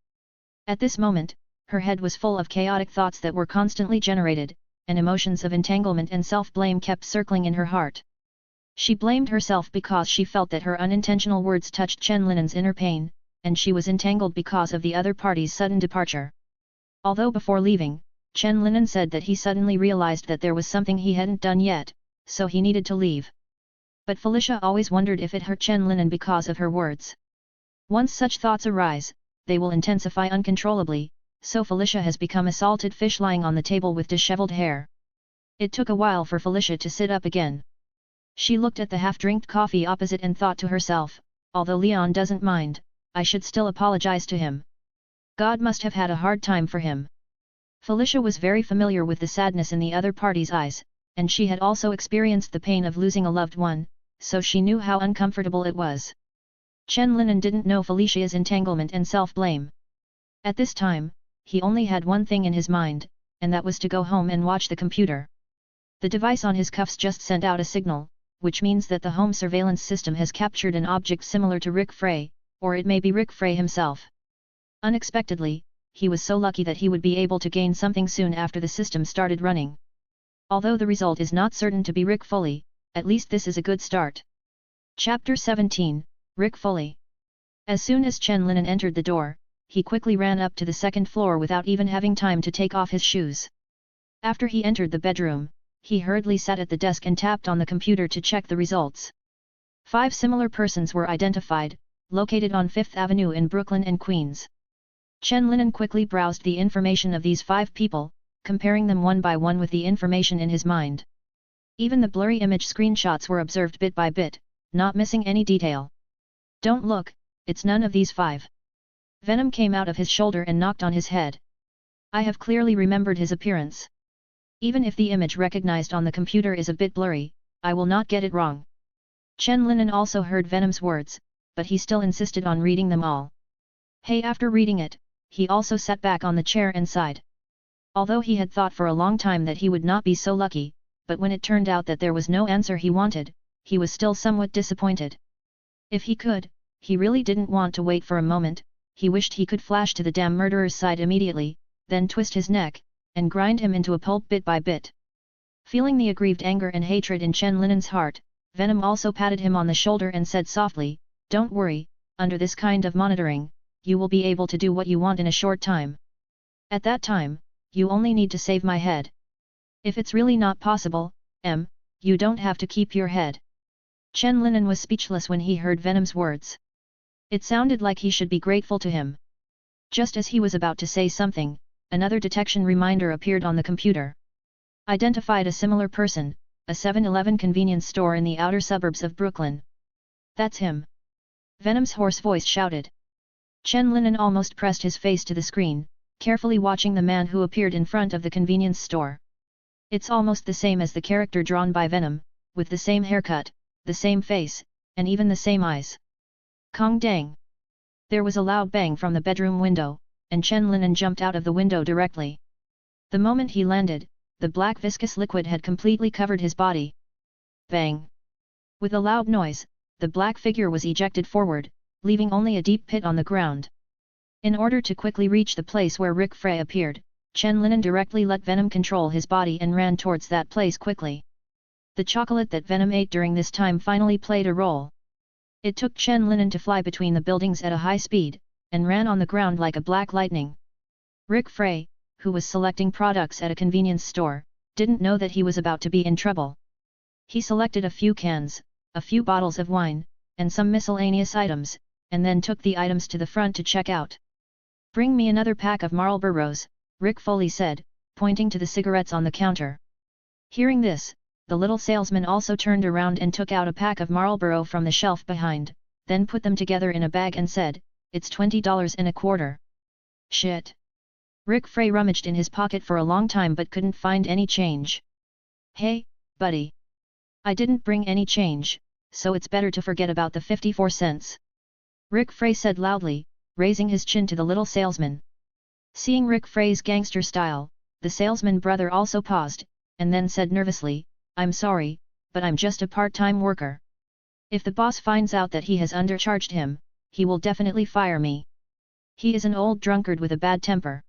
At this moment, her head was full of chaotic thoughts that were constantly generated, and emotions of entanglement and self-blame kept circling in her heart. She blamed herself because she felt that her unintentional words touched Chen Linen's inner pain, and she was entangled because of the other party's sudden departure. Although before leaving, Chen Linen said that he suddenly realized that there was something he hadn't done yet, so he needed to leave. But Felicia always wondered if it hurt Chen Linen because of her words. Once such thoughts arise, they will intensify uncontrollably, so Felicia has become a salted fish lying on the table with disheveled hair. It took a while for Felicia to sit up again. She looked at the half-drinked coffee opposite and thought to herself, although Leon doesn't mind, I should still apologize to him. God must have had a hard time for him. Felicia was very familiar with the sadness in the other party's eyes, and she had also experienced the pain of losing a loved one, so she knew how uncomfortable it was. Chen Linen didn't know Felicia's entanglement and self-blame. At this time, he only had one thing in his mind, and that was to go home and watch the computer. The device on his cuffs just sent out a signal, which means that the home surveillance system has captured an object similar to Rick Frey, or it may be Rick Frey himself. Unexpectedly, he was so lucky that he would be able to gain something soon after the system started running. Although the result is not certain to be Rick Foley, at least this is a good start. Chapter 17, Rick Foley. As soon as Chen Linen entered the door, he quickly ran up to the second floor without even having time to take off his shoes. After he entered the bedroom, he hurriedly sat at the desk and tapped on the computer to check the results. 5 similar persons were identified, located on 5th Avenue in Brooklyn and Queens. Chen Linen quickly browsed the information of these 5 people, comparing them one by one with the information in his mind. Even the blurry image screenshots were observed bit by bit, not missing any detail. Don't look, it's none of these 5. Venom came out of his shoulder and knocked on his head. I have clearly remembered his appearance. Even if the image recognized on the computer is a bit blurry, I will not get it wrong. Chen Linen also heard Venom's words, but he still insisted on reading them all. Hey, after reading it, he also sat back on the chair and sighed. Although he had thought for a long time that he would not be so lucky, but when it turned out that there was no answer he wanted, he was still somewhat disappointed. If he could, he really didn't want to wait for a moment, he wished he could flash to the damn murderer's side immediately, then twist his neck, and grind him into a pulp bit by bit. Feeling the aggrieved anger and hatred in Chen Linen's heart, Venom also patted him on the shoulder and said softly, don't worry, under this kind of monitoring, you will be able to do what you want in a short time. At that time, you only need to save my head. If it's really not possible, you don't have to keep your head. Chen Linen was speechless when he heard Venom's words. It sounded like he should be grateful to him. Just as he was about to say something, another detection reminder appeared on the computer. Identified a similar person, a 7-Eleven convenience store in the outer suburbs of Brooklyn. That's him. Venom's hoarse voice shouted. Chen Linen almost pressed his face to the screen, carefully watching the man who appeared in front of the convenience store. It's almost the same as the character drawn by Venom, with the same haircut, the same face, and even the same eyes. Kong dang! There was a loud bang from the bedroom window, and Chen Linen jumped out of the window directly. The moment he landed, the black viscous liquid had completely covered his body. Bang! With a loud noise, the black figure was ejected forward, leaving only a deep pit on the ground. In order to quickly reach the place where Rick Frey appeared, Chen Linen directly let Venom control his body and ran towards that place quickly. The chocolate that Venom ate during this time finally played a role. It took Chen Linen to fly between the buildings at a high speed, and ran on the ground like a black lightning. Rick Frey, who was selecting products at a convenience store, didn't know that he was about to be in trouble. He selected a few cans, a few bottles of wine, and some miscellaneous items, and then took the items to the front to check out. Bring me another pack of Marlboros, Rick Foley said, pointing to the cigarettes on the counter. Hearing this, the little salesman also turned around and took out a pack of Marlboro from the shelf behind, then put them together in a bag and said, it's $20.25. Shit! Rick Frey rummaged in his pocket for a long time but couldn't find any change. Hey, buddy! I didn't bring any change, so it's better to forget about the 54 cents. Rick Frey said loudly, raising his chin to the little salesman. Seeing Rick Frey's gangster style, the salesman brother also paused, and then said nervously, I'm sorry, but I'm just a part-time worker. If the boss finds out that he has undercharged him, he will definitely fire me. He is an old drunkard with a bad temper.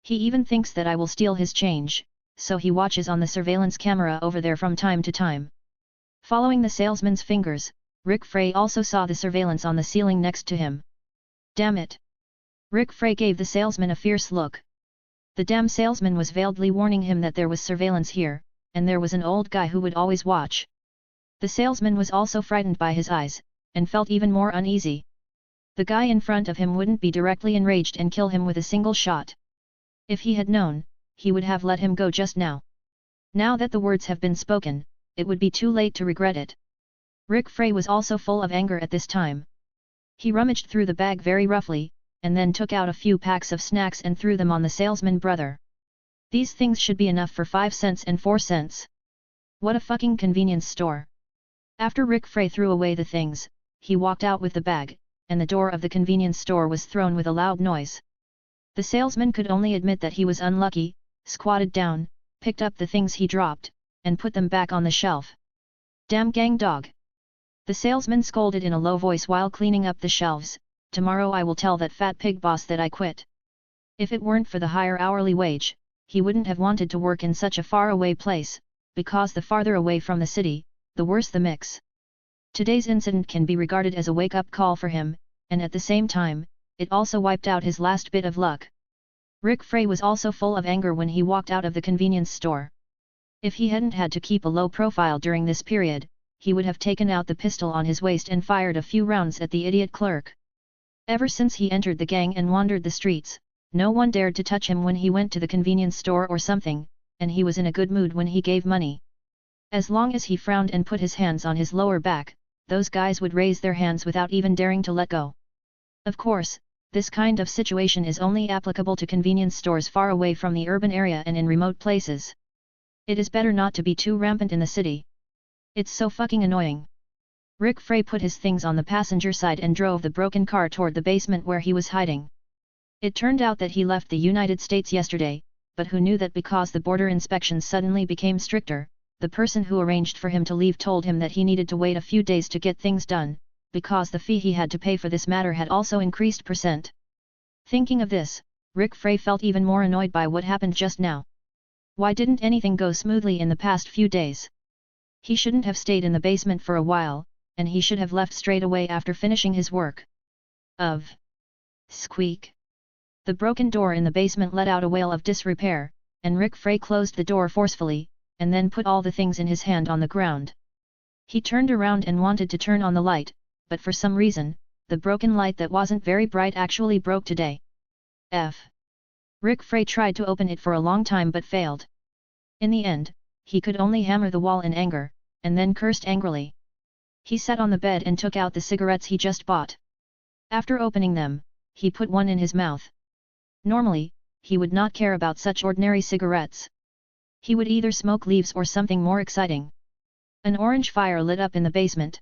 He even thinks that I will steal his change, so he watches on the surveillance camera over there from time to time. Following the salesman's fingers, Rick Frey also saw the surveillance on the ceiling next to him. Damn it! Rick Frey gave the salesman a fierce look. The damn salesman was veiledly warning him that there was surveillance here, and there was an old guy who would always watch. The salesman was also frightened by his eyes, and felt even more uneasy. The guy in front of him wouldn't be directly enraged and kill him with a single shot. If he had known, he would have let him go just now. Now that the words have been spoken, it would be too late to regret it. Rick Frey was also full of anger at this time. He rummaged through the bag very roughly, and then took out a few packs of snacks and threw them on the salesman brother. These things should be enough for 5 cents and 4 cents. What a fucking convenience store. After Rick Frey threw away the things, he walked out with the bag, and the door of the convenience store was thrown with a loud noise. The salesman could only admit that he was unlucky, squatted down, picked up the things he dropped, and put them back on the shelf. Damn gang dog! The salesman scolded in a low voice while cleaning up the shelves, "Tomorrow I will tell that fat pig boss that I quit." If it weren't for the higher hourly wage, he wouldn't have wanted to work in such a far-away place, because the farther away from the city, the worse the mix. Today's incident can be regarded as a wake-up call for him, and at the same time, it also wiped out his last bit of luck. Rick Frey was also full of anger when he walked out of the convenience store. If he hadn't had to keep a low profile during this period, he would have taken out the pistol on his waist and fired a few rounds at the idiot clerk. Ever since he entered the gang and wandered the streets, no one dared to touch him when he went to the convenience store or something, and he was in a good mood when he gave money. As long as he frowned and put his hands on his lower back, those guys would raise their hands without even daring to let go. Of course, this kind of situation is only applicable to convenience stores far away from the urban area and in remote places. It is better not to be too rampant in the city. It's so fucking annoying. Rick Frey put his things on the passenger side and drove the broken car toward the basement where he was hiding. It turned out that he left the United States yesterday, but who knew that because the border inspections suddenly became stricter, the person who arranged for him to leave told him that he needed to wait a few days to get things done, because the fee he had to pay for this matter had also increased %. Thinking of this, Rick Frey felt even more annoyed by what happened just now. Why didn't anything go smoothly in the past few days? He shouldn't have stayed in the basement for a while, and he should have left straight away after finishing his work. Squeak! The broken door in the basement let out a wail of disrepair, and Rick Frey closed the door forcefully, and then put all the things in his hand on the ground. He turned around and wanted to turn on the light, but for some reason, the broken light that wasn't very bright actually broke today. Rick Frey tried to open it for a long time but failed. In the end, he could only hammer the wall in anger, and then cursed angrily. He sat on the bed and took out the cigarettes he just bought. After opening them, he put one in his mouth. Normally, he would not care about such ordinary cigarettes. He would either smoke leaves or something more exciting. An orange fire lit up in the basement.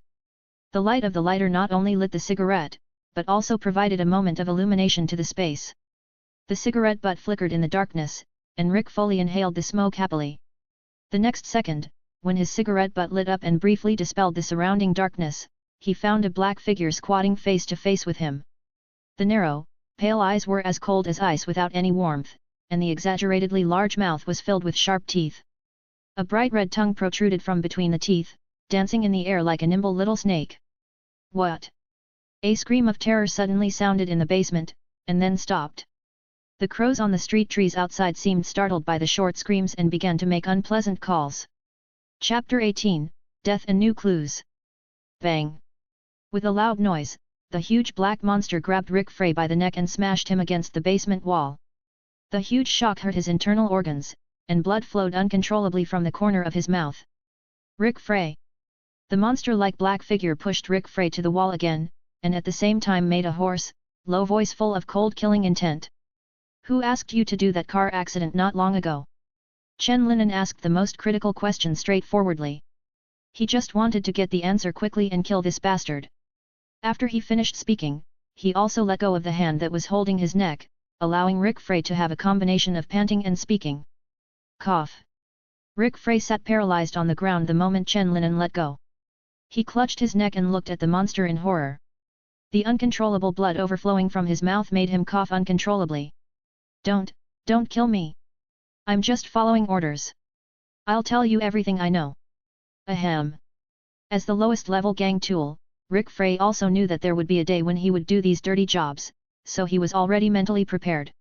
The light of the lighter not only lit the cigarette, but also provided a moment of illumination to the space. The cigarette butt flickered in the darkness, and Rick Foley inhaled the smoke happily. The next second, when his cigarette butt lit up and briefly dispelled the surrounding darkness, he found a black figure squatting face to face with him. The narrow, pale eyes were as cold as ice without any warmth, and the exaggeratedly large mouth was filled with sharp teeth. A bright red tongue protruded from between the teeth, dancing in the air like a nimble little snake. What? A scream of terror suddenly sounded in the basement, and then stopped. The crows on the street trees outside seemed startled by the short screams and began to make unpleasant calls. Chapter 18, Death and New Clues. Bang! With a loud noise, the huge black monster grabbed Rick Frey by the neck and smashed him against the basement wall. The huge shock hurt his internal organs, and blood flowed uncontrollably from the corner of his mouth. Rick Frey! The monster-like black figure pushed Rick Frey to the wall again, and at the same time made a hoarse, low voice full of cold killing intent. Who asked you to do that car accident not long ago? Chen Linan asked the most critical question straightforwardly. He just wanted to get the answer quickly and kill this bastard. After he finished speaking, he also let go of the hand that was holding his neck, allowing Rick Frey to have a combination of panting and speaking. Cough. Rick Frey sat paralyzed on the ground the moment Chen Linan let go. He clutched his neck and looked at the monster in horror. The uncontrollable blood overflowing from his mouth made him cough uncontrollably. Don't kill me. I'm just following orders. I'll tell you everything I know. Ahem. As the lowest level gang tool, Rick Frey also knew that there would be a day when he would do these dirty jobs, so he was already mentally prepared.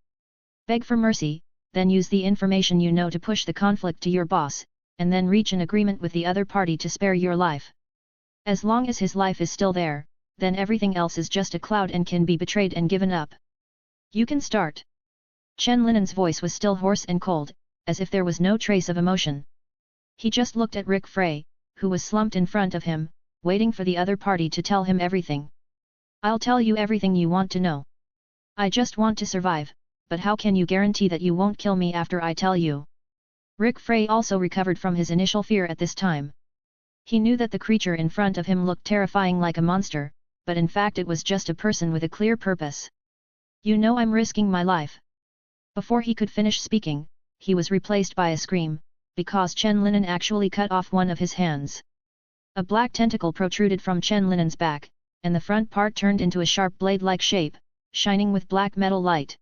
Beg for mercy, then use the information you know to push the conflict to your boss, and then reach an agreement with the other party to spare your life. As long as his life is still there, then everything else is just a cloud and can be betrayed and given up. You can start. Chen Linen's voice was still hoarse and cold, as if there was no trace of emotion. He just looked at Rick Frey, who was slumped in front of him, waiting for the other party to tell him everything. I'll tell you everything you want to know. I just want to survive, but how can you guarantee that you won't kill me after I tell you? Rick Frey also recovered from his initial fear at this time. He knew that the creature in front of him looked terrifying like a monster, but in fact it was just a person with a clear purpose. You know I'm risking my life. Before he could finish speaking, he was replaced by a scream, because Chen Linen actually cut off one of his hands. A black tentacle protruded from Chen Linen's back, and the front part turned into a sharp blade-like shape, shining with black metal light.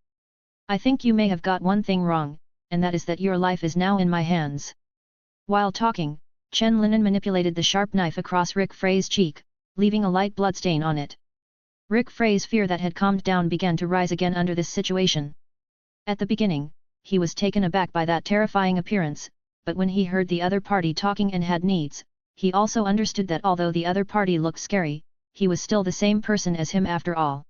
I think you may have got one thing wrong, and that is that your life is now in my hands. While talking, Chen Linen manipulated the sharp knife across Rick Frey's cheek, leaving a light bloodstain on it. Rick Frey's fear that had calmed down began to rise again under this situation. At the beginning, he was taken aback by that terrifying appearance, but when he heard the other party talking and had needs, he also understood that although the other party looked scary, he was still the same person as him after all.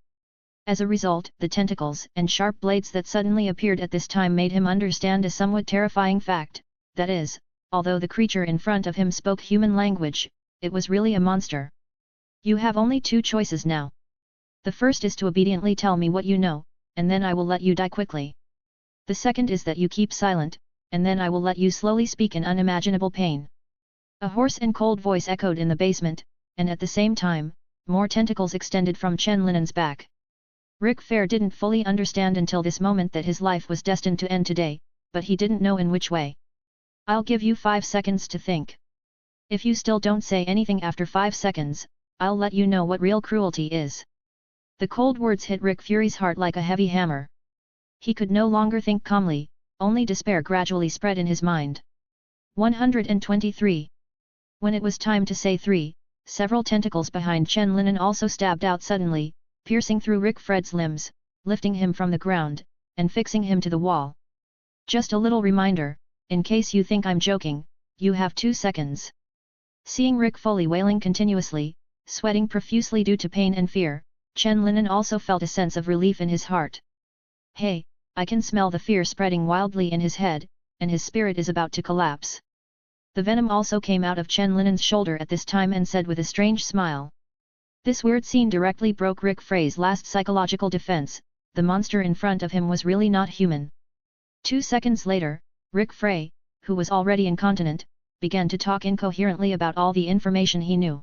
As a result, the tentacles and sharp blades that suddenly appeared at this time made him understand a somewhat terrifying fact, that is, although the creature in front of him spoke human language, it was really a monster. You have only two choices now. The first is to obediently tell me what you know, and then I will let you die quickly. The second is that you keep silent, and then I will let you slowly speak in unimaginable pain. A hoarse and cold voice echoed in the basement, and at the same time, more tentacles extended from Chen Linen's back. Rick Frey didn't fully understand until this moment that his life was destined to end today, but he didn't know in which way. I'll give you 5 seconds to think. If you still don't say anything after 5 seconds, I'll let you know what real cruelty is. The cold words hit Rick Fury's heart like a heavy hammer. He could no longer think calmly, only despair gradually spread in his mind. 123. When it was time to say 3, several tentacles behind Chen Linen also stabbed out suddenly, piercing through Rick Fred's limbs, lifting him from the ground, and fixing him to the wall. Just a little reminder, in case you think I'm joking, you have 2 seconds. Seeing Rick Foley wailing continuously, sweating profusely due to pain and fear, Chen Linen also felt a sense of relief in his heart. Hey, I can smell the fear spreading wildly in his head, and his spirit is about to collapse. The venom also came out of Chen Linen's shoulder at this time and said with a strange smile. This weird scene directly broke Rick Frey's last psychological defense, the monster in front of him was really not human. 2 seconds later, Rick Frey, who was already incontinent, began to talk incoherently about all the information he knew.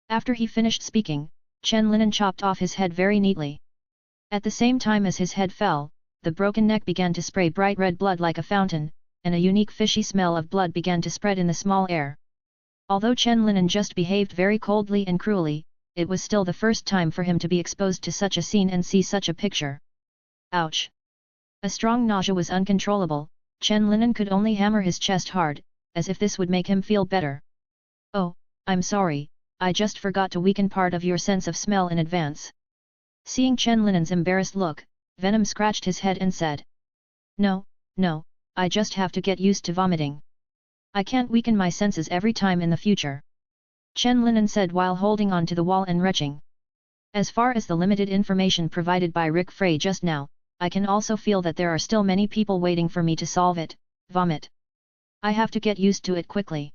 After he finished speaking, Chen Linen chopped off his head very neatly. At the same time as his head fell, the broken neck began to spray bright red blood like a fountain, and a unique fishy smell of blood began to spread in the small air. Although Chen Linen just behaved very coldly and cruelly, it was still the first time for him to be exposed to such a scene and see such a picture. Ouch! A strong nausea was uncontrollable. Chen Linen could only hammer his chest hard, as if this would make him feel better. Oh, I'm sorry, I just forgot to weaken part of your sense of smell in advance. Seeing Chen Linen's embarrassed look, Venom scratched his head and said. No, I just have to get used to vomiting. I can't weaken my senses every time in the future. Chen Linen said while holding on to the wall and retching. As far as the limited information provided by Rick Frey just now, I can also feel that there are still many people waiting for me to solve it, vomit. I have to get used to it quickly.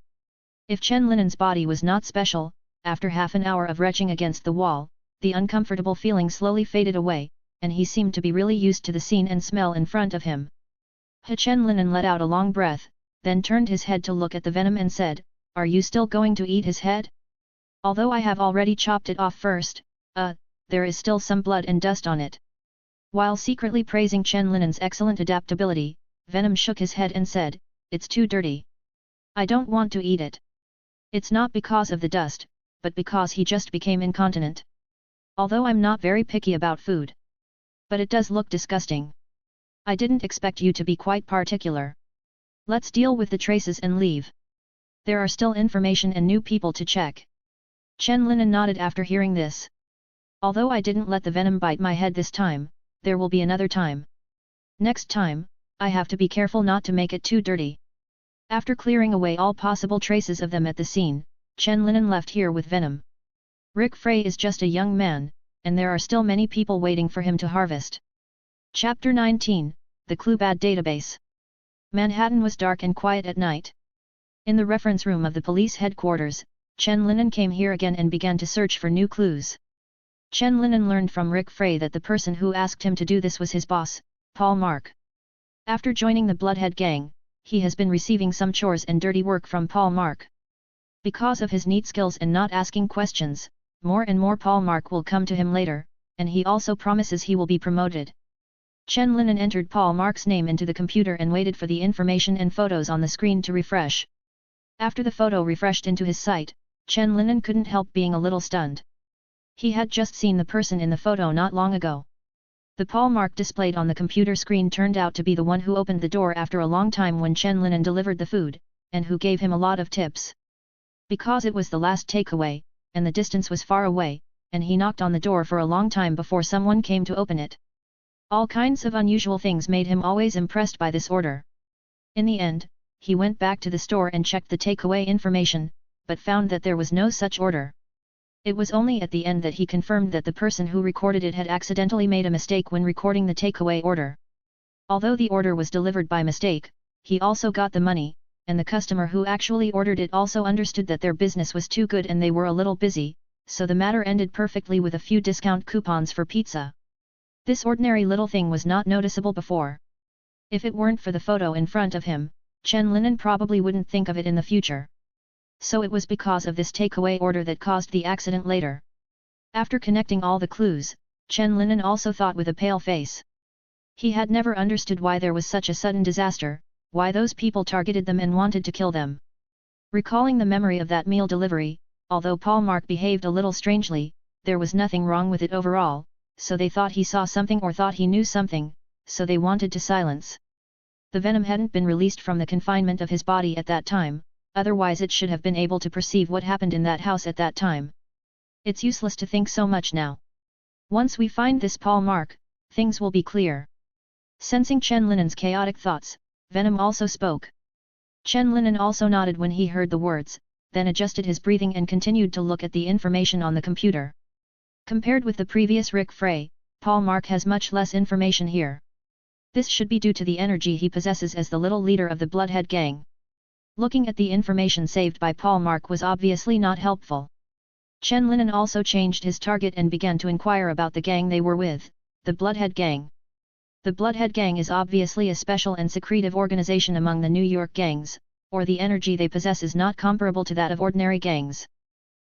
If Chen Linen's body was not special, after half an hour of retching against the wall, the uncomfortable feeling slowly faded away, and he seemed to be really used to the scene and smell in front of him. Chen Linen let out a long breath, then turned his head to look at the venom and said, Are you still going to eat his head? Although I have already chopped it off first, there is still some blood and dust on it. While secretly praising Chen Linen's excellent adaptability, Venom shook his head and said, It's too dirty. I don't want to eat it. It's not because of the dust, but because he just became incontinent. Although I'm not very picky about food. But it does look disgusting. I didn't expect you to be quite particular. Let's deal with the traces and leave. There are still information and new people to check. Chen Linen nodded after hearing this. Although I didn't let the venom bite my head this time, there will be another time. Next time, I have to be careful not to make it too dirty. After clearing away all possible traces of them at the scene, Chen Linen left here with Venom. Rick Frey is just a young man, and there are still many people waiting for him to harvest. Chapter 19, The Cluebad Database. Manhattan was dark and quiet at night. In the reference room of the police headquarters, Chen Linen came here again and began to search for new clues. Chen Linen learned from Rick Frey that the person who asked him to do this was his boss, Paul Mark. After joining the Bloodhead Gang, he has been receiving some chores and dirty work from Paul Mark. Because of his neat skills and not asking questions, more and more Paul Mark will come to him later, and he also promises he will be promoted. Chen Linen entered Paul Mark's name into the computer and waited for the information and photos on the screen to refresh. After the photo refreshed into his sight, Chen Linen couldn't help being a little stunned. He had just seen the person in the photo not long ago. The Paul Mark displayed on the computer screen turned out to be the one who opened the door after a long time when Chen Linen delivered the food, and who gave him a lot of tips. Because it was the last takeaway, and the distance was far away, and he knocked on the door for a long time before someone came to open it. All kinds of unusual things made him always impressed by this order. In the end, he went back to the store and checked the takeaway information, but found that there was no such order. It was only at the end that he confirmed that the person who recorded it had accidentally made a mistake when recording the takeaway order. Although the order was delivered by mistake, he also got the money, and the customer who actually ordered it also understood that their business was too good and they were a little busy, so the matter ended perfectly with a few discount coupons for pizza. This ordinary little thing was not noticeable before. If it weren't for the photo in front of him, Chen Linen probably wouldn't think of it in the future. So it was because of this takeaway order that caused the accident later. After connecting all the clues, Chen Linen also thought with a pale face. He had never understood why there was such a sudden disaster, why those people targeted them and wanted to kill them. Recalling the memory of that meal delivery, although Paul Mark behaved a little strangely, there was nothing wrong with it overall, so they thought he saw something or thought he knew something, so they wanted to silence. The venom hadn't been released from the confinement of his body at that time, otherwise it should have been able to perceive what happened in that house at that time. It's useless to think so much now. Once we find this Paul Mark, things will be clear. Sensing Chen Linen's chaotic thoughts, Venom also spoke. Chen Linen also nodded when he heard the words, then adjusted his breathing and continued to look at the information on the computer. Compared with the previous Rick Frey, Paul Mark has much less information here. This should be due to the energy he possesses as the little leader of the Bloodhead Gang. Looking at the information saved by Paul Mark was obviously not helpful. Chen Linen also changed his target and began to inquire about the gang they were with, the Bloodhead Gang. The Bloodhead Gang is obviously a special and secretive organization among the New York gangs, or the energy they possess is not comparable to that of ordinary gangs.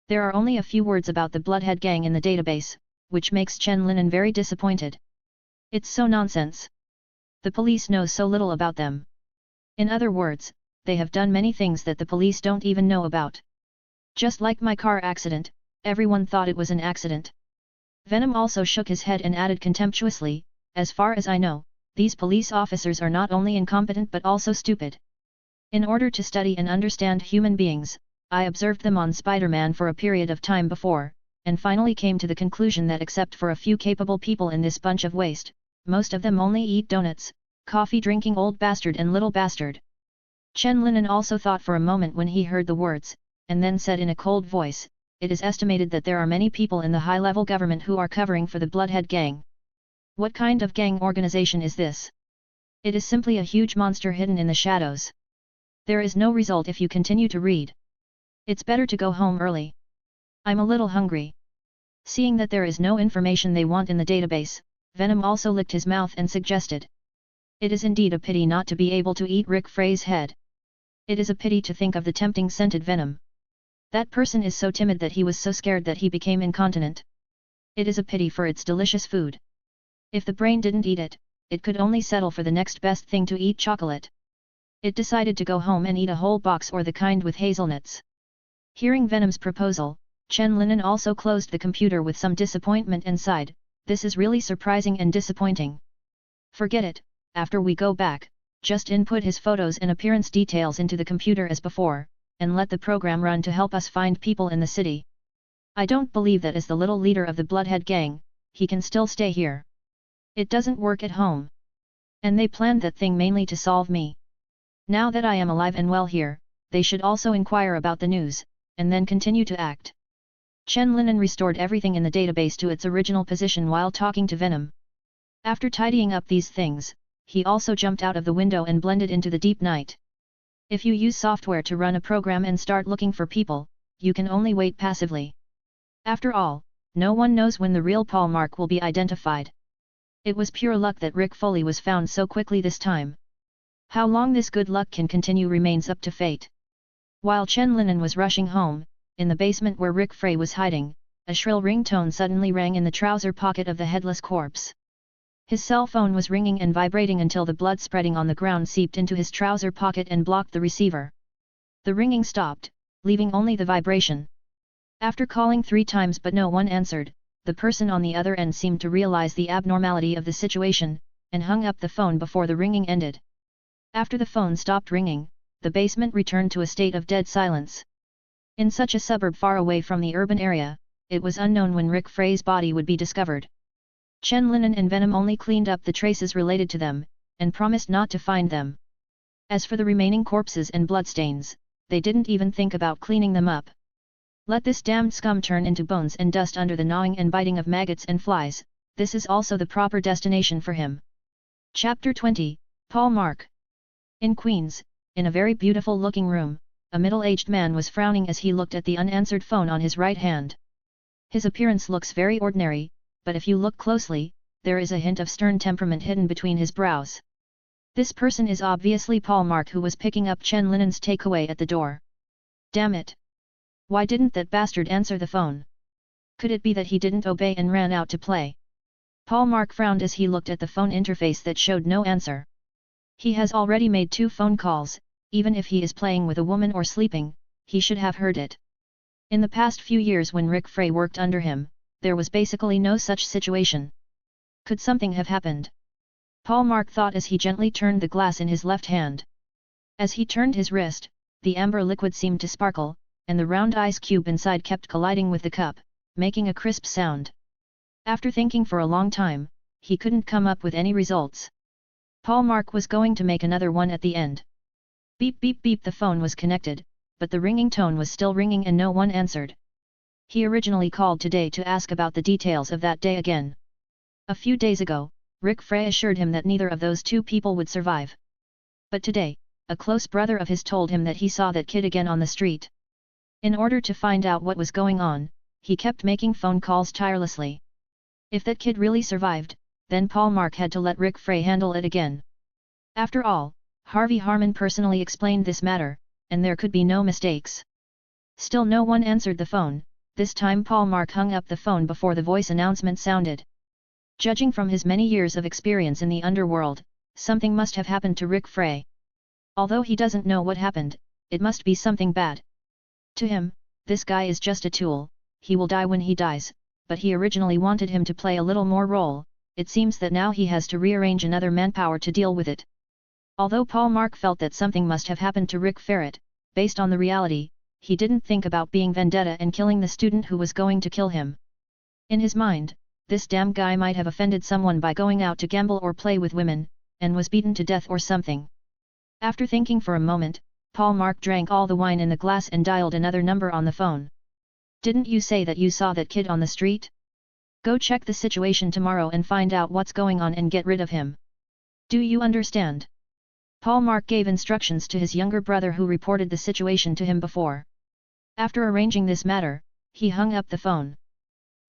There are only a few words about the Bloodhead Gang in the database, which makes Chen Linen very disappointed. It's so nonsense. The police know so little about them. In other words, they have done many things that the police don't even know about. Just like my car accident, everyone thought it was an accident. Venom also shook his head and added contemptuously, as far as I know, these police officers are not only incompetent but also stupid. In order to study and understand human beings, I observed them on Spider-Man for a period of time before, and finally came to the conclusion that except for a few capable people in this bunch of waste, most of them only eat donuts, coffee-drinking old bastard and little bastard. Chen Linen also thought for a moment when he heard the words, and then said in a cold voice, it is estimated that there are many people in the high-level government who are covering for the Bloodhead Gang. What kind of gang organization is this? It is simply a huge monster hidden in the shadows. There is no result if you continue to read. It's better to go home early. I'm a little hungry. Seeing that there is no information they want in the database, Venom also licked his mouth and suggested. It is indeed a pity not to be able to eat Rick Frey's head. It is a pity to think of the tempting scented venom. That person is so timid that he was so scared that he became incontinent. It is a pity for its delicious food. If the brain didn't eat it, it could only settle for the next best thing to eat chocolate. It decided to go home and eat a whole box or the kind with hazelnuts. Hearing Venom's proposal, Chen Linen also closed the computer with some disappointment and sighed, this is really surprising and disappointing. Forget it, after we go back, just input his photos and appearance details into the computer as before, and let the program run to help us find people in the city. I don't believe that as the little leader of the Bloodhead gang, he can still stay here. It doesn't work at home. And they planned that thing mainly to solve me. Now that I am alive and well here, they should also inquire about the news, and then continue to act. Chen Linen restored everything in the database to its original position while talking to Venom. After tidying up these things, he also jumped out of the window and blended into the deep night. If you use software to run a program and start looking for people, you can only wait passively. After all, no one knows when the real Paul Mark will be identified. It was pure luck that Rick Foley was found so quickly this time. How long this good luck can continue remains up to fate. While Chen Linen was rushing home, in the basement where Rick Frey was hiding, a shrill ringtone suddenly rang in the trouser pocket of the headless corpse. His cell phone was ringing and vibrating until the blood spreading on the ground seeped into his trouser pocket and blocked the receiver. The ringing stopped, leaving only the vibration. After calling 3 times but no one answered, the person on the other end seemed to realize the abnormality of the situation, and hung up the phone before the ringing ended. After the phone stopped ringing, the basement returned to a state of dead silence. In such a suburb far away from the urban area, it was unknown when Rick Frey's body would be discovered. Chen Linen and Venom only cleaned up the traces related to them, and promised not to find them. As for the remaining corpses and bloodstains, they didn't even think about cleaning them up. Let this damned scum turn into bones and dust under the gnawing and biting of maggots and flies, this is also the proper destination for him. Chapter 20, Paul Mark. In Queens, in a very beautiful-looking room, a middle-aged man was frowning as he looked at the unanswered phone on his right hand. His appearance looks very ordinary, but if you look closely, there is a hint of stern temperament hidden between his brows. This person is obviously Paul Mark, who was picking up Chen Linen's takeaway at the door. Damn it! Why didn't that bastard answer the phone? Could it be that he didn't obey and ran out to play? Paul Mark frowned as he looked at the phone interface that showed no answer. He has already made 2 phone calls, even if he is playing with a woman or sleeping, he should have heard it. In the past few years when Rick Frey worked under him, there was basically no such situation. Could something have happened? Paul Mark thought as he gently turned the glass in his left hand. As he turned his wrist, the amber liquid seemed to sparkle, and the round ice cube inside kept colliding with the cup, making a crisp sound. After thinking for a long time, he couldn't come up with any results. Paul Mark was going to make another one at the end. Beep beep beep, the phone was connected, but the ringing tone was still ringing and no one answered. He originally called today to ask about the details of that day again. A few days ago, Rick Frey assured him that neither of those 2 people would survive. But today, a close brother of his told him that he saw that kid again on the street. In order to find out what was going on, he kept making phone calls tirelessly. If that kid really survived, then Paul Mark had to let Rick Frey handle it again. After all, Harvey Harmon personally explained this matter, and there could be no mistakes. Still no one answered the phone. This time Paul Mark hung up the phone before the voice announcement sounded. Judging from his many years of experience in the underworld, something must have happened to Rick Frey. Although he doesn't know what happened, it must be something bad. To him, this guy is just a tool, he will die when he dies, but he originally wanted him to play a little more role, it seems that now he has to rearrange another manpower to deal with it. Although Paul Mark felt that something must have happened to Rick Ferret, based on the reality, he didn't think about being vendetta and killing the student who was going to kill him. In his mind, this damn guy might have offended someone by going out to gamble or play with women, and was beaten to death or something. After thinking for a moment, Paul Mark drank all the wine in the glass and dialed another number on the phone. Didn't you say that you saw that kid on the street? Go check the situation tomorrow and find out what's going on and get rid of him. Do you understand? Paul Mark gave instructions to his younger brother who reported the situation to him before. After arranging this matter, he hung up the phone.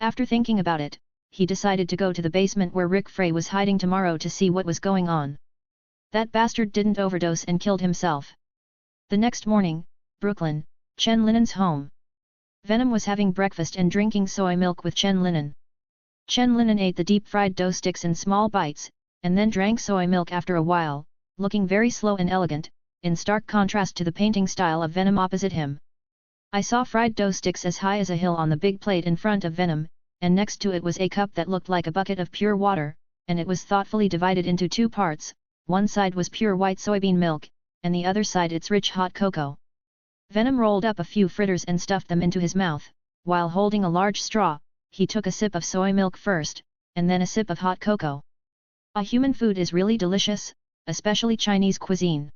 After thinking about it, he decided to go to the basement where Rick Frey was hiding tomorrow to see what was going on. That bastard didn't overdose and killed himself. The next morning, Brooklyn, Chen Linen's home. Venom was having breakfast and drinking soy milk with Chen Linen. Chen Linen ate the deep-fried dough sticks in small bites, and then drank soy milk after a while, looking very slow and elegant, in stark contrast to the painting style of Venom opposite him. I saw fried dough sticks as high as a hill on the big plate in front of Venom, and next to it was a cup that looked like a bucket of pure water, and it was thoughtfully divided into 2 parts, one side was pure white soybean milk, and the other side its rich hot cocoa. Venom rolled up a few fritters and stuffed them into his mouth, while holding a large straw, he took a sip of soy milk first, and then a sip of hot cocoa. A human food is really delicious, especially Chinese cuisine.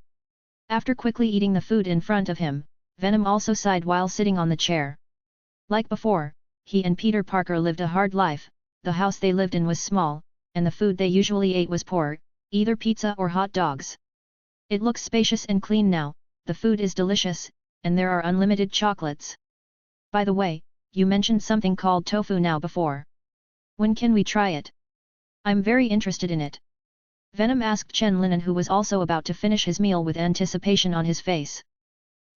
After quickly eating the food in front of him, Venom also sighed while sitting on the chair. Like before, he and Peter Parker lived a hard life. The house they lived in was small, and the food they usually ate was poor, either pizza or hot dogs. It looks spacious and clean now, the food is delicious, and there are unlimited chocolates. By the way, you mentioned something called tofu now before. When can we try it? I'm very interested in it. Venom asked Chen Linan, who was also about to finish his meal with anticipation on his face.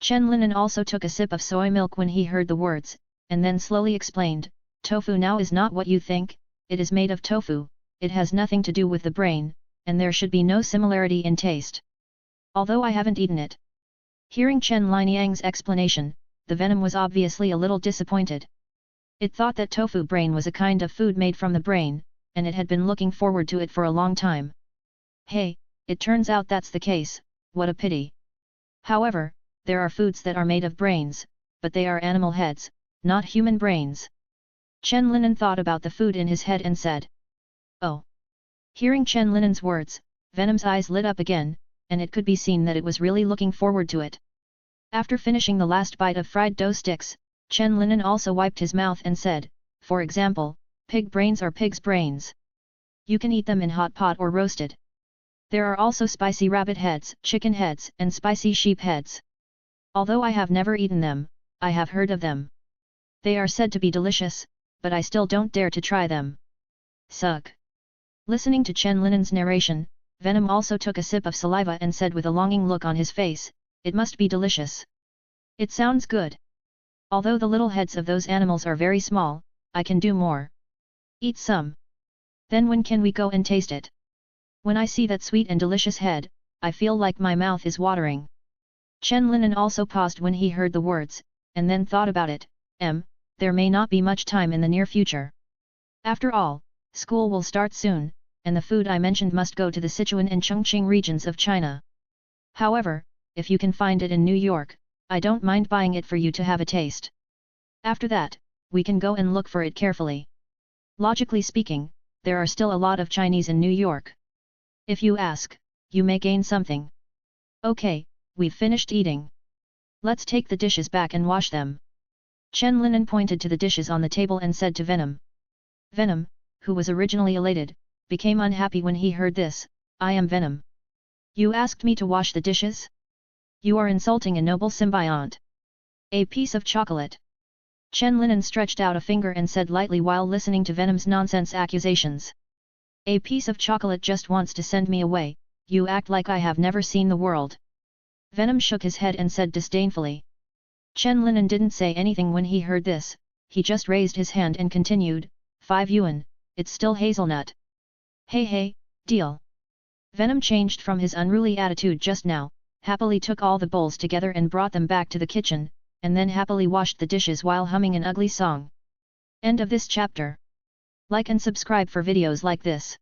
Chen Linan also took a sip of soy milk when he heard the words, and then slowly explained, tofu now is not what you think, it is made of tofu, it has nothing to do with the brain, and there should be no similarity in taste. Although I haven't eaten it. Hearing Chen Liniang's explanation, the Venom was obviously a little disappointed. It thought that tofu brain was a kind of food made from the brain, and it had been looking forward to it for a long time. Hey, it turns out that's the case, what a pity. However, there are foods that are made of brains, but they are animal heads, not human brains. Chen Linan thought about the food in his head and said. Oh. Hearing Chen Linan's words, Venom's eyes lit up again, and it could be seen that it was really looking forward to it. After finishing the last bite of fried dough sticks, Chen Linan also wiped his mouth and said, for example, pig brains are pig's brains. You can eat them in hot pot or roasted. There are also spicy rabbit heads, chicken heads, and spicy sheep heads. Although I have never eaten them, I have heard of them. They are said to be delicious, but I still don't dare to try them. Suck. Listening to Chen Linan's narration, Venom also took a sip of saliva and said with a longing look on his face, it must be delicious. It sounds good. Although the little heads of those animals are very small, I can do more. Eat some. Then when can we go and taste it? When I see that sweet and delicious head, I feel like my mouth is watering. Chen Linan also paused when he heard the words, and then thought about it, there may not be much time in the near future. After all, school will start soon, and the food I mentioned must go to the Sichuan and Chongqing regions of China. However, if you can find it in New York, I don't mind buying it for you to have a taste. After that, we can go and look for it carefully. Logically speaking, there are still a lot of Chinese in New York. If you ask, you may gain something. Okay, we've finished eating. Let's take the dishes back and wash them. Chen Linan pointed to the dishes on the table and said to Venom. Venom, who was originally elated, became unhappy when he heard this, I am Venom. You asked me to wash the dishes? You are insulting a noble symbiont. A piece of chocolate. Chen Linan stretched out a finger and said lightly while listening to Venom's nonsense accusations. A piece of chocolate just wants to send me away, you act like I have never seen the world. Venom shook his head and said disdainfully. Chen Linan didn't say anything when he heard this, he just raised his hand and continued, 5 yuan, it's still hazelnut. Hey, deal. Venom changed from his unruly attitude just now, happily took all the bowls together and brought them back to the kitchen, and then happily washed the dishes while humming an ugly song. End of this chapter. Like and subscribe for videos like this.